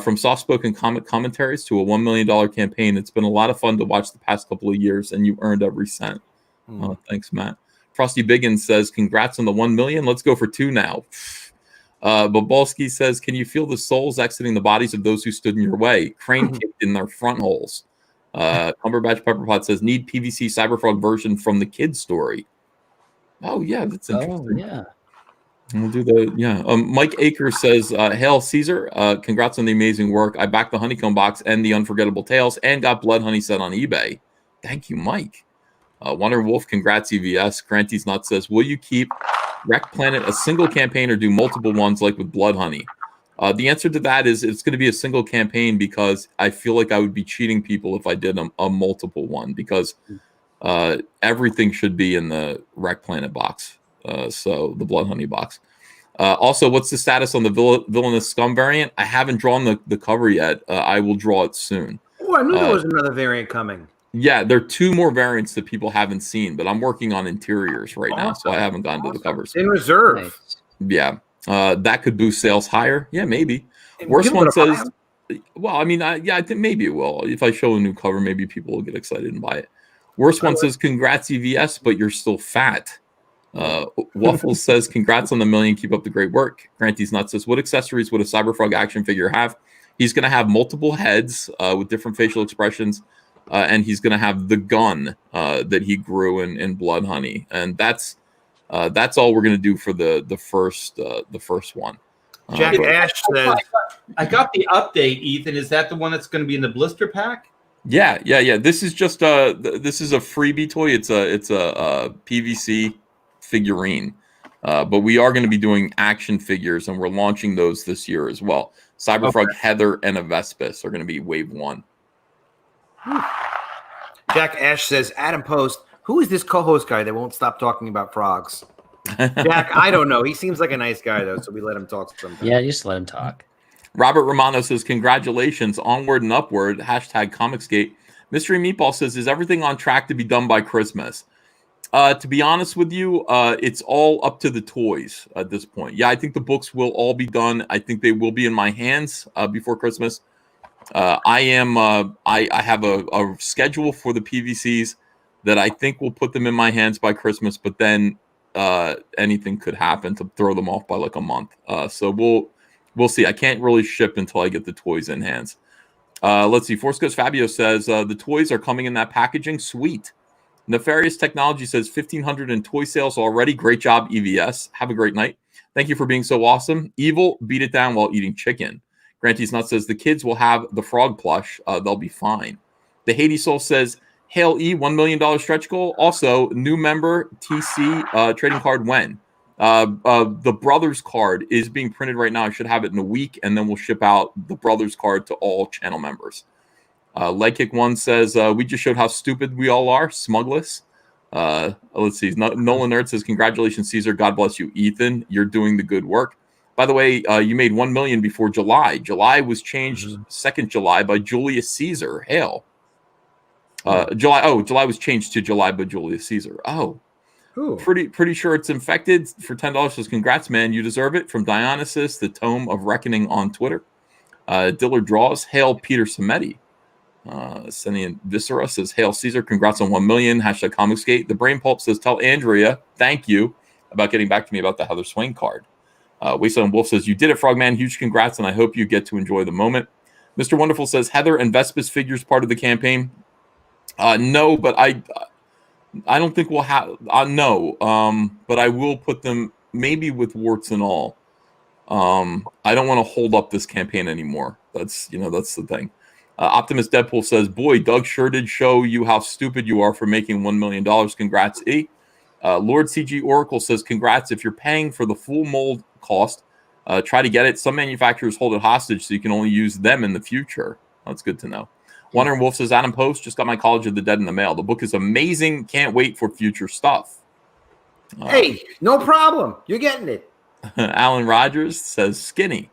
From soft-spoken comic commentaries to a $1 million campaign. It's been a lot of fun to watch the past couple of years, and you earned every cent. Thanks, Matt. Frosty Biggins says, congrats on the 1 million. Let's go for 2 now. Bobalski says, can you feel the souls exiting the bodies of those who stood in your way? Crane kicked in their front holes. Cumberbatch Pepperpot says, need PVC Cyberfrog version from the kid's story. Oh, yeah, that's interesting. Oh, yeah. We'll do the, yeah. Mike Akers says, hail Caesar. Congrats on the amazing work. I backed the Honeycomb box and the Unforgettable Tales and got Blood Honey set on eBay. Thank you, Mike. Wonder Wolf, congrats, EVS. Granty's Nut says, will you keep Rekt Planet a single campaign or do multiple ones like with Blood Honey? The answer to that is it's going to be a single campaign because I feel like I would be cheating people if I did a multiple one because everything should be in the Rekt Planet box. So the Blood Honey box. Also, what's the status on the Villainous Scum variant? I haven't drawn the cover yet. I will draw it soon. Oh, I knew there was another variant coming. Yeah, there are 2 more variants that people haven't seen, but I'm working on interiors right now, so I haven't gotten to the covers. In reserve. Yeah. That could boost sales higher. Yeah, maybe. Worst one says, well, I mean, I think maybe it will. If I show a new cover, maybe people will get excited and buy it. Worst one says, congrats, EVS, but you're still fat. Waffles says, congrats on the 1 million. Keep up the great work. Granty's Nut says, what accessories would a Cyberfrog action figure have? He's going to have multiple heads with different facial expressions. And he's going to have the gun that he grew in Blood Honey. And that's all we're going to do for the first one. Jack Ash says, I got the update, Ethan. Is that the one that's going to be in the blister pack? Yeah. This is just this is a freebie toy. It's a PVC figurine. But we are going to be doing action figures, and we're launching those this year as well. Cyberfrog, Heather, and a Vespis are going to be wave 1. Jack Ash says, Adam Post, who is this co-host guy that won't stop talking about frogs? Jack, I don't know. He seems like a nice guy, though, so we let him talk sometimes. Yeah, just let him talk. Robert Romano says, congratulations, onward and upward, #Comicsgate. Mystery Meatball says, is everything on track to be done by Christmas? To be honest with you, it's all up to the toys at this point. Yeah, I think the books will all be done. I think they will be in my hands before Christmas. I have a schedule for the PVCs that I think will put them in my hands by Christmas, but then anything could happen to throw them off by like a month. So we'll see. I can't really ship until I get the toys in hands. Let's see. Force Ghost Fabio says the toys are coming in that packaging. Sweet. Nefarious Technology says 1,500 in toy sales already. Great job, EVS. Have a great night. Thank you for being so awesome. Evil, beat it down while eating chicken. Granty's Nut says the kids will have the frog plush. They'll be fine. The Hades Soul says, hail E, $1 million stretch goal. Also, new member TC trading card when? The Brothers card is being printed right now. I should have it in a week, and then we'll ship out the Brothers card to all channel members. Leg Kick 1 says, we just showed how stupid we all are. Smugless. Let's see. Nolan Nerd says, congratulations, Caesar. God bless you, Ethan. You're doing the good work. By the way, you made 1 million before July. July was changed 2nd July by Julius Caesar. Hail. July was changed to July by Julius Caesar. Oh. Ooh. Pretty sure it's infected. For $10 says, congrats, man. You deserve it. From Dionysus, the Tome of Reckoning on Twitter. Diller Draws. Hail Peter Samedi. Senian Viscera says, hail Caesar. Congrats on 1 million. Hashtag Comicsgate. The Brain Pulp says, tell Andrea thank you about getting back to me about the Heather Swain card. Wasteland Wolf says, you did it, Frogman. Huge congrats, and I hope you get to enjoy the moment. Mr. Wonderful says, Heather and Vespis figures part of the campaign. No, but I don't think we'll have. No, but I will put them maybe with warts and all. I don't want to hold up this campaign anymore. That's the thing. Optimus Deadpool says, boy, Doug sure did show you how stupid you are for making $1 million. Congrats, E. Lord CG Oracle says, congrats. If you're paying for the full mold cost, try to get it. Some manufacturers hold it hostage so you can only use them in the future. That's good to know. Wonder Wolf says, Adam Post, just got my College of the Dead in the mail. The book is amazing. Can't wait for future stuff. Hey, no problem. You're getting it. Alan Rogers says, skinny.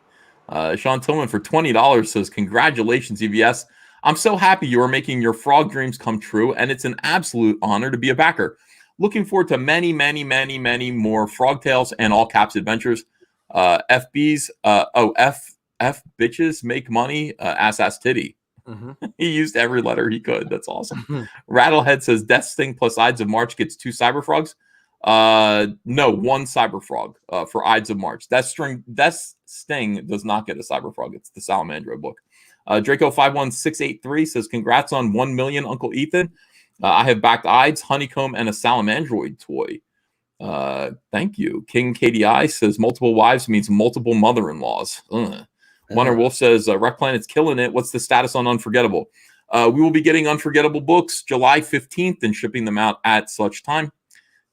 Sean Tillman for $20 says, congratulations, EVS. I'm so happy you are making your frog dreams come true, and it's an absolute honor to be a backer. Looking forward to many, many, many, many more Frog Tales and all caps adventures. FBs, F bitches make money, ass titty. He used every letter he could. That's awesome. Rattlehead says, Death Sting plus Ides of March gets 2 Cyberfrogs. No, 1 Cyberfrog for Ides of March. Death Sting does not get a Cyberfrog. It's the Salamandro book. Draco51683 says, congrats on 1 million, Uncle Ethan. I have backed Ides, Honeycomb, and a Salamandroid toy. Thank you. King KDI says, multiple wives means multiple mother-in-laws. Wonder Wolf says, Rekt Planet's killing it. What's the status on Unforgettable? We will be getting Unforgettable books July 15th and shipping them out at such time.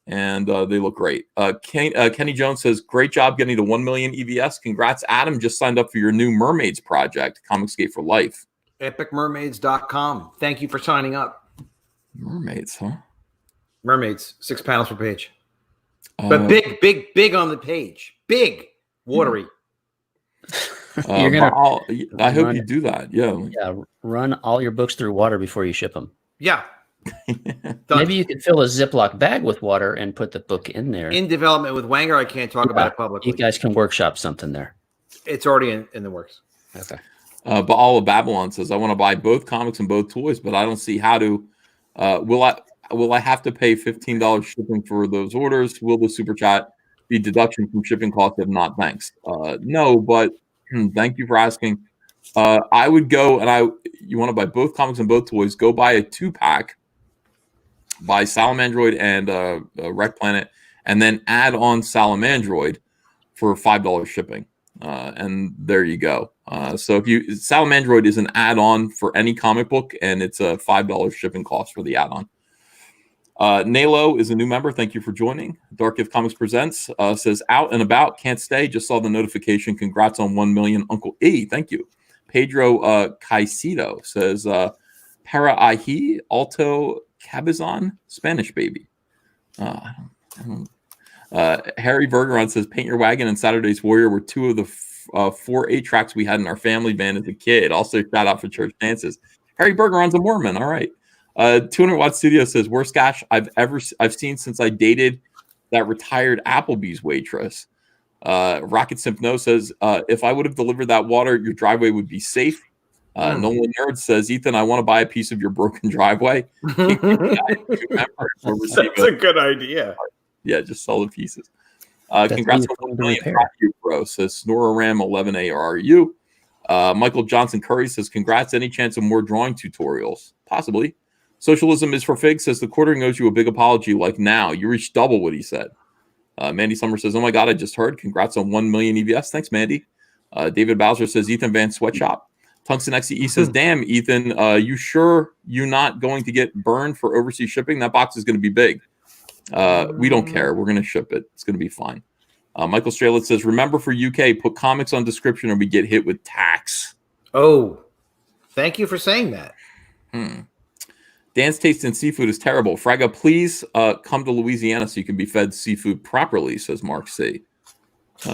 And they look great. Kenny Jones says, great job getting to 1 million EVS. Congrats, Adam. Just signed up for your new Mermaids project, Comicsgate for Life. EpicMermaids.com. Thank you for signing up. Mermaids, huh? Mermaids, 6 panels per page. But big on the page. Big, watery. You're gonna I hope you do that. Yeah. Run all your books through water before you ship them. Yeah. Maybe you could fill a Ziploc bag with water and put the book in there. In development with Wanger, I can't talk about it publicly. You guys can workshop something there. It's already in the works. Okay. Baal of Babylon says, I want to buy both comics and both toys, but I don't see how to. Will I have to pay $15 shipping for those orders? Will the super chat be deduction from shipping costs? If not, thanks. No, but thank you for asking. I would go and you want to buy both comics and both toys, go buy a 2-pack, buy Salamandroid and Rekt Planet, and then add on Salamandroid for $5 shipping. And there you go. So Salamandroid is an add-on for any comic book, and it's a $5 shipping cost for the add-on. Nalo is a new member. Thank you for joining. Dark Gift Comics Presents says, out and about, can't stay. Just saw the notification. Congrats on 1 million, Uncle E. Thank you. Pedro Caicedo says, Para Ahi, Alto Cabazon, Spanish baby. Harry Bergeron says, Paint Your Wagon and Saturday's Warrior were 2 of the 4 8-tracks we had in our family band as a kid. Also, shout out for church dances. Harry Bergeron's a Mormon. All right. 200 Watt Studio says, worst gash I've seen since I dated that retired Applebee's waitress. Rocket Simp No says, if I would have delivered that water, your driveway would be safe. Nolan Nerd says, Ethan, I want to buy a piece of your broken driveway. That's a good idea. Yeah, just sell the pieces. Congrats on 1 million, bro, says Snoraram 11ARU. Michael Johnson Curry says, congrats. Any chance of more drawing tutorials? Possibly. Socialism is for Fig says, the quartering owes you a big apology like now. You reached double what he said. Mandy Summer says, oh my God, I just heard. Congrats on 1 million EVS. Thanks, Mandy. David Bowser says, Ethan Van Sweatshop. Tungsten XCE says, damn, Ethan, you sure you're not going to get burned for overseas shipping? That box is going to be big. We don't care. We're going to ship it. It's going to be fine. Michael Strelitz says, remember for UK, put comics on description or we get hit with tax. Oh, thank you for saying that. Dan's taste in seafood is terrible. Fraga, please come to Louisiana so you can be fed seafood properly, says Mark C.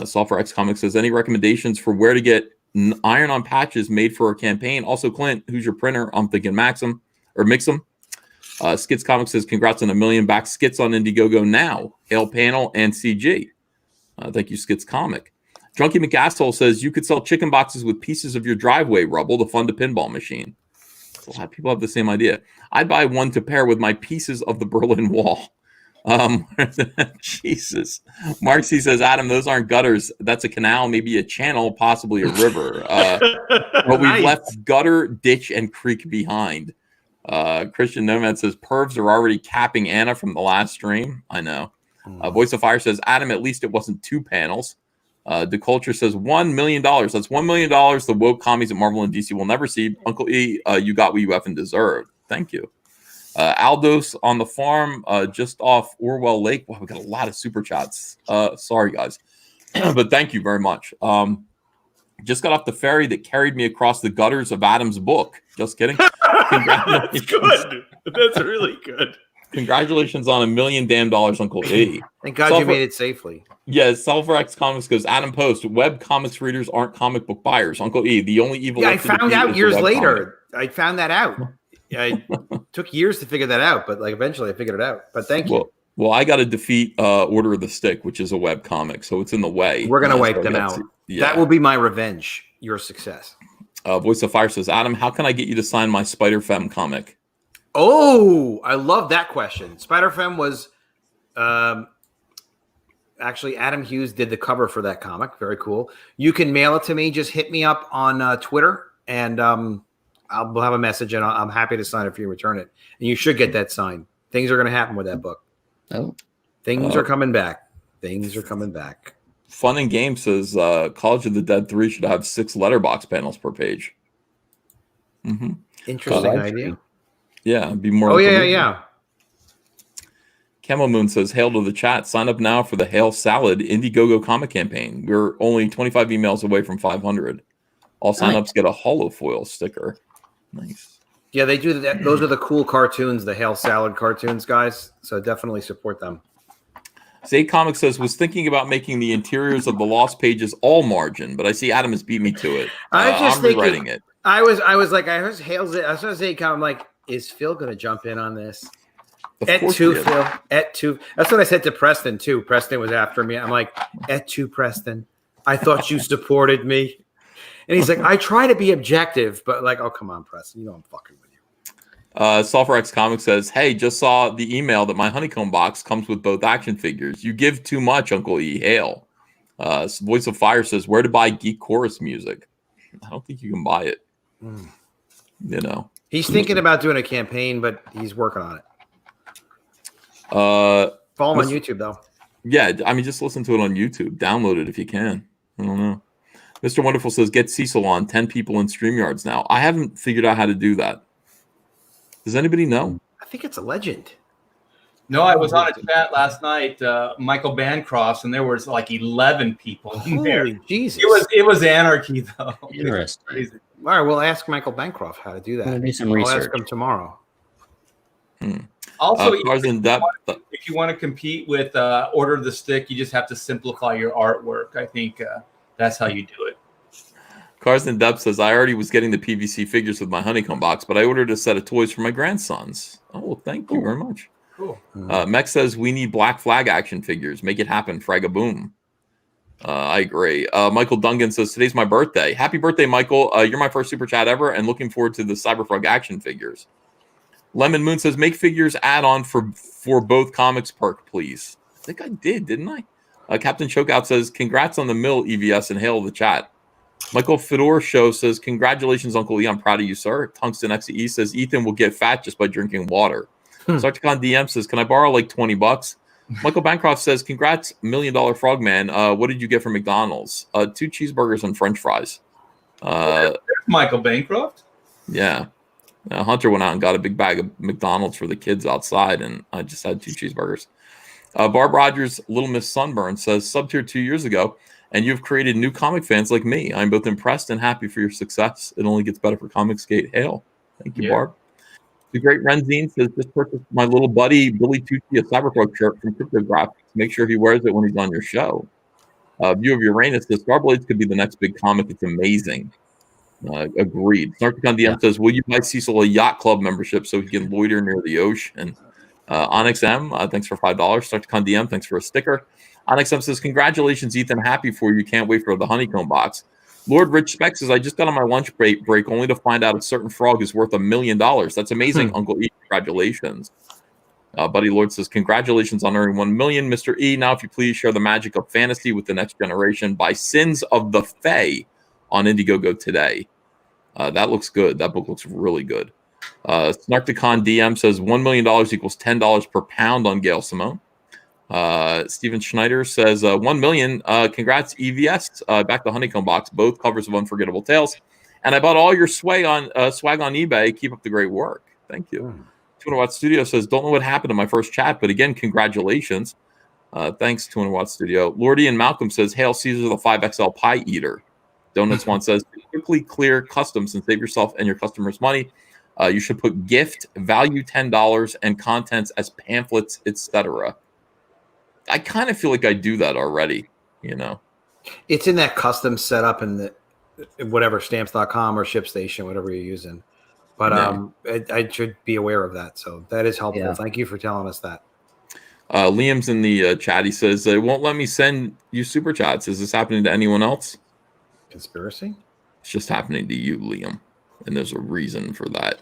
Sulfur X Comics says, any recommendations for where to get iron-on patches made for a campaign? Also, Clint, who's your printer? I'm thinking Maxim or Mixum. Skits Comics says, congrats on 1 million back skits on Indiegogo now. Hail Panel and CG. Thank you, Skits Comic. Drunky McAsshole says, you could sell chicken boxes with pieces of your driveway rubble to fund a pinball machine. A lot of people have the same idea. I'd buy one to pair with my pieces of the Berlin Wall. Jesus. Mark C says, Adam, those aren't gutters. That's a canal, maybe a channel, possibly a river. But we've left gutter, ditch, and creek behind. Christian Nomad says, pervs are already capping Anna from the last stream. I know. Voice of Fire says, Adam, at least it wasn't 2 panels. The Culture says $1 million. That's $1 million the woke commies at Marvel and DC will never see. Uncle E, you got what you effing deserved. Thank you. Aldos on the farm, just off Orwell Lake. Wow, we got a lot of super chats. Sorry, guys. But thank you very much. Just got off the ferry that carried me across the gutters of Adam's book. Just kidding. That's good. That's really good. Congratulations on $1 million damn dollars, Uncle E. Thank God you made it safely. Yeah, Sulfur X Comics goes, Adam Post, web comics readers aren't comic book buyers. Uncle E, the only evil. Yeah, I found out years later. I found that out. I took years to figure that out, but like eventually I figured it out. But thank you. Well, I got to defeat Order of the Stick, which is a web comic, so it's in the way. We're gonna wipe them out. Yeah. That will be my revenge. Your success. Voice of Fire says, Adam, how can I get you to sign my Spider Femme comic? Oh, I love that question. Spider Femme was actually Adam Hughes did the cover for that comic. Very cool. You can mail it to me. Just hit me up on Twitter, and I'll have a message, and I'm happy to sign it for you. Return it, and you should get that signed. Things are going to happen with that book. Oh, things are coming back. Things are coming back. Fun and Game says College of the Dead 3 should have 6 letterbox panels per page. Interesting idea. Yeah, it'd be more. Oh, yeah. Camo Moon says, hail to the chat. Sign up now for the Hail Salad Indiegogo comic campaign. We're only 25 emails away from 500. All signups get a holofoil sticker. Nice. Yeah, they do that. Those are the cool cartoons, the Hail Salad cartoons, guys. So definitely support them. Zay Comics says, was thinking about making the interiors of the Lost Pages all margin, but I see Adam has beat me to it. I'm rewriting it. I was like, I was Zay Comics. I'm like, is Phil going to jump in on this? Phil. At 2. That's what I said to Preston, too. Preston was after me. I'm like, at 2, Preston. I thought you supported me. And he's like, I try to be objective, but like, oh, come on, Preston. You know I'm fucking with you. Sulfur X Comics says, hey, just saw the email that my honeycomb box comes with both action figures. You give too much, Uncle E. Hail. Voice of Fire says, where to buy Geek Chorus music? I don't think you can buy it. You know. He's thinking about doing a campaign, but he's working on it. Follow him on YouTube, though. Yeah, I mean, just listen to it on YouTube. Download it if you can. I don't know. Mr. Wonderful says, get Cecil on. 10 people in StreamYards now. I haven't figured out how to do that. Does anybody know? I think it's a legend. No, I was on a chat last night, Michael Bancroft's, and there was like 11 people in there. Holy Jesus. It was anarchy, though. Interesting. All right, we'll ask Michael Bancroft how to do that. I'm gonna do some I'll research. ask him tomorrow. Also, if you want to compete with Order of the Stick, you just have to simplify your artwork. I think that's how you do it. Cars in Depth says, I already was getting the PVC figures with my honeycomb box, but I ordered a set of toys for my grandsons. Oh, well, thank you very much. Cool. Mech says, we need Black Flag action figures. Make it happen. Frag-a-boom. I agree. Michael Dungan says, today's my birthday. Happy birthday, Michael. You're my first super chat ever, and looking forward to the Cyberfrog action figures. Lemon Moon says, make figures add-on for both comics perk, please. I think I did, didn't I? Captain Chokeout says, congrats on the mill, EVS, and hail the chat. Michael Fedor Show says, congratulations, Uncle Lee. I'm proud of you, sir. Tungsten XE says, Ethan will get fat just by drinking water. Sarticon DM says, can I borrow like $20? Michael Bancroft says, congrats, $1 Million Frogman. What did you get from McDonald's? 2 cheeseburgers and French fries. There's Michael Bancroft? Yeah. Hunter went out and got a big bag of McDonald's for the kids outside, and I just had 2 cheeseburgers. Barb Rogers, Little Miss Sunburn says, sub tier 2 years ago, and you've created new comic fans like me. I'm both impressed and happy for your success. It only gets better for Comicsgate. Hail. Thank you, Barb. The great Renzine says, just purchased my little buddy Billy Tucci a Cyberfrog shirt from Cryptographics. Make sure he wears it when he's on your show. View of Uranus says, Starblades could be the next big comic. It's amazing. Agreed. Snarkicon DM says, will you buy Cecil a yacht club membership so he can loiter near the ocean? Onyx M, thanks for $5. Snarkicon DM, thanks for a sticker. Onyx M says, congratulations, Ethan. Happy for you. Can't wait for the honeycomb box. Lord Rich Speck says, I just got on my lunch break only to find out a certain frog is worth $1 million. That's amazing, Uncle E. Congratulations. Buddy Lord says, congratulations on earning 1 million, Mr. E. Now, if you please share the magic of fantasy with the next generation by Sins of the Fae on Indiegogo today. That looks good. That book looks really good. Snarkticon DM says $1 million equals $10 per pound on Gail Simone. Steven Schneider says 1 million. Congrats, EVS. Back to Honeycomb Box. Both covers of Unforgettable Tales. And I bought all your swag on eBay. Keep up the great work. Thank you. 200 Watt Studio says, don't know what happened in my first chat, but again, congratulations. Thanks, 200 Watt Studio. Lordy and Malcolm says, Hail Caesar the 5XL Pie Eater. Donuts One says, quickly clear customs and save yourself and your customers money. You should put gift, value $10, and contents as pamphlets, etc. I kind of feel like I do that already, you know. It's in that custom setup in the whatever stamps.com or ShipStation, whatever you're using. But I should be aware of that. So that is helpful. Yeah. Thank you for telling us that. Liam's in the chat. He says, it won't let me send you super chats. Is this happening to anyone else? Conspiracy? It's just happening to you, Liam. And there's a reason for that.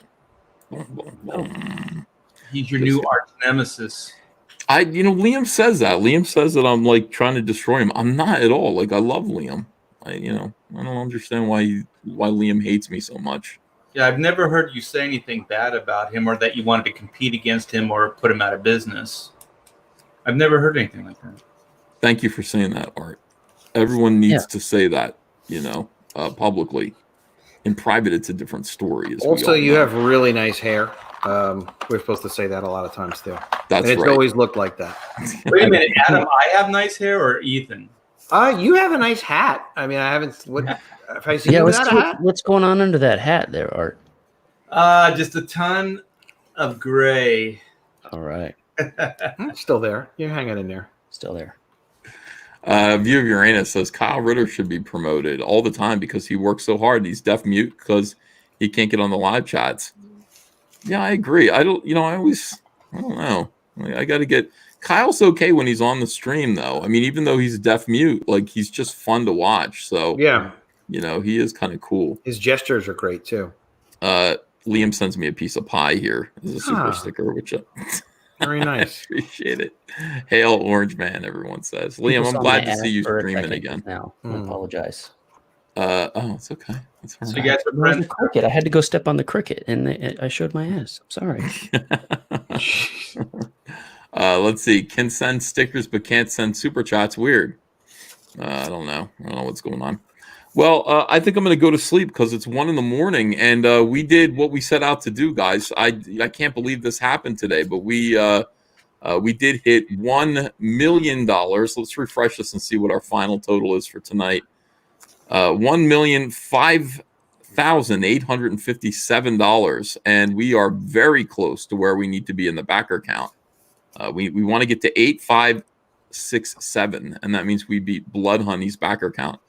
He's your new arch nemesis. Liam says that. Liam says that I'm like trying to destroy him. I'm not at all. Like, I love Liam. I don't understand why Liam hates me so much. Yeah, I've never heard you say anything bad about him or that you wanted to compete against him or put him out of business. I've never heard anything like that. Thank you for saying that, Art. Everyone needs to say that, publicly. In private, it's a different story. Also, you have really nice hair. We're supposed to say that a lot of times too. That's it's right. always looked like that. Wait a minute, Adam. I have nice hair, or Ethan? You have a nice hat. I mean, I haven't. Have I seen you without a hat? What's going on under that hat there, Art? Just a ton of gray. All right. Still there. You're hanging in there. Still there. View of Uranus says Kyle Ritter should be promoted all the time because he works so hard. He's deaf mute because he can't get on the live chats. Yeah, I agree. I don't know. I got to get Kyle's okay when he's on the stream though. I mean, even though he's deaf mute, like he's just fun to watch. So yeah, he is kind of cool. His gestures are great too. Liam sends me a piece of pie here as a super sticker, which very nice. Appreciate it. Hail Orange Man, everyone says. Liam, I'm glad to see you streaming again. Now, I apologize. It's okay. That's all right. So you guys are friends. Cricket. I had to go step on the cricket, and I showed my ass. I'm sorry. Let's see. Can send stickers, but can't send super chats. Weird. I don't know. I don't know what's going on. Well, I think I'm going to go to sleep because it's 1 a.m. and we did what we set out to do, guys. I can't believe this happened today, but we did hit $1 million. Let's refresh this and see what our final total is for tonight. $1,005,857, and we are very close to where we need to be in the backer count. We want to get to 8,567, and that means we beat Blood Honey's backer count.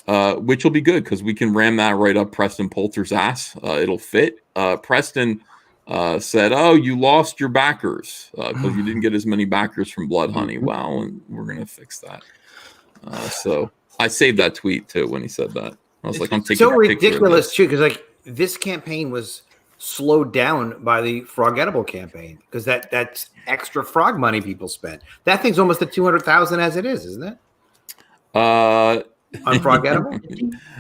Which will be good because we can ram that right up Preston Poulter's ass. It'll fit. Preston said, "Oh, you lost your backers because you didn't get as many backers from Blood Honey." Well, and we're gonna fix that. So I saved that tweet too when he said that. I was like, "I'm taking so ridiculous too," because like this campaign was slowed down by the Froggettable campaign because that's extra frog money people spent. That thing's almost at 200,000 as it is, isn't it? Unforgettable?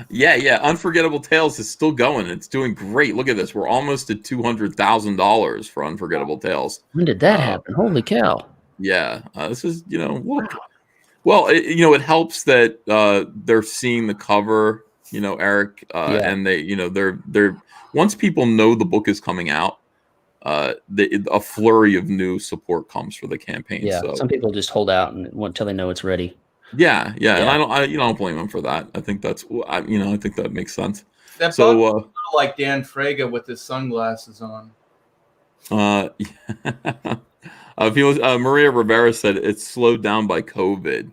Yeah. Unforgettable Tales is still going. It's doing great. Look at this. We're almost at $200,000 for Unforgettable Tales. When did that happen? Holy cow. Yeah. This is, look. Well, it helps that they're seeing the cover, Eric, and they're once people know the book is coming out, a flurry of new support comes for the campaign. Yeah. So. Some people just hold out and until they know it's ready. Yeah, and I don't blame him for that. I think I think that makes sense. That So, bug is a little like Dan Frega with his sunglasses on. Maria Rivera said it's slowed down by COVID.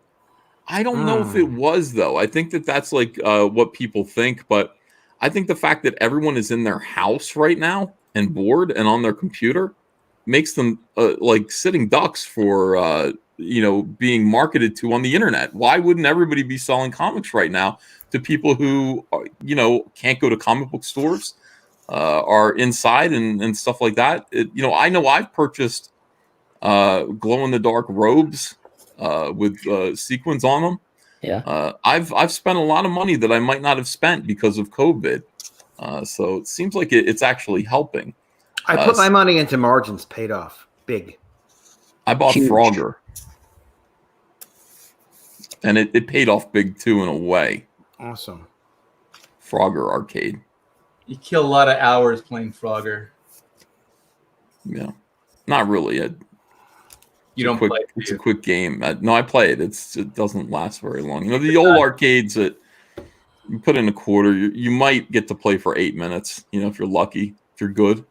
I don't know if it was, though. I think that's like what people think, but I think the fact that everyone is in their house right now and bored and on their computer makes them like sitting ducks for being marketed to on the internet. Why wouldn't everybody be selling comics right now to people who can't go to comic book stores, are inside and stuff like that? I know I've purchased glow in the dark robes with sequins on them. Yeah. I've spent a lot of money that I might not have spent because of COVID. So it seems like it's actually helping. I put my money into margins, paid off big. I bought Huge. Frogger, and it paid off big too in a way. Awesome. Frogger arcade. You kill a lot of hours playing Frogger. Yeah, not really. You don't play it. It's a quick game. No, I play it. It doesn't last very long. The old arcades that you put in a quarter, you might get to play for 8 minutes. If you're lucky, if you're good.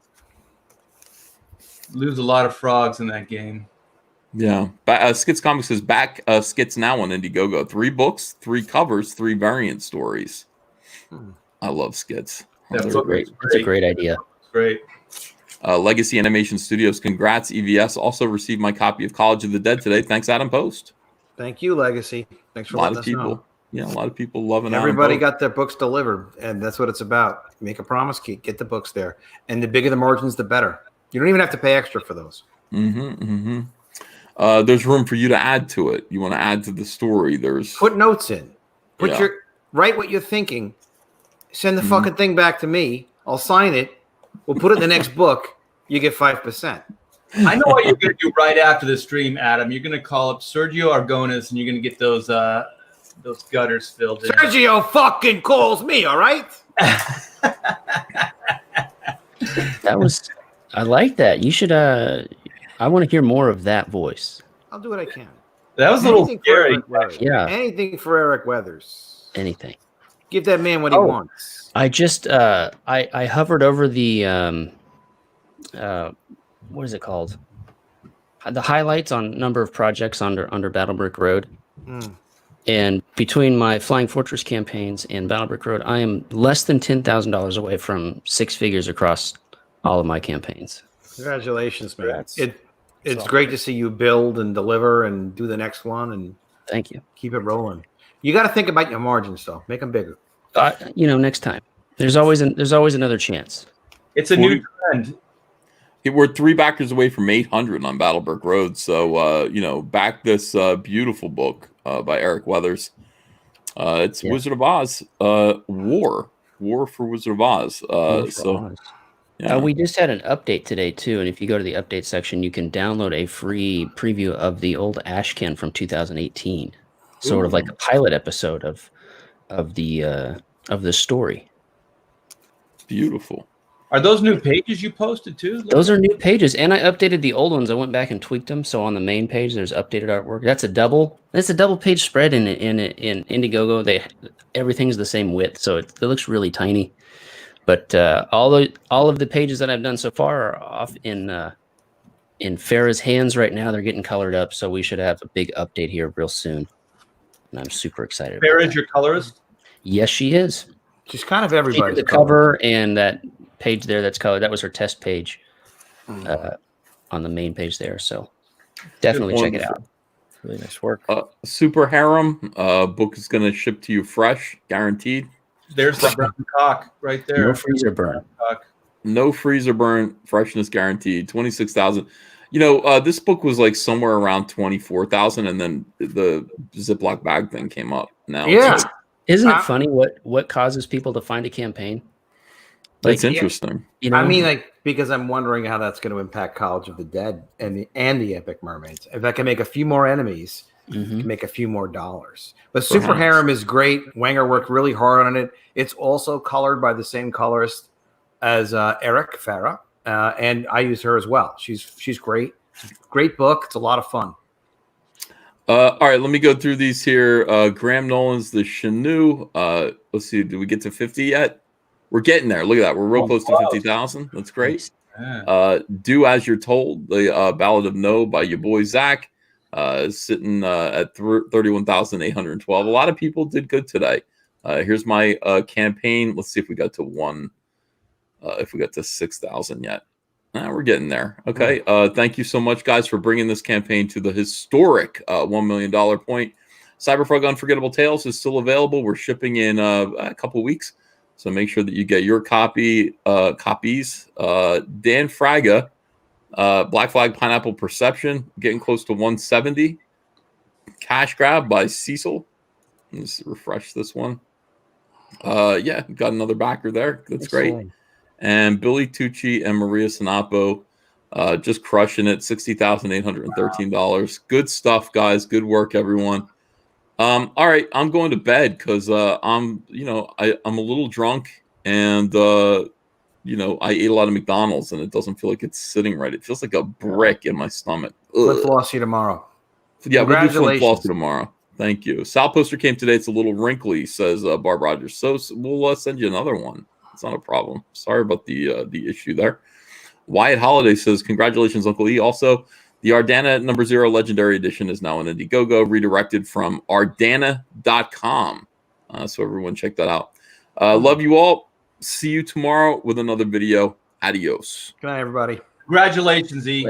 Lose a lot of frogs in that game. Yeah. Skits Comics says back Skits now on Indiegogo. 3 books, 3 covers, 3 variant stories. I love Skits. That's great. It's a great idea. Great. Legacy Animation Studios, congrats. EVS also received my copy of College of the Dead today. Thanks, Adam Post. Thank you, Legacy. Thanks for letting us know. Yeah, a lot of people loving Everybody got their books delivered, and that's what it's about. Make a promise, Keith. Get the books there. And the bigger the margins, the better. You don't even have to pay extra for those. There's room for you to add to it. You want to add to the story. Put notes in. Write what you're thinking. Send the fucking thing back to me. I'll sign it. We'll put it in the next book. You get 5%. I know what you're going to do right after the stream, Adam. You're going to call up Sergio Argonas, and you're going to get those gutters filled in. Sergio fucking calls me, all right? I like that. You should. I want to hear more of that voice. I'll do what I can. That was a little scary. Yeah. Anything for Eric Weathers. Anything. Give that man what he wants. I just I hovered over the what is it called? The highlights on number of projects under Battlebrick Road. And between my Flying Fortress campaigns and Battlebrick Road, I am less than $10,000 away from 6 figures across all of my campaigns. Congratulations, man. It's great to see you build and deliver and do the next one, and thank you. Keep it rolling. You got to think about your margins, though. Make them bigger. Next time. There's always another chance. It's a new trend. We're 3 backers away from 800 on Battlebrick Road. So, back this beautiful book by Eric Weathers. It's Wizard of Oz. War for Wizard of Oz. Yeah. We just had an update today too, and if you go to the update section, you can download a free preview of the old Ashcan from 2018, sort of like a pilot episode of the story. Beautiful. Are those new pages you posted too? Those are new pages, and I updated the old ones. I went back and tweaked them, so on the main page there's updated artwork. That's a double page spread in Indiegogo. Everything's the same width, so it looks really tiny. But all of the pages that I've done so far are off in Farah's hands right now. They're getting colored up, so we should have a big update here real soon. And I'm super excited. Farah is your colorist? Yes, she is. She's kind of everybody's the cover and that page there that's colored. That was her test page on the main page there. So definitely check it out. Really nice work. Super Harem book is going to ship to you fresh, guaranteed. There's the brown cock right there. No freezer burn. No freezer burn. Freshness guaranteed. 26,000. This book was like somewhere around 24,000, and then the Ziploc bag thing came up. Now, isn't it funny what causes people to find a campaign? That's interesting. I mean, because I'm wondering how that's going to impact College of the Dead and the Epic Mermaids. If I can make a few more enemies, can make a few more dollars. But Super Harem is great. Wenger worked really hard on it. It's also colored by the same colorist as Eric Farah, and I use her as well. She's great. Great book. It's a lot of fun. All right, let me go through these here. Graham Nolan's The Chenoo. Let's see. Did we get to 50 yet? We're getting there. Look at that. We're real close to 50,000. That's great. Do As You're Told, the Ballad of No by your boy Zach, is sitting at 31,812. A lot of people did good today. Here's my campaign. Let's see if we got to if we got to 6,000 yet. We're getting there. Okay. Thank you so much, guys, for bringing this campaign to the historic $1 million point. Cyberfrog Unforgettable Tales is still available. We're shipping in a couple weeks, so make sure that you get your copies. Dan Fraga, Black Flag Pineapple Perception, getting close to 170. Cash Grab by Cecil. Let's refresh this one. Yeah, got another backer there. That's great. And Billy Tucci and Maria Sinapo just crushing it. $60,813. Good stuff, guys. Good work, everyone. All right, I'm going to bed because I'm a little drunk and I ate a lot of McDonald's and it doesn't feel like it's sitting right. It feels like a brick in my stomach. Flip flossy tomorrow. Yeah, we'll do flip flossy tomorrow. Thank you. Sal Poster came today. It's a little wrinkly, says Barb Rogers. So we'll send you another one. It's not a problem. Sorry about the issue there. Wyatt Holiday says, congratulations, Uncle E. Also, the Ardana #0 Legendary Edition is now on Indiegogo, redirected from ardana.com. So everyone check that out. Love you all. See you tomorrow with another video. Adios. Good night, everybody. Congratulations, E.